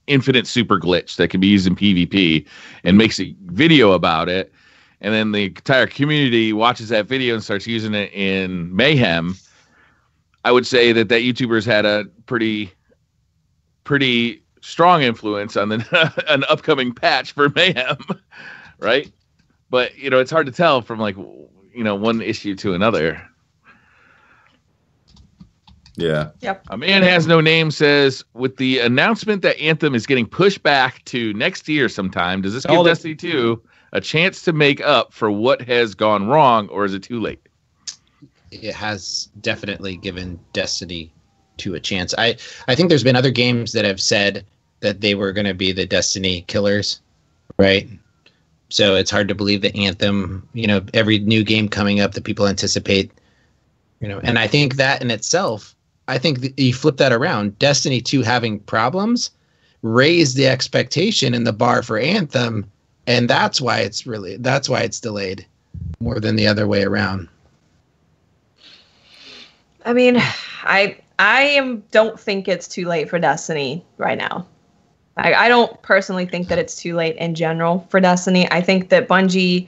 infinite super glitch that can be used in PvP, and makes a video about it, and then the entire community watches that video and starts using it in Mayhem, I would say that YouTuber's had a pretty strong influence on an upcoming patch for Mayhem, right? But you know, it's hard to tell from like, you know, one issue to another. Yeah. Yep. A man has no name says, with the announcement that Anthem is getting pushed back to next year sometime, does this give Destiny 2 a chance to make up for what has gone wrong, or is it too late? It has definitely given Destiny 2 a chance. I think there's been other games that have said that they were going to be the Destiny killers, right? So it's hard to believe that Anthem, you know, every new game coming up that people anticipate, you know, and I think that in itself, I think you flip that around. Destiny 2 having problems raised the expectation and the bar for Anthem, and that's why it's delayed more than the other way around. I mean, I don't think it's too late for Destiny right now. I don't personally think that it's too late in general for Destiny. I think that Bungie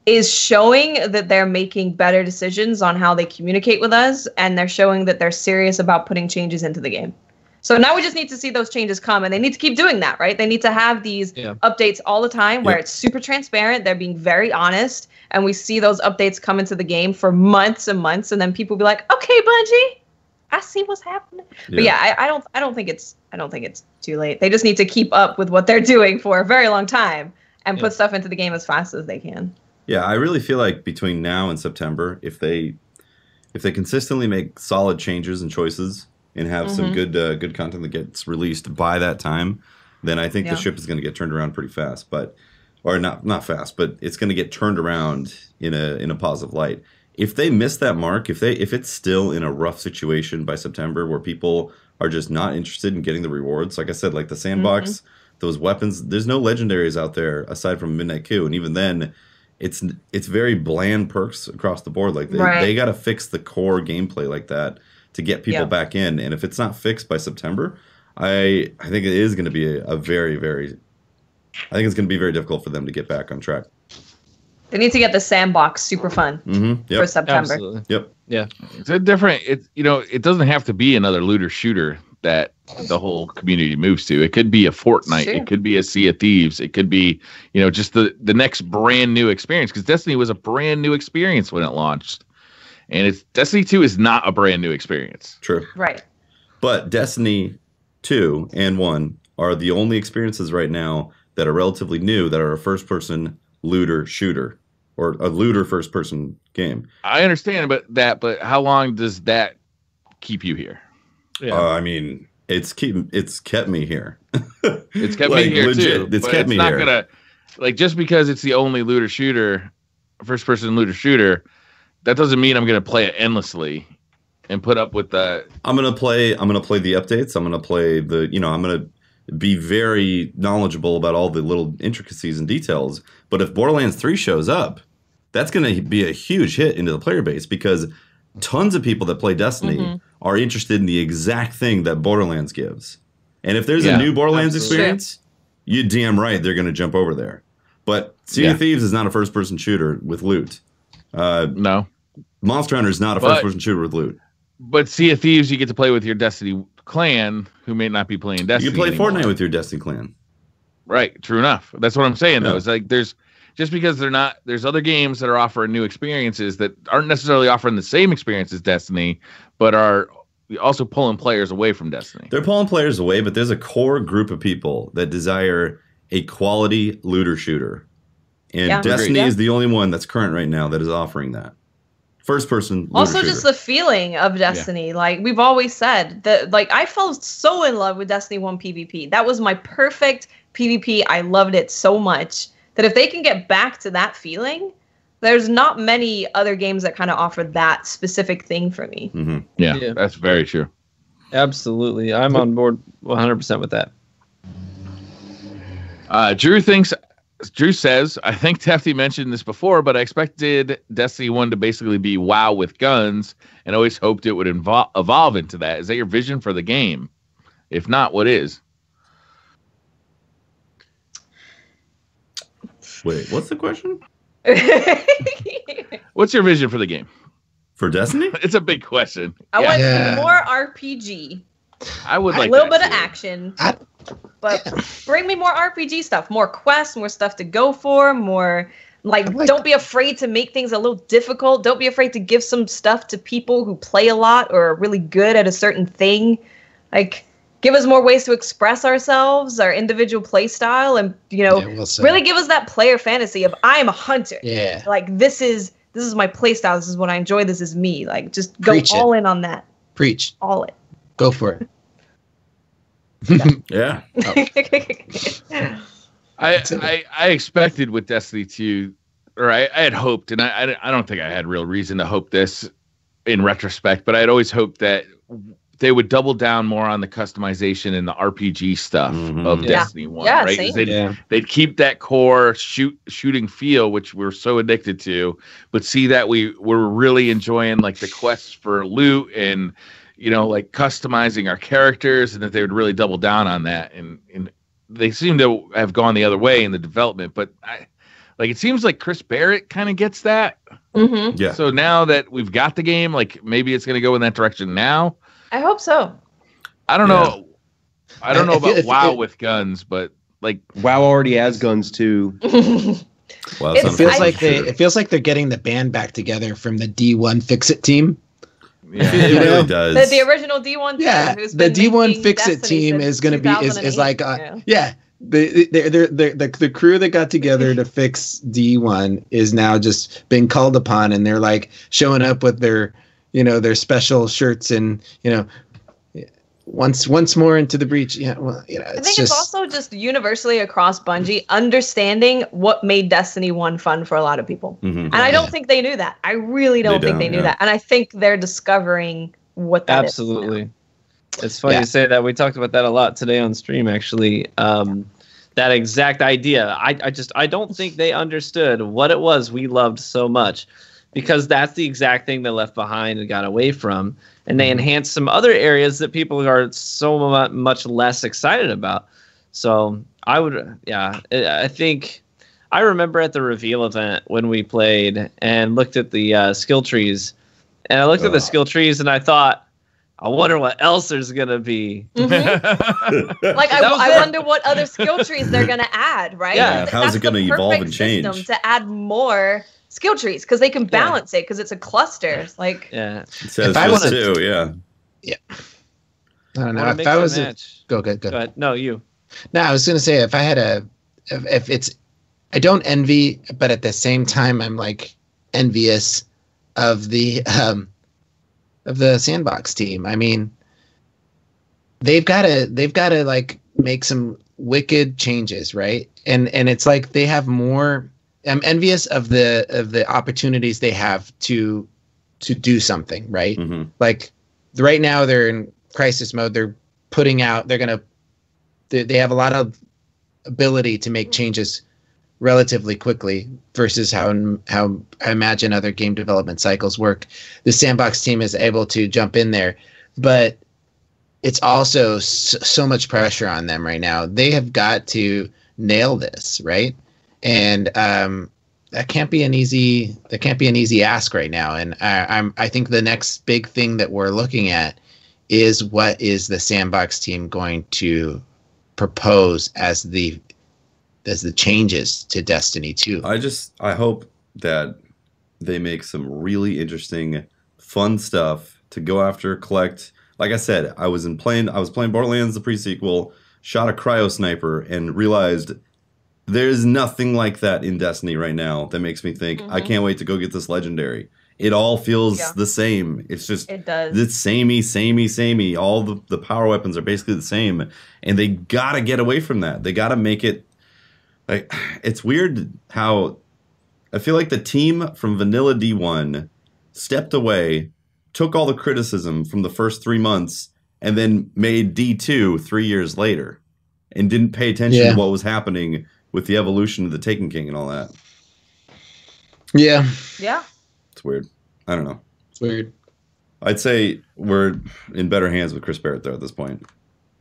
is showing that they're making better decisions on how they communicate with us, and they're showing that they're serious about putting changes into the game. So now we just need to see those changes come, and they need to keep doing that, right? They need to have these updates all the time where it's super transparent, they're being very honest, and we see those updates come into the game for months and months, and then people be like, okay, Bungie, I see what's happening. But yeah, I don't think it's too late. They just need to keep up with what they're doing for a very long time and put stuff into the game as fast as they can. Yeah, I really feel like between now and September, if they consistently make solid changes and choices and have some good content that gets released by that time, then I think the ship is going to get turned around pretty fast. Or not fast, but it's going to get turned around in a positive light. If they miss that mark, if it's still in a rough situation by September where people are just not interested in getting the rewards, like I said, like the sandbox, those weapons, there's no legendaries out there aside from Midnight Coup, and even then, it's very bland perks across the board. Like they got to fix the core gameplay like that to get people back in. And if it's not fixed by September, I think it is going to be I think it's going to be very difficult for them to get back on track. They need to get the sandbox super fun for September. Absolutely. Yep. Yeah. It's a different. It doesn't have to be another looter shooter that the whole community moves to. It could be a Fortnite. Sure. It could be a Sea of Thieves. It could be, just the next brand new experience, because Destiny was a brand new experience when it launched. And Destiny 2 is not a brand new experience. True. Right. But Destiny 2 and 1 are the only experiences right now that are relatively new that are a first-person looter shooter or a looter first-person game. I understand but how long does that keep you here? Yeah. I mean, it's kept me here. It's kept me here legit, too. It's kept me not here. Gonna just because it's the only looter shooter, first person looter shooter, that doesn't mean I'm gonna play it endlessly and put up with the. I'm gonna play the updates. I'm gonna play I'm gonna be very knowledgeable about all the little intricacies and details. But if Borderlands 3 shows up, that's gonna be a huge hit into the player base, because tons of people that play Destiny are interested in the exact thing that Borderlands gives. And if there's a new Borderlands experience, you're damn right they're going to jump over there. But Sea of Thieves is not a first-person shooter with loot. No. Monster Hunter is not a first-person shooter with loot. But Sea of Thieves, you get to play with your Destiny clan, who may not be playing Destiny. You play anymore. Fortnite with your Destiny clan. Right. True enough. That's what I'm saying, though. It's like just because there's other games that are offering new experiences that aren't necessarily offering the same experience as Destiny, but are also pulling players away from Destiny. They're pulling players away, but there's a core group of people that desire a quality looter shooter. And Destiny is the only one that's current right now that is offering that. First person looter also shooter. Just the feeling of Destiny. Like we've always said that, like, I fell so in love with Destiny 1 PvP. That was my perfect PvP. I loved it so much that if they can get back to that feeling, there's not many other games that kind of offer that specific thing for me. Mm-hmm. Yeah, that's very true. Absolutely. I'm on board 100% with that. Drew says, I think Tefty mentioned this before, but I expected Destiny 1 to basically be WoW with guns and always hoped it would evolve into that. Is that your vision for the game? If not, what is? Wait, what's the question? What's your vision for the game? For Destiny? It's a big question. I want more RPG. I would like a little bit too. of action. But bring me more RPG stuff, more quests, more stuff to go for, more don't be afraid to make things a little difficult. Don't be afraid to give some stuff to people who play a lot or are really good at a certain thing. Like, give us more ways to express ourselves, our individual play style, and really give us that player fantasy of I am a hunter. Yeah. Like this is my play style. This is what I enjoy. This is me. Like just go all in on that. Preach. All in. Go for it. Yeah. Oh. I expected with Destiny 2, or I had hoped, and I don't think I had real reason to hope this in retrospect, but I had always hoped that they would double down more on the customization and the RPG stuff of Destiny 1, right? They'd keep that core shooting feel, which we're so addicted to, but see that we're really enjoying like the quests for loot and like customizing our characters, and that they would really double down on that. And they seem to have gone the other way in the development, but it seems like Chris Barrett kind of gets that. Mm-hmm. Yeah. So now that we've got the game, like maybe it's going to go in that direction now. I hope so. I don't know. I don't know about WoW with guns, but like WoW already has guns too. Well, it feels like they're getting the band back together from the D1 Fix-It team. Yeah, it really does. The original D1 team. Yeah, the D1 Fix-It team is going to be is like the crew that got together to fix D1 is now just being called upon, and they're like showing up with their special shirts and once more into the breach. I think it's also just universally across Bungie understanding what made Destiny 1 fun for a lot of people. Mm-hmm. And I don't think they knew that. I really don't think they knew that. And I think they're discovering what that is. Absolutely. It's funny you say that. We talked about that a lot today on stream, actually. That exact idea. I don't think they understood what it was we loved so much, because that's the exact thing they left behind and got away from. And they enhanced some other areas that people are so much less excited about. So I think I remember at the reveal event when we played and looked at the skill trees, and I looked at the skill trees and I thought, I wonder what else there's going to be. Mm-hmm. I wonder what other skill trees they're going to add, right? Yeah, how's it going to evolve and change? To add more skill trees, because they can balance it, because it's a cluster. It's like it says if I wanted to, I don't know. If I was go ahead. No, you. No, I was gonna say if I had if it's, I don't envy, but at the same time I'm like envious of the Sandbox team. I mean, they've got to like make some wicked changes, right? And it's like they have more. I'm envious of the opportunities they have to do something, right? Mm-hmm. Like right now they're in crisis mode. They're putting out. They have a lot of ability to make changes relatively quickly versus how I imagine other game development cycles work. The Sandbox team is able to jump in there, but it's also so much pressure on them right now. They have got to nail this, right? And that can't be an easy ask right now. And I think the next big thing that we're looking at is what is the Sandbox team going to propose as the changes to Destiny 2. I hope that they make some really interesting, fun stuff to go after, collect. Like I said, I was playing Borderlands the pre-sequel, shot a cryo sniper, and realized there's nothing like that in Destiny right now that makes me think, I can't wait to go get this legendary. It all feels the same. It's just, it's samey. All the power weapons are basically the same. And they got to get away from that. They got to make it Like, it's weird how I feel like the team from Vanilla D1 stepped away, took all the criticism from the first 3 months, and then made D2 3 years later, and didn't pay attention to what was happening with the evolution of the Taken King and all that. Yeah. Yeah. It's weird. I don't know. It's weird. I'd say we're in better hands with Chris Barrett, though, at this point.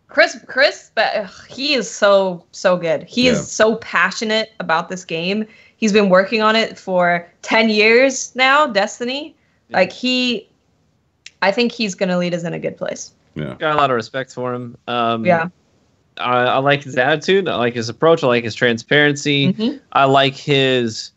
Chris, but he is so good. He is so passionate about this game. He's been working on it for 10 years now, Destiny. Yeah. Like, I think he's going to lead us in a good place. Yeah. Got a lot of respect for him. Yeah. I like his attitude. I like his approach. I like his transparency. Mm-hmm. I like his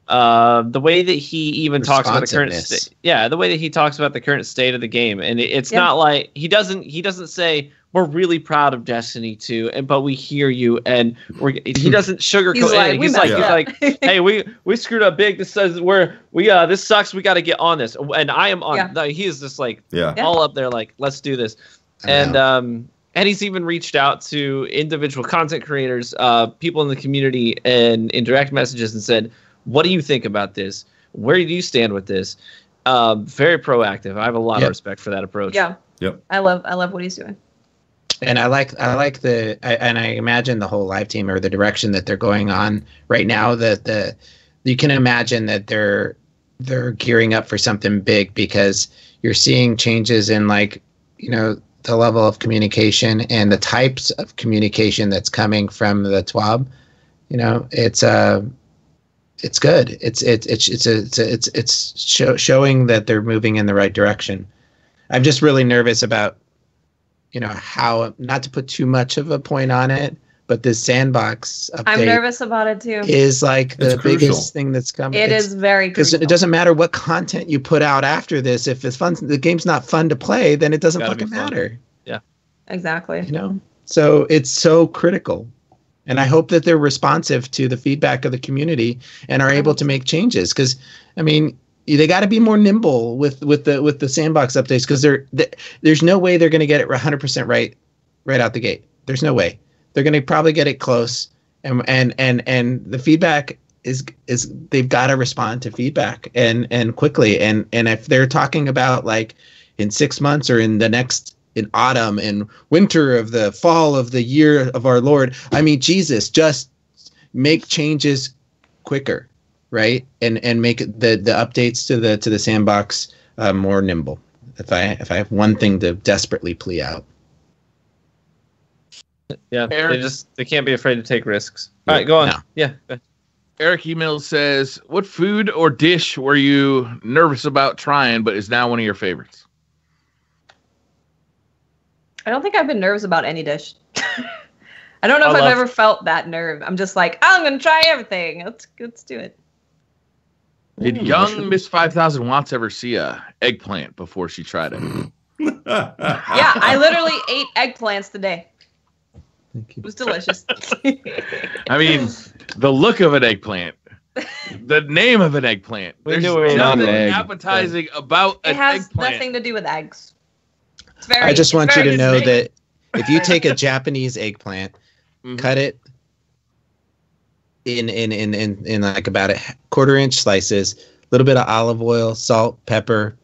the way that he even talks about the current state. Yeah, the way that he talks about the current state of the game, and it's not like he doesn't say we're really proud of Destiny 2, but we hear you, and he doesn't sugarcoat anything. He's like, hey, we screwed up big. This says this sucks. We got to get on this, and I am on. Yeah. No, he is just like all up there, like let's do this, and he's even reached out to individual content creators, people in the community, and in direct messages, and said, what do you think about this? Where do you stand with this? Very proactive. I have a lot of respect for that approach. Yeah. Yep. I love what he's doing. And I like and I imagine the whole live team or the direction that they're going on right now. That you can imagine that they're gearing up for something big, because you're seeing changes in, like, you know, the level of communication and the types of communication that's coming from the TWAB. You know, it's good. It's showing that they're moving in the right direction. I'm just really nervous about, you know, how, not to put too much of a point on it, but this sandbox update, I'm nervous about it too, is like the biggest thing that's coming. It is very crucial. Because it doesn't matter what content you put out after this. If it's fun, the game's not fun to play, then it doesn't fucking matter. Yeah, exactly. You know, so it's so critical. And I hope that they're responsive to the feedback of the community and are able to make changes. Because, I mean, they got to be more nimble with the sandbox updates, because there's no way they're going to get it 100% right out the gate. There's no way. They're going to probably get it close, and the feedback is they've got to respond to feedback and quickly. And if they're talking about, like, in 6 months or in autumn and winter of the fall of the year of our Lord, I mean, Jesus, just make changes quicker. Right, and make the updates to the sandbox more nimble. If I have one thing to desperately plea out, they can't be afraid to take risks. All right, go on. No. Yeah. Eric Email says, "What food or dish were you nervous about trying, but is now one of your favorites?" I don't think I've been nervous about any dish. I don't know if I've ever felt that nerve. I'm just like, I'm gonna try everything. Let's do it. Did young Miss 5,000 Watts ever see a eggplant before she tried it? Yeah, I literally ate eggplants today. It was delicious. I mean, the look of an eggplant, the name of an eggplant. There's nothing appetizing about an eggplant. It has nothing to do with eggs. I just want you to know that if you take a Japanese eggplant, cut it in like about a 1/4-inch slices, a little bit of olive oil, salt, pepper,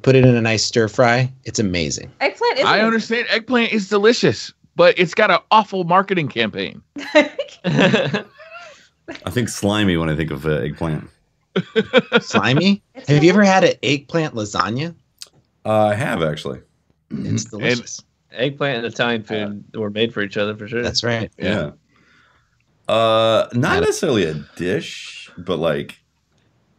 put it in a nice stir fry. It's amazing. Eggplant is. I understand eggplant is delicious, but it's got an awful marketing campaign. I think slimy when I think of eggplant. Slimy? Have you ever had an eggplant lasagna? I have, actually. It's delicious. Eggplant and Italian food were made for each other, for sure. That's right. Yeah. Not necessarily a dish, but like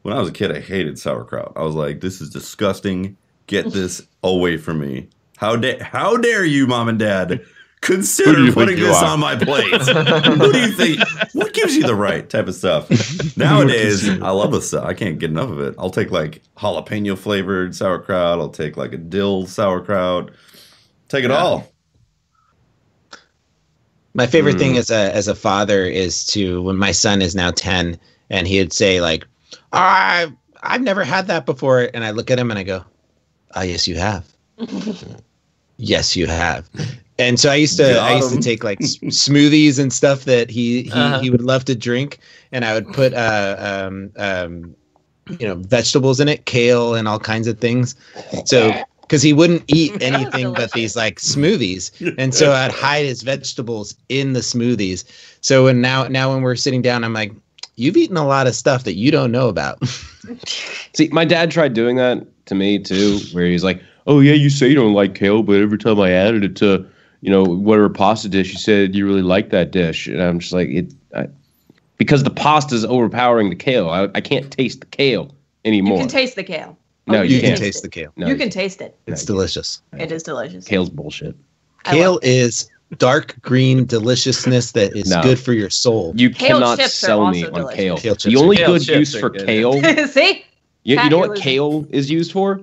when I was a kid, I hated sauerkraut. I was like, this is disgusting. Get this away from me. How dare you, Mom and Dad, consider putting this on my plate? Who do you think? What gives you the right type of stuff? Nowadays, I love this stuff. I can't get enough of it. I'll take like jalapeno flavored sauerkraut. I'll take like a dill sauerkraut. Take it all. My favorite thing as a father is to, when my son is now 10 and he'd say like, I've never had that before. And I look at him and I go, yes, you have. Yes, you have. And so I used to take like smoothies and stuff that he would love to drink, and I would put vegetables in it, kale and all kinds of things. So because he wouldn't eat anything but these like smoothies, and so I'd hide his vegetables in the smoothies. So now when we're sitting down, I'm like, you've eaten a lot of stuff that you don't know about. See, my dad tried doing that to me too, where he's like, oh yeah, you say you don't like kale, but every time I added it to whatever pasta dish, you said you really like that dish. And I'm just like, because the pasta is overpowering the kale. I can't taste the kale anymore. You can taste the kale. No, you can't taste the kale. No, you can taste it. It's delicious. It is delicious. Kale's bullshit. Kale is dark green deliciousness that is good for your soul. You cannot sell me on kale. The only good use for kale. See? You know what kale is used for?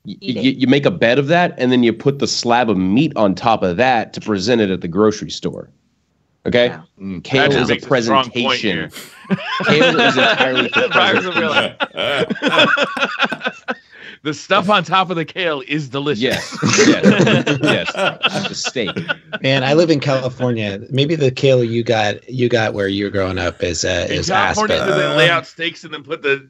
You make a bed of that, and then you put the slab of meat on top of that to present it at the grocery store. Okay? Wow. Kale is a presentation. Kale is entirely for presentation. The stuff on top of the kale is delicious. Yes. The steak. Man, I live in California. Maybe the kale you got where you're growing up is California, do they lay out steaks and then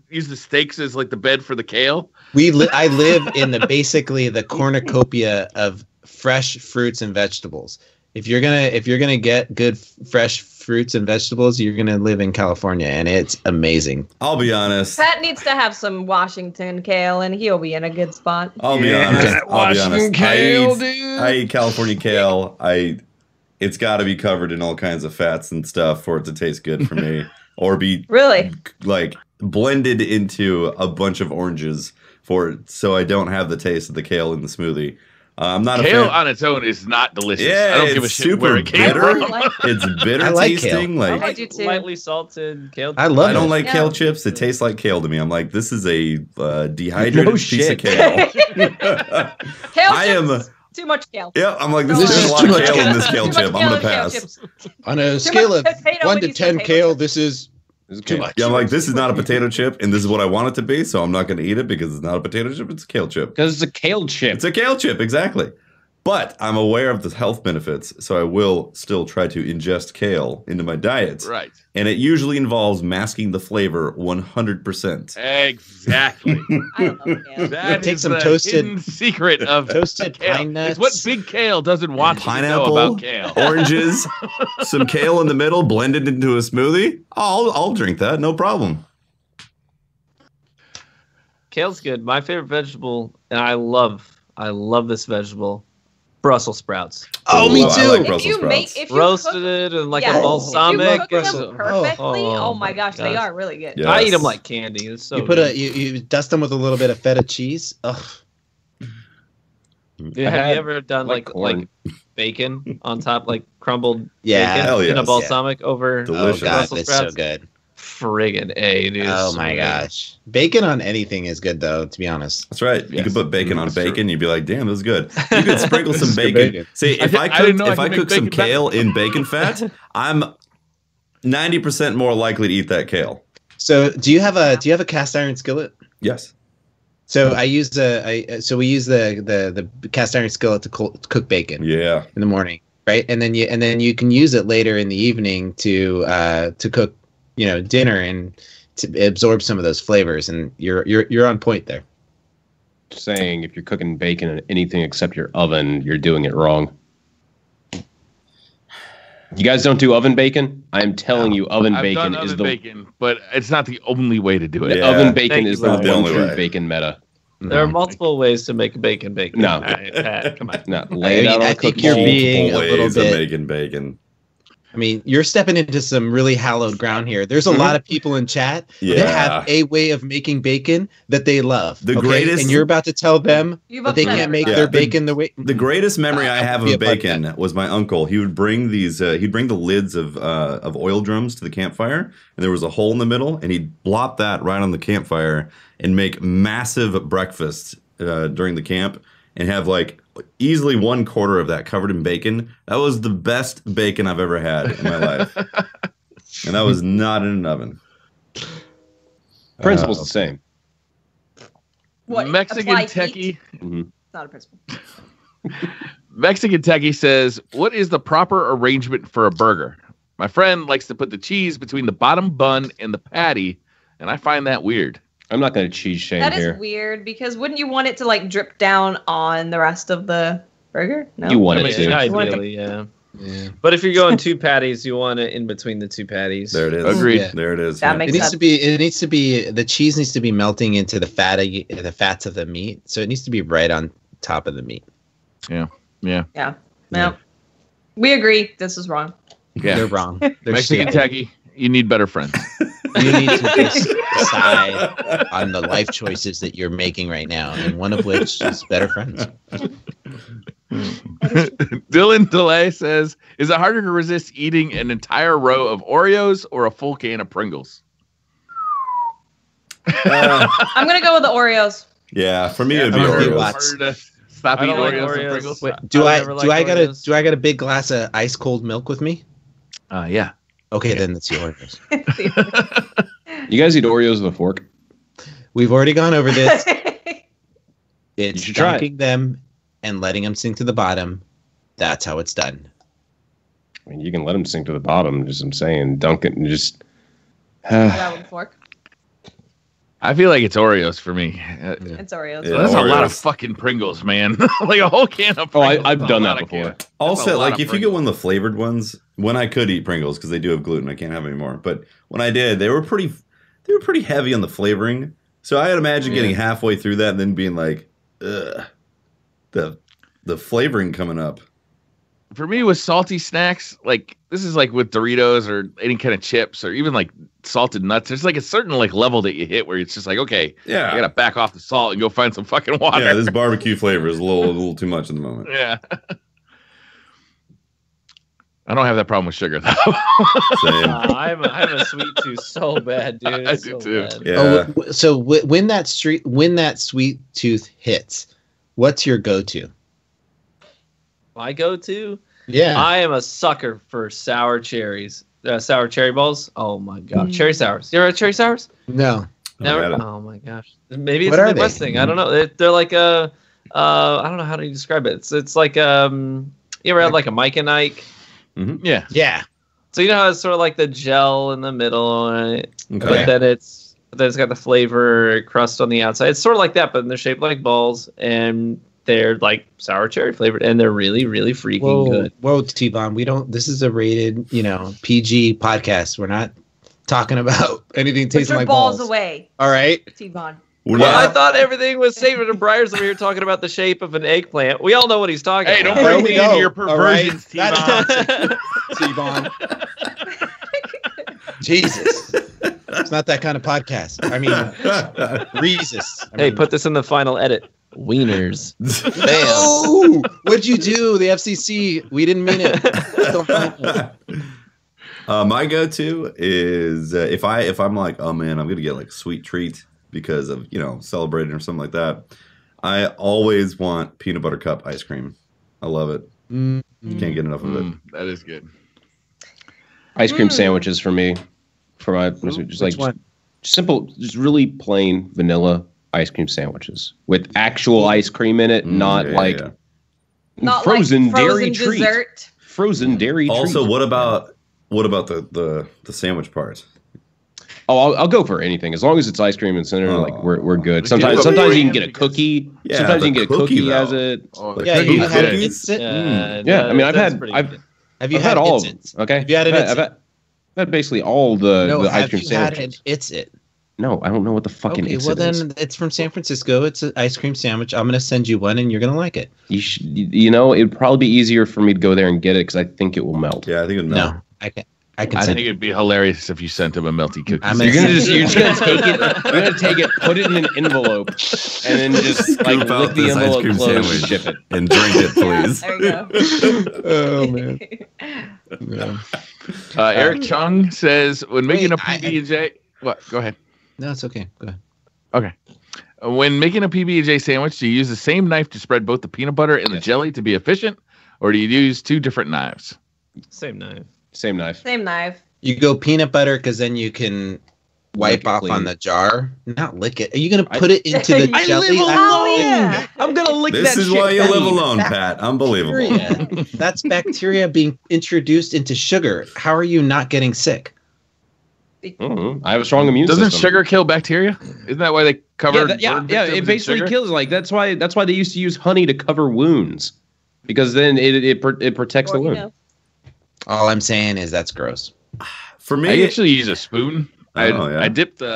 use the steaks as like the bed for the kale? I live in basically the cornucopia of fresh fruits and vegetables. If you're gonna get good fresh fruits and vegetables, you're gonna live in California, and it's amazing. I'll be honest. Pat needs to have some Washington kale, and he'll be in a good spot. I'll be honest. Kale, I eat California kale. It's got to be covered in all kinds of fats and stuff for it to taste good for me, or be really like blended into a bunch of oranges so I don't have the taste of the kale in the smoothie. I'm not kale a fan. On its own is not delicious. Yeah, I don't give a shit where it came bitter. from. It's bitter I like tasting. Kale. I do too. Lightly salted kale. I don't like kale chips. It tastes like kale to me. I'm like, this is a dehydrated piece of kale. Kale chips. Too much kale. Yeah, I'm like, there's a lot of kale in this kale chip. I'm gonna pass. On a scale of 1 to 10 kale, this is too much. Yeah, I'm like, this is not a potato chip, and this is what I want it to be, so I'm not going to eat it because it's not a potato chip, it's a kale chip. Because it's a kale chip. It's a kale chip, exactly. But I'm aware of the health benefits, so I will still try to ingest kale into my diet. Right. And it usually involves masking the flavor 100%. Exactly. I love kale. That take is some the toasted hidden secret of toasted kale. pine nuts. It's what Big Kale doesn't want Pineapple, to know about kale. Oranges, some kale in the middle, blended into a smoothie. I'll drink that, no problem. Kale's good. My favorite vegetable, and I love this vegetable. Brussels sprouts. Oh, me too. I like Brussels sprouts. If you roasted it and like a balsamic. If you cook them perfectly, oh my gosh, they are really good. Yes. I eat them like candy. It's so you put you dust them with a little bit of feta cheese. Ugh. Have you ever done like bacon on top, like crumbled Yeah. bacon Hell in a yes. balsamic over Delicious. Oh god, Brussels it's sprouts? so good. Friggin' A, dude. Oh so my good. gosh. Bacon on anything is good though, to be honest. That's right. You Yes. could put bacon on That's bacon. true. You'd be like, "Damn, this is good." You could sprinkle some Good bacon. bacon. See, if I didn't know I could cook make some bacon better. kale in bacon fat, I'm 90% more likely to eat that kale. So do you have a cast iron skillet? Yes. So we use the cast iron skillet to cook bacon Yeah. in the morning, right? And then you can use it later in the evening to cook, dinner and to absorb some of those flavors. And you're on point there. Saying if you're cooking bacon in anything except your oven, you're doing it wrong. You guys don't do oven bacon? I am telling you, oven I've bacon done is oven bacon, but it's not the only way to do it. Yeah. oven bacon Thank is you, the Brian. one The only true way. bacon meta. There are multiple ways to make bacon. No. All right, Pat, come on. No, lay it out on I a think cookie you're sheet. being a Multiple little ways of bit. making bacon. I mean, you're stepping into some really hallowed ground here. There's a lot of people in chat Yeah. that have a way of making bacon that they love. The greatest- and you're about to tell them You've that they upset can't make everybody. their Yeah. bacon the way. The greatest memory I have be of a part of bacon was my uncle. He would bring these. He'd bring the lids of oil drums to the campfire, and there was a hole in the middle, and he'd blop that right on the campfire and make massive breakfasts during the camp, and have like easily 1/4 of that covered in bacon. That was the best bacon I've ever had in my life, and that was not in an oven. Principle's the same. What, Mexican apply techie. heat? Mhm. It's not a principle. Mexican Techie says, what is the proper arrangement for a burger? My friend likes to put the cheese between the bottom bun and the patty, and I find that weird. I'm not going to cheese shame That here. is weird because wouldn't you want it to like drip down on the rest of the burger? No. You want it to. Ideally, yeah. But if you're going 2 patties, you want it in between the 2 patties. There it is. Agreed. Yeah. There it is. That makes It needs sense. to be. It needs to be. The cheese needs to be melting into the fats of the meat, so it needs to be right on top of the meat. Yeah. No. We agree. This is wrong. Yeah. They're wrong. They're Mexican stupid. Techie, you need better friends. You need to just decide on the life choices that you're making right now, and one of which is better friends. Dylan DeLay says, is it harder to resist eating an entire row of Oreos or a full can of Pringles? I'm gonna go with the Oreos. Yeah, for me it'd be I'm gonna do Oreos. Watts. Harder to stop I eating don't like Oreos and Oreos. Pringles? Wait, I do would I never do like I got a Oreos. do I got a big glass of ice cold milk with me? Yeah. Okay, then it's the Oreos. You guys eat Oreos with a fork? We've already gone over this. You It's should try it. dunking them and letting them sink to the bottom. That's how it's done. I mean, you can let them sink to the bottom. Just I'm saying, dunk it and just. Yeah, with a fork. I feel like it's Oreos for me. It's Oreos. Yeah. That's a lot Oreos. of fucking Pringles, man. Like a whole can of Oh, Pringles. I've is a done lot that of before. can. Also, a lot like of if you get Pringles. one of the flavored ones, when I could eat Pringles because they do have gluten, I can't have any more. But when I did, they were pretty heavy on the flavoring. So I had imagined getting halfway through that and then being like, ugh, the flavoring coming up. For me, with salty snacks, like this is like with Doritos or any kind of chips or even like salted nuts. There's like a certain like level that you hit where it's just like, okay, Yeah, I gotta back off the salt and go find some fucking water. yeah. This barbecue flavor is a little too much in the moment. Yeah. I don't have that problem with sugar though. Same. I'm a sweet tooth so bad, dude. I It's do so too. bad. Yeah. So when that sweet tooth hits, what's your go-to? My go-to? Yeah. I am a sucker for sour cherries. Sour cherry balls. Oh my god, cherry sours. You ever had cherry sours? No. Never. had it. Oh my gosh. Maybe it's What a are Midwest they? thing. I don't know. They're like a. I don't know how to describe it. It's like you ever had like a Mike and Ike? Yeah. Yeah. So you know how it's sort of like the gel in the middle, right? Okay. But then it's got the flavor crust on the outside. It's sort of like that, but they're shaped like balls, and they're like sour cherry flavored, and they're really, really freaking good. Whoa, T-Bon, we don't. This is a rated, PG podcast. We're not talking about anything Put tasting your like balls balls. away, All right. T-Von. We're Well, I not- thought everything was Saber and Briar's over here talking about the shape of an eggplant. We all know what he's talking Hey, don't about. bring we me go. into your All right. perversions, That's T-Von. T-Bon. Jesus. It's not that kind of podcast. I mean, Jesus. Hey, put this in the final edit. Wieners. Bam. Oh, what'd you do? The FCC. We didn't mean it. Don't mind it. My go-to is if I'm like, oh man, I'm gonna get like a sweet treat because of celebrating or something like that. I always want peanut butter cup ice cream. I love it. Mm. Can't get enough of it. That is good. Ice cream sandwiches for me. For my just like one? simple, just really plain vanilla ice cream sandwiches with actual ice cream in it, not yeah, like yeah. Not frozen like dairy frozen treat. dessert. Frozen dairy. Also, treat. what about the sandwich part? Oh, I'll go for anything as long as it's ice cream and center. Oh. Like we're good. Like, Sometimes you you can can get a cookie. Yeah, Sometimes the you can get a cookie, cookie as though. a. Oh, Like Yeah, cookie you had cookies? instant. Yeah, I mean, I've had Have you I've had had all of It's them. It? Okay, Have you had an I've had basically all the No, ice have cream you had an sandwiches. It's It? No, I don't know what the fucking. Okay, It's well It is. then it's from San Francisco. It's an ice cream sandwich. I'm gonna send you one, and you're gonna like it. It'd probably be easier for me to go there and get it because I think it will melt. Yeah, I think it melt. No, I can I send think you. it'd be hilarious if you sent him a melty cookie. I'm You're gonna just gonna take it. You're gonna take it, put it in an envelope, and then just like Scoop out lick the this ice envelope cream closed and sandwich. ship it. And drink it, please. There you go. Oh man. Yeah. Eric Chung says when making a Wait, PB&J. What? Go ahead. No, it's okay. Go ahead. Okay. When making a PB&J sandwich, do you use the same knife to spread both the peanut butter and the jelly to be efficient, or do you use two different knives? Same knife. Same knife. Same knife. You go peanut butter because then you can wipe off on the jar, not lick it. Are you gonna put it into the jelly? I live alone. Yeah. I'm gonna lick that shit. This is why you live alone, Pat. Unbelievable. That's bacteria being introduced into sugar. How are you not getting sick? I have a strong immune system. Doesn't sugar kill bacteria? Isn't that why they cover? Yeah, it basically kills. Like that's why they used to use honey to cover wounds, because then it protects the wound. All I'm saying is that's gross. For me, I actually use a spoon. I dip the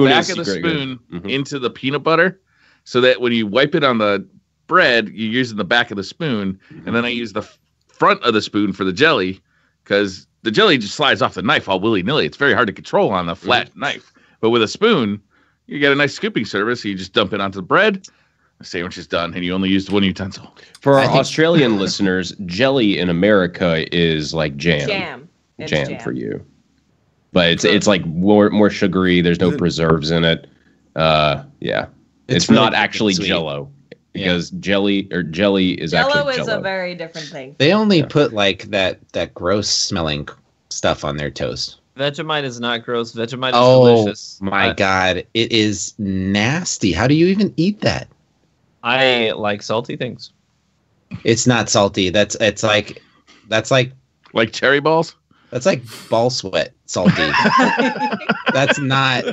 back of the spoon into the peanut butter, so that when you wipe it on the bread, you're using the back of the spoon, and then I use the front of the spoon for the jelly, because the jelly just slides off the knife all willy-nilly. It's very hard to control on the flat knife. But with a spoon, you get a nice scooping service. So you just dump it onto the bread. The sandwich is done, and you only use one utensil. For our Australian listeners, jelly in America is like jam. Jam for you. But it's like more sugary. There's no preserves in it. It's really not actually sweet. Jello. Because jelly is actually Jello. Jello is a very different thing. They only put like that gross smelling stuff on their toast. Vegemite is not gross. Vegemite is delicious. Oh my god, it is nasty. How do you even eat that? I like salty things. It's not salty. That's like cherry balls. That's like ball sweat salty. That's not.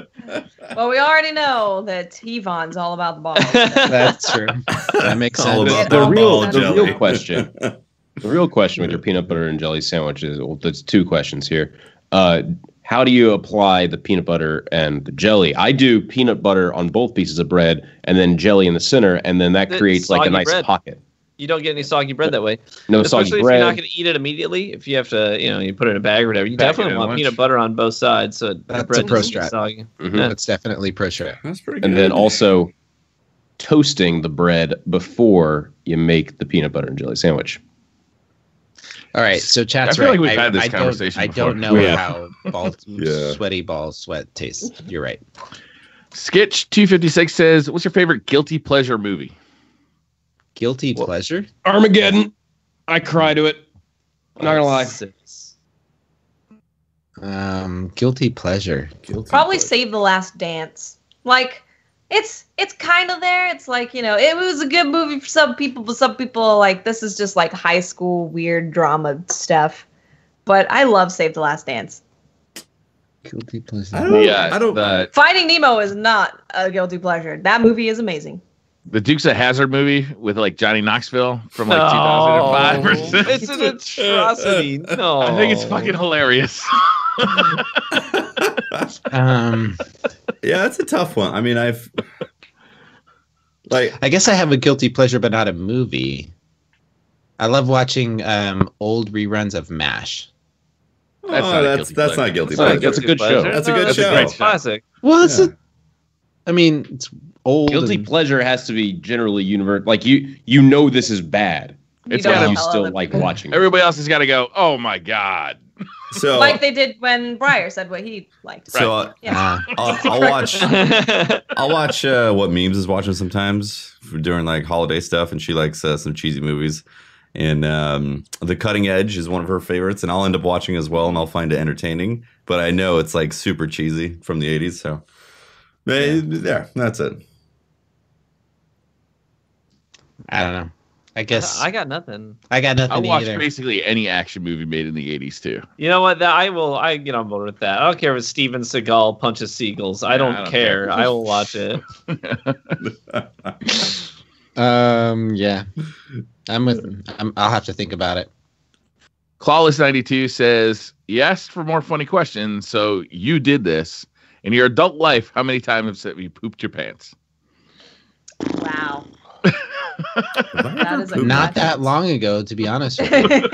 Well, we already know that Yvonne's all about the balls. That's true. That makes sense. The real question. The real question with your peanut butter and jelly sandwiches. Well, there's two questions here. How do you apply the peanut butter and the jelly? I do peanut butter on both pieces of bread and then jelly in the center, and then that creates like a nice pocket. You don't get any soggy bread that way. No Especially soggy bread. If you're not going to eat it immediately, if you have to, you put it in a bag or whatever, you definitely want peanut butter on both sides. So that's a pro strat. Soggy. That's definitely pro strat. That's pretty good. And then also toasting the bread before you make the peanut butter and jelly sandwich. All right, so chat's I feel right. like we've had this conversation I before. don't know how sweaty ball sweat tastes. You're right. Skitch256 says, "What's your favorite guilty pleasure movie?" Guilty pleasure? Armageddon. I cry to it. I'm not gonna lie. Guilty pleasure. Probably Save the Last Dance. Like, it's kind of there. It's like, it was a good movie for some people, but some people are like, this is just like high school weird drama stuff. But I love Save the Last Dance. Guilty pleasure. I don't. Finding Nemo is not a guilty pleasure. That movie is amazing. The Dukes of Hazzard movie with like Johnny Knoxville from like 2005. It's an atrocity. No, I think it's fucking hilarious. Yeah, that's a tough one. I mean, I guess I have a guilty pleasure, but not a movie. I love watching old reruns of MASH. That's not guilty pleasure. That's a good show. That's a good show. Great classic. Well, it's it's old. Guilty pleasure has to be generally universal. Like you know this is bad. It's but you still like watching. Everybody else has got to go, oh my god. So like they did when Breyer said what he liked. So I'll watch. I'll watch what Memes is watching sometimes during like holiday stuff, and she likes some cheesy movies. And The Cutting Edge is one of her favorites, and I'll end up watching as well, and I'll find it entertaining. But I know it's like super cheesy from the 80s, so there, that's it. I don't know. I guess I got nothing. I watch basically any action movie made in the 80s too. You know what? I get on board with that. I don't care if Steven Seagal punches seagulls. I don't care. I will watch it. Yeah. I'll have to think about it. Clawless92 says, "You asked for more funny questions, so you did this. In your adult life, how many times have you pooped your pants?" Wow. That is not that long ago, to be honest with you.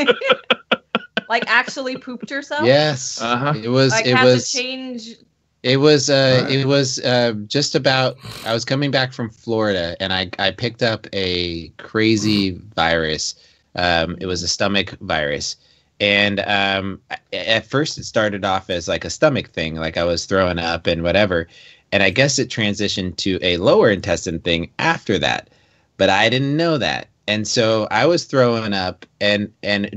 Like actually pooped yourself? Yes. Uh-huh. It was. Like it have was. To change. It was. It was just about. I was coming back from Florida, and I picked up a crazy virus. It was a stomach virus, and at first it started off as like a stomach thing, like I was throwing up and whatever, and I guess it transitioned to a lower intestine thing after that. But I didn't know that. And so I was throwing up, and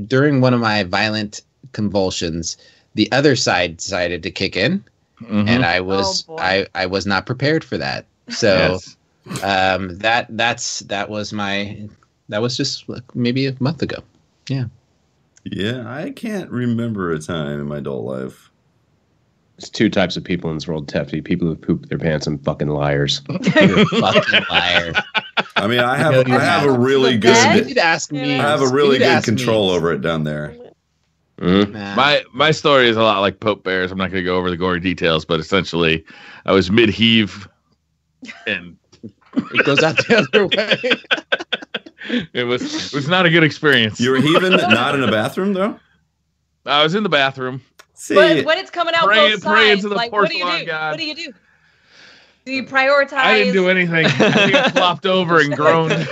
during one of my violent convulsions, the other side decided to kick in. and I was I was not prepared for that. So that was just like maybe a month ago. Yeah. Yeah, I can't remember a time in my adult life. There's two types of people in this world, Tefty. People who poop their pants and fucking liars. You're a fucking liar. I mean, I have a really good. You need to ask me. I have a really good control over it down there. Mm-hmm. My story is a lot like Pope Bear's. I'm not going to go over the gory details, but essentially, I was mid-heave, and it goes out the other way. It was not a good experience. You were heaving, not in a bathroom though. I was in the bathroom. See, but when it's coming out both sides, to the like, porcelain what do you do? god. What do you do? Do you prioritize? I didn't do anything. I think I flopped over and groaned. This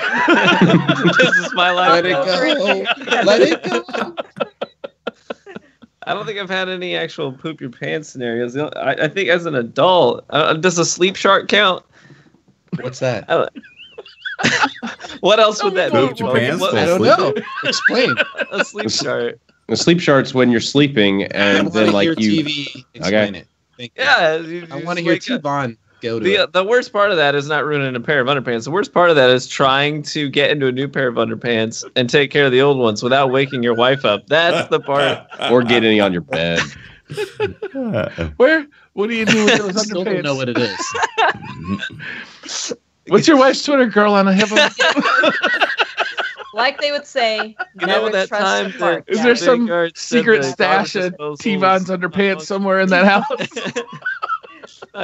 is my life. Let it go. Let it go. I don't think I've had any actual poop your pants scenarios. I think as an adult, does a sleep shark count? What's that? What else would that be? Pooped your pants? I don't know. Explain. A sleep shark. A sleep shark's when you're sleeping and then like you. TV explain it. Thank you. Yeah, I want to hear T-Von go to it. The worst part of that is not ruining a pair of underpants. The worst part of that is trying to get into a new pair of underpants and take care of the old ones without waking your wife up. That's the part. Or getting on your bed. What do you do with those Still underpants? don't know what it is. What's your wife's Twitter, girl on a hippo? Like they would say, You never know that trust time a fart. Is Yeah. there some Vanguard said secret that stash garbage of disposals- T-Von's underpants somewhere in that house?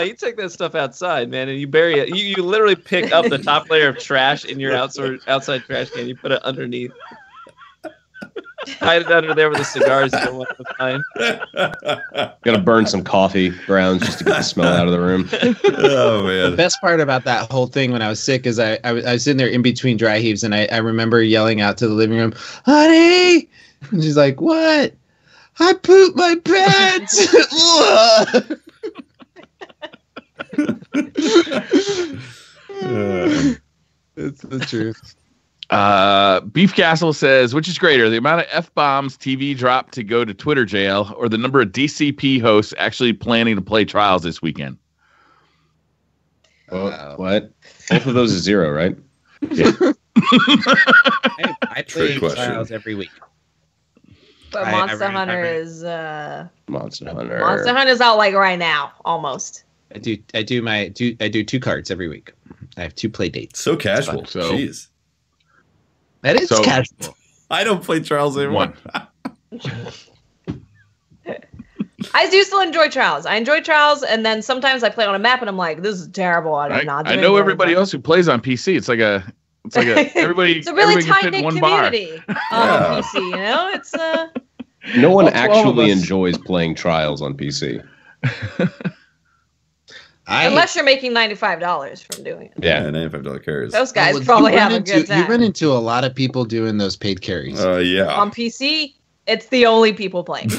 You take that stuff outside, man, and you bury it. You literally pick up the top layer of trash in your outside trash can. You put it underneath. Hide it under there with the cigars you don't want to find. Gotta burn some coffee grounds just to get the smell out of the room. Oh man. The best part about that whole thing when I was sick is I was in there in between dry heaves, and I remember yelling out to the living room, "Honey!" And she's like, "What?" "I pooped my pants." It's the truth. Beef Castle says, which is greater, the amount of F-bombs TV dropped to go to Twitter jail or the number of DCP hosts actually planning to play Trials this weekend? What? Both of those is 0, right? Yeah. I play question. Trials every week. But I Monster ran- Hunter I ran- is Monster Hunter. Monster Hunter's out like right now, almost. I do 2 cards every week. I have 2 play dates. So casual. So- Jeez. That is So- casual. I don't play Trials anymore. I do still enjoy Trials. I enjoy Trials, and then sometimes I play on a map, and I'm like, "This is terrible." I'm not. I doing know very everybody well. else who plays on PC. It's like a everybody. It's a really everybody can fit tight knit in one bar. community on PC. You know, it's No one All 12 of actually us. enjoys playing Trials on PC. unless you're making $95 from doing it. Yeah. $95 carries. Those guys Well, probably you have run a good You run time. into a lot of people doing those paid carries. Yeah. On PC, it's the only people playing.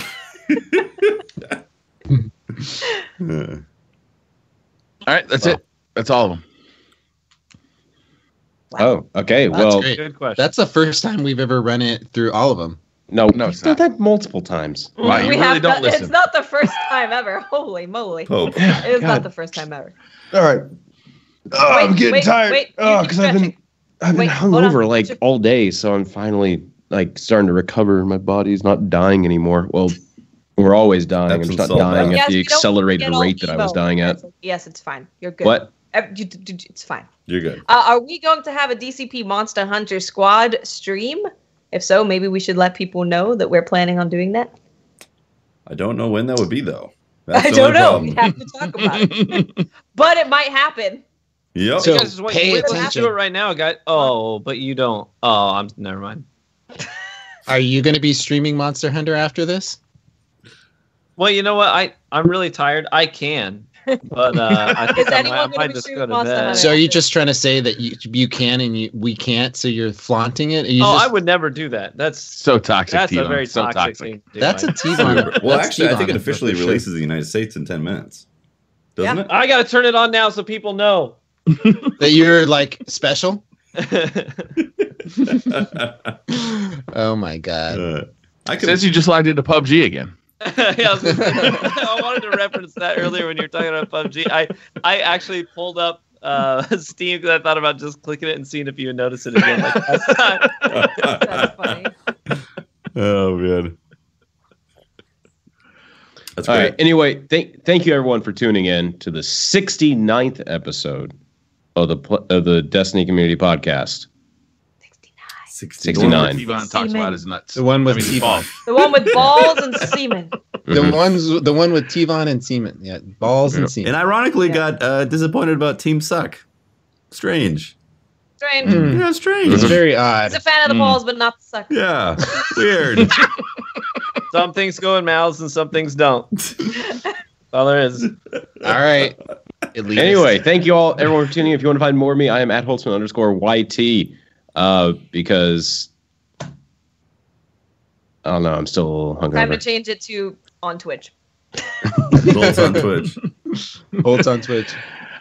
All right, that's it. That's all of them. Oh, okay. That's Well, great. Good question. That's the first time we've ever run it through all of them. no, No, we've it's done not. that multiple times. Wow, you We really have don't done- listen. It's not the first time ever. Holy moly. Pope. It is God. not the first time ever. All right. I'm Wait, getting wait, tired. wait, you keep Because I've been Wait, hold on. hungover like all day, so I'm finally like starting to recover. My body's not dying anymore. Well, we're always dying. I'm Epsom just not salt dying bath. at the we don't accelerated get all rate that I was emo. dying at. Yes, it's fine. You're good. What? It's fine. You're good. Are we going to have a DCP Monster Hunter Squad stream? If so, maybe we should let people know that we're planning on doing that. I don't know when that would be though. That's I the don't only know. problem. We have to talk about it. But it might happen. Yep. So You guys just wait, pay let's attention. do it right now, guys. Oh, but you don't. Oh, I'm never mind. Are you going to be streaming Monster Hunter after this? Well, you know what? I'm really tired. I can, but I think Is I anyone might gonna be just streaming go to Monster bed. Hunter? So are you just trying to say that you can and we can't, so you're flaunting it? Are you Oh, just- I would never do that. That's So toxic. that's a T-Von. very So toxic thing. to do, That's a Mike. T-Von. Well, That's actually, I think T-Von it officially for sure. releases in the United States in 10 minutes. Doesn't Yeah. it? I gotta turn it on now so people know. That you're like special. Oh my god. I could. Says you just logged into PUBG again. I wanted to reference that earlier when you were talking about PUBG. I actually pulled up Steam because I thought about just clicking it and seeing if you would notice it again. That's funny. Oh man. That's All great. right. Anyway, thank you everyone for tuning in to the 69th episode of the Destiny Community Podcast. 69. The one T-Von talks about his nuts. The one with T-Von. The one with balls and semen. The one with T-Von and semen. Yeah, balls and semen. And ironically, got disappointed about Team Suck. Strange. Strange. Yeah, strange. It's very odd. He's a fan of the balls, but not the suck. Yeah, weird. Some things go in mouths and some things don't. All there is. All right. Anyway, thank you all, everyone, for tuning in. If you want to find more of me, I am at Holtzmann_YT. Because I don't know, I'm still hungover. Time to change it to on Twitch. Holtz on Twitch. Holtz on Twitch.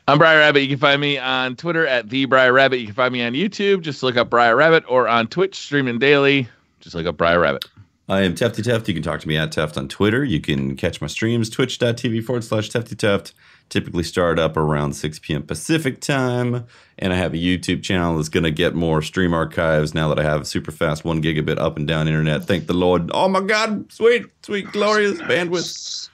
I'm Briar Rabbit. You can find me on Twitter at the Briar Rabbit. You can find me on YouTube. Just look up Briar Rabbit, or on Twitch, streaming daily. Just look up Briar Rabbit. I am Tefty Teft. You can talk to me at Teft on Twitter. You can catch my streams, twitch.tv/Tefty Teft. Typically start up around 6 p.m. Pacific time. And I have a YouTube channel that's going to get more stream archives now that I have super fast 1 gigabit up and down internet. Thank the Lord. Oh my God. Sweet, glorious bandwidth.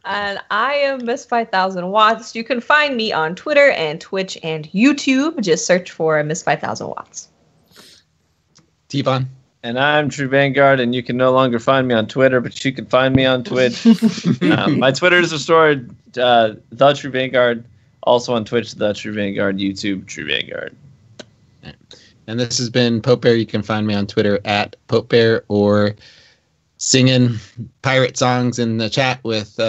And I am Miss 5000 Watts. You can find me on Twitter and Twitch and YouTube. Just search for Miss 5000 Watts. T-Von. And I'm TrueVanguard, and you can no longer find me on Twitter, but you can find me on Twitch. My Twitter is restored, the TrueVanguard. Also on Twitch, the TrueVanguard. YouTube, TrueVanguard. And this has been Pope Bear. You can find me on Twitter at Pope Bear, or singing pirate songs in the chat with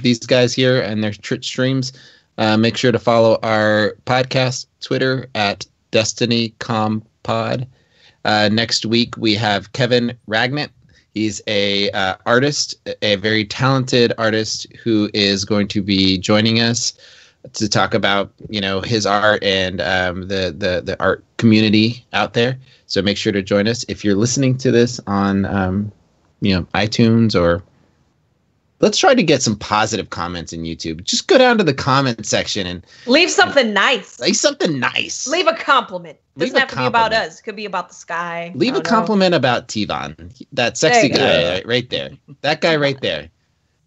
these guys here and their Twitch streams. Make sure to follow our podcast Twitter at DestinyCompod. Next week we have Kevin Ragnett. He's a artist, a very talented artist who is going to be joining us to talk about his art and the art community out there. So make sure to join us. If you're listening to this on iTunes, or let's try to get some positive comments in YouTube. Just go down to the comment section and leave something nice. Leave a compliment. Leave Doesn't a have to be about us. It could be about the sky. Leave a compliment about T-Von, that sexy guy right there. That guy right there.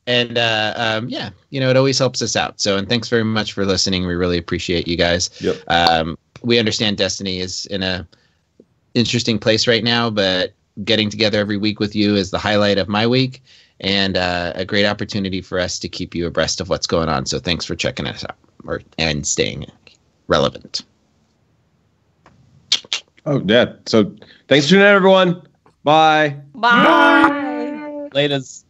And it always helps us out. So, and thanks very much for listening. We really appreciate you guys. Yep. We understand Destiny is in a interesting place right now, but getting together every week with you is the highlight of my week, and a great opportunity for us to keep you abreast of what's going on. So thanks for checking us out and staying relevant. Oh, yeah. So thanks for tuning in, everyone. Bye. Bye. Latest.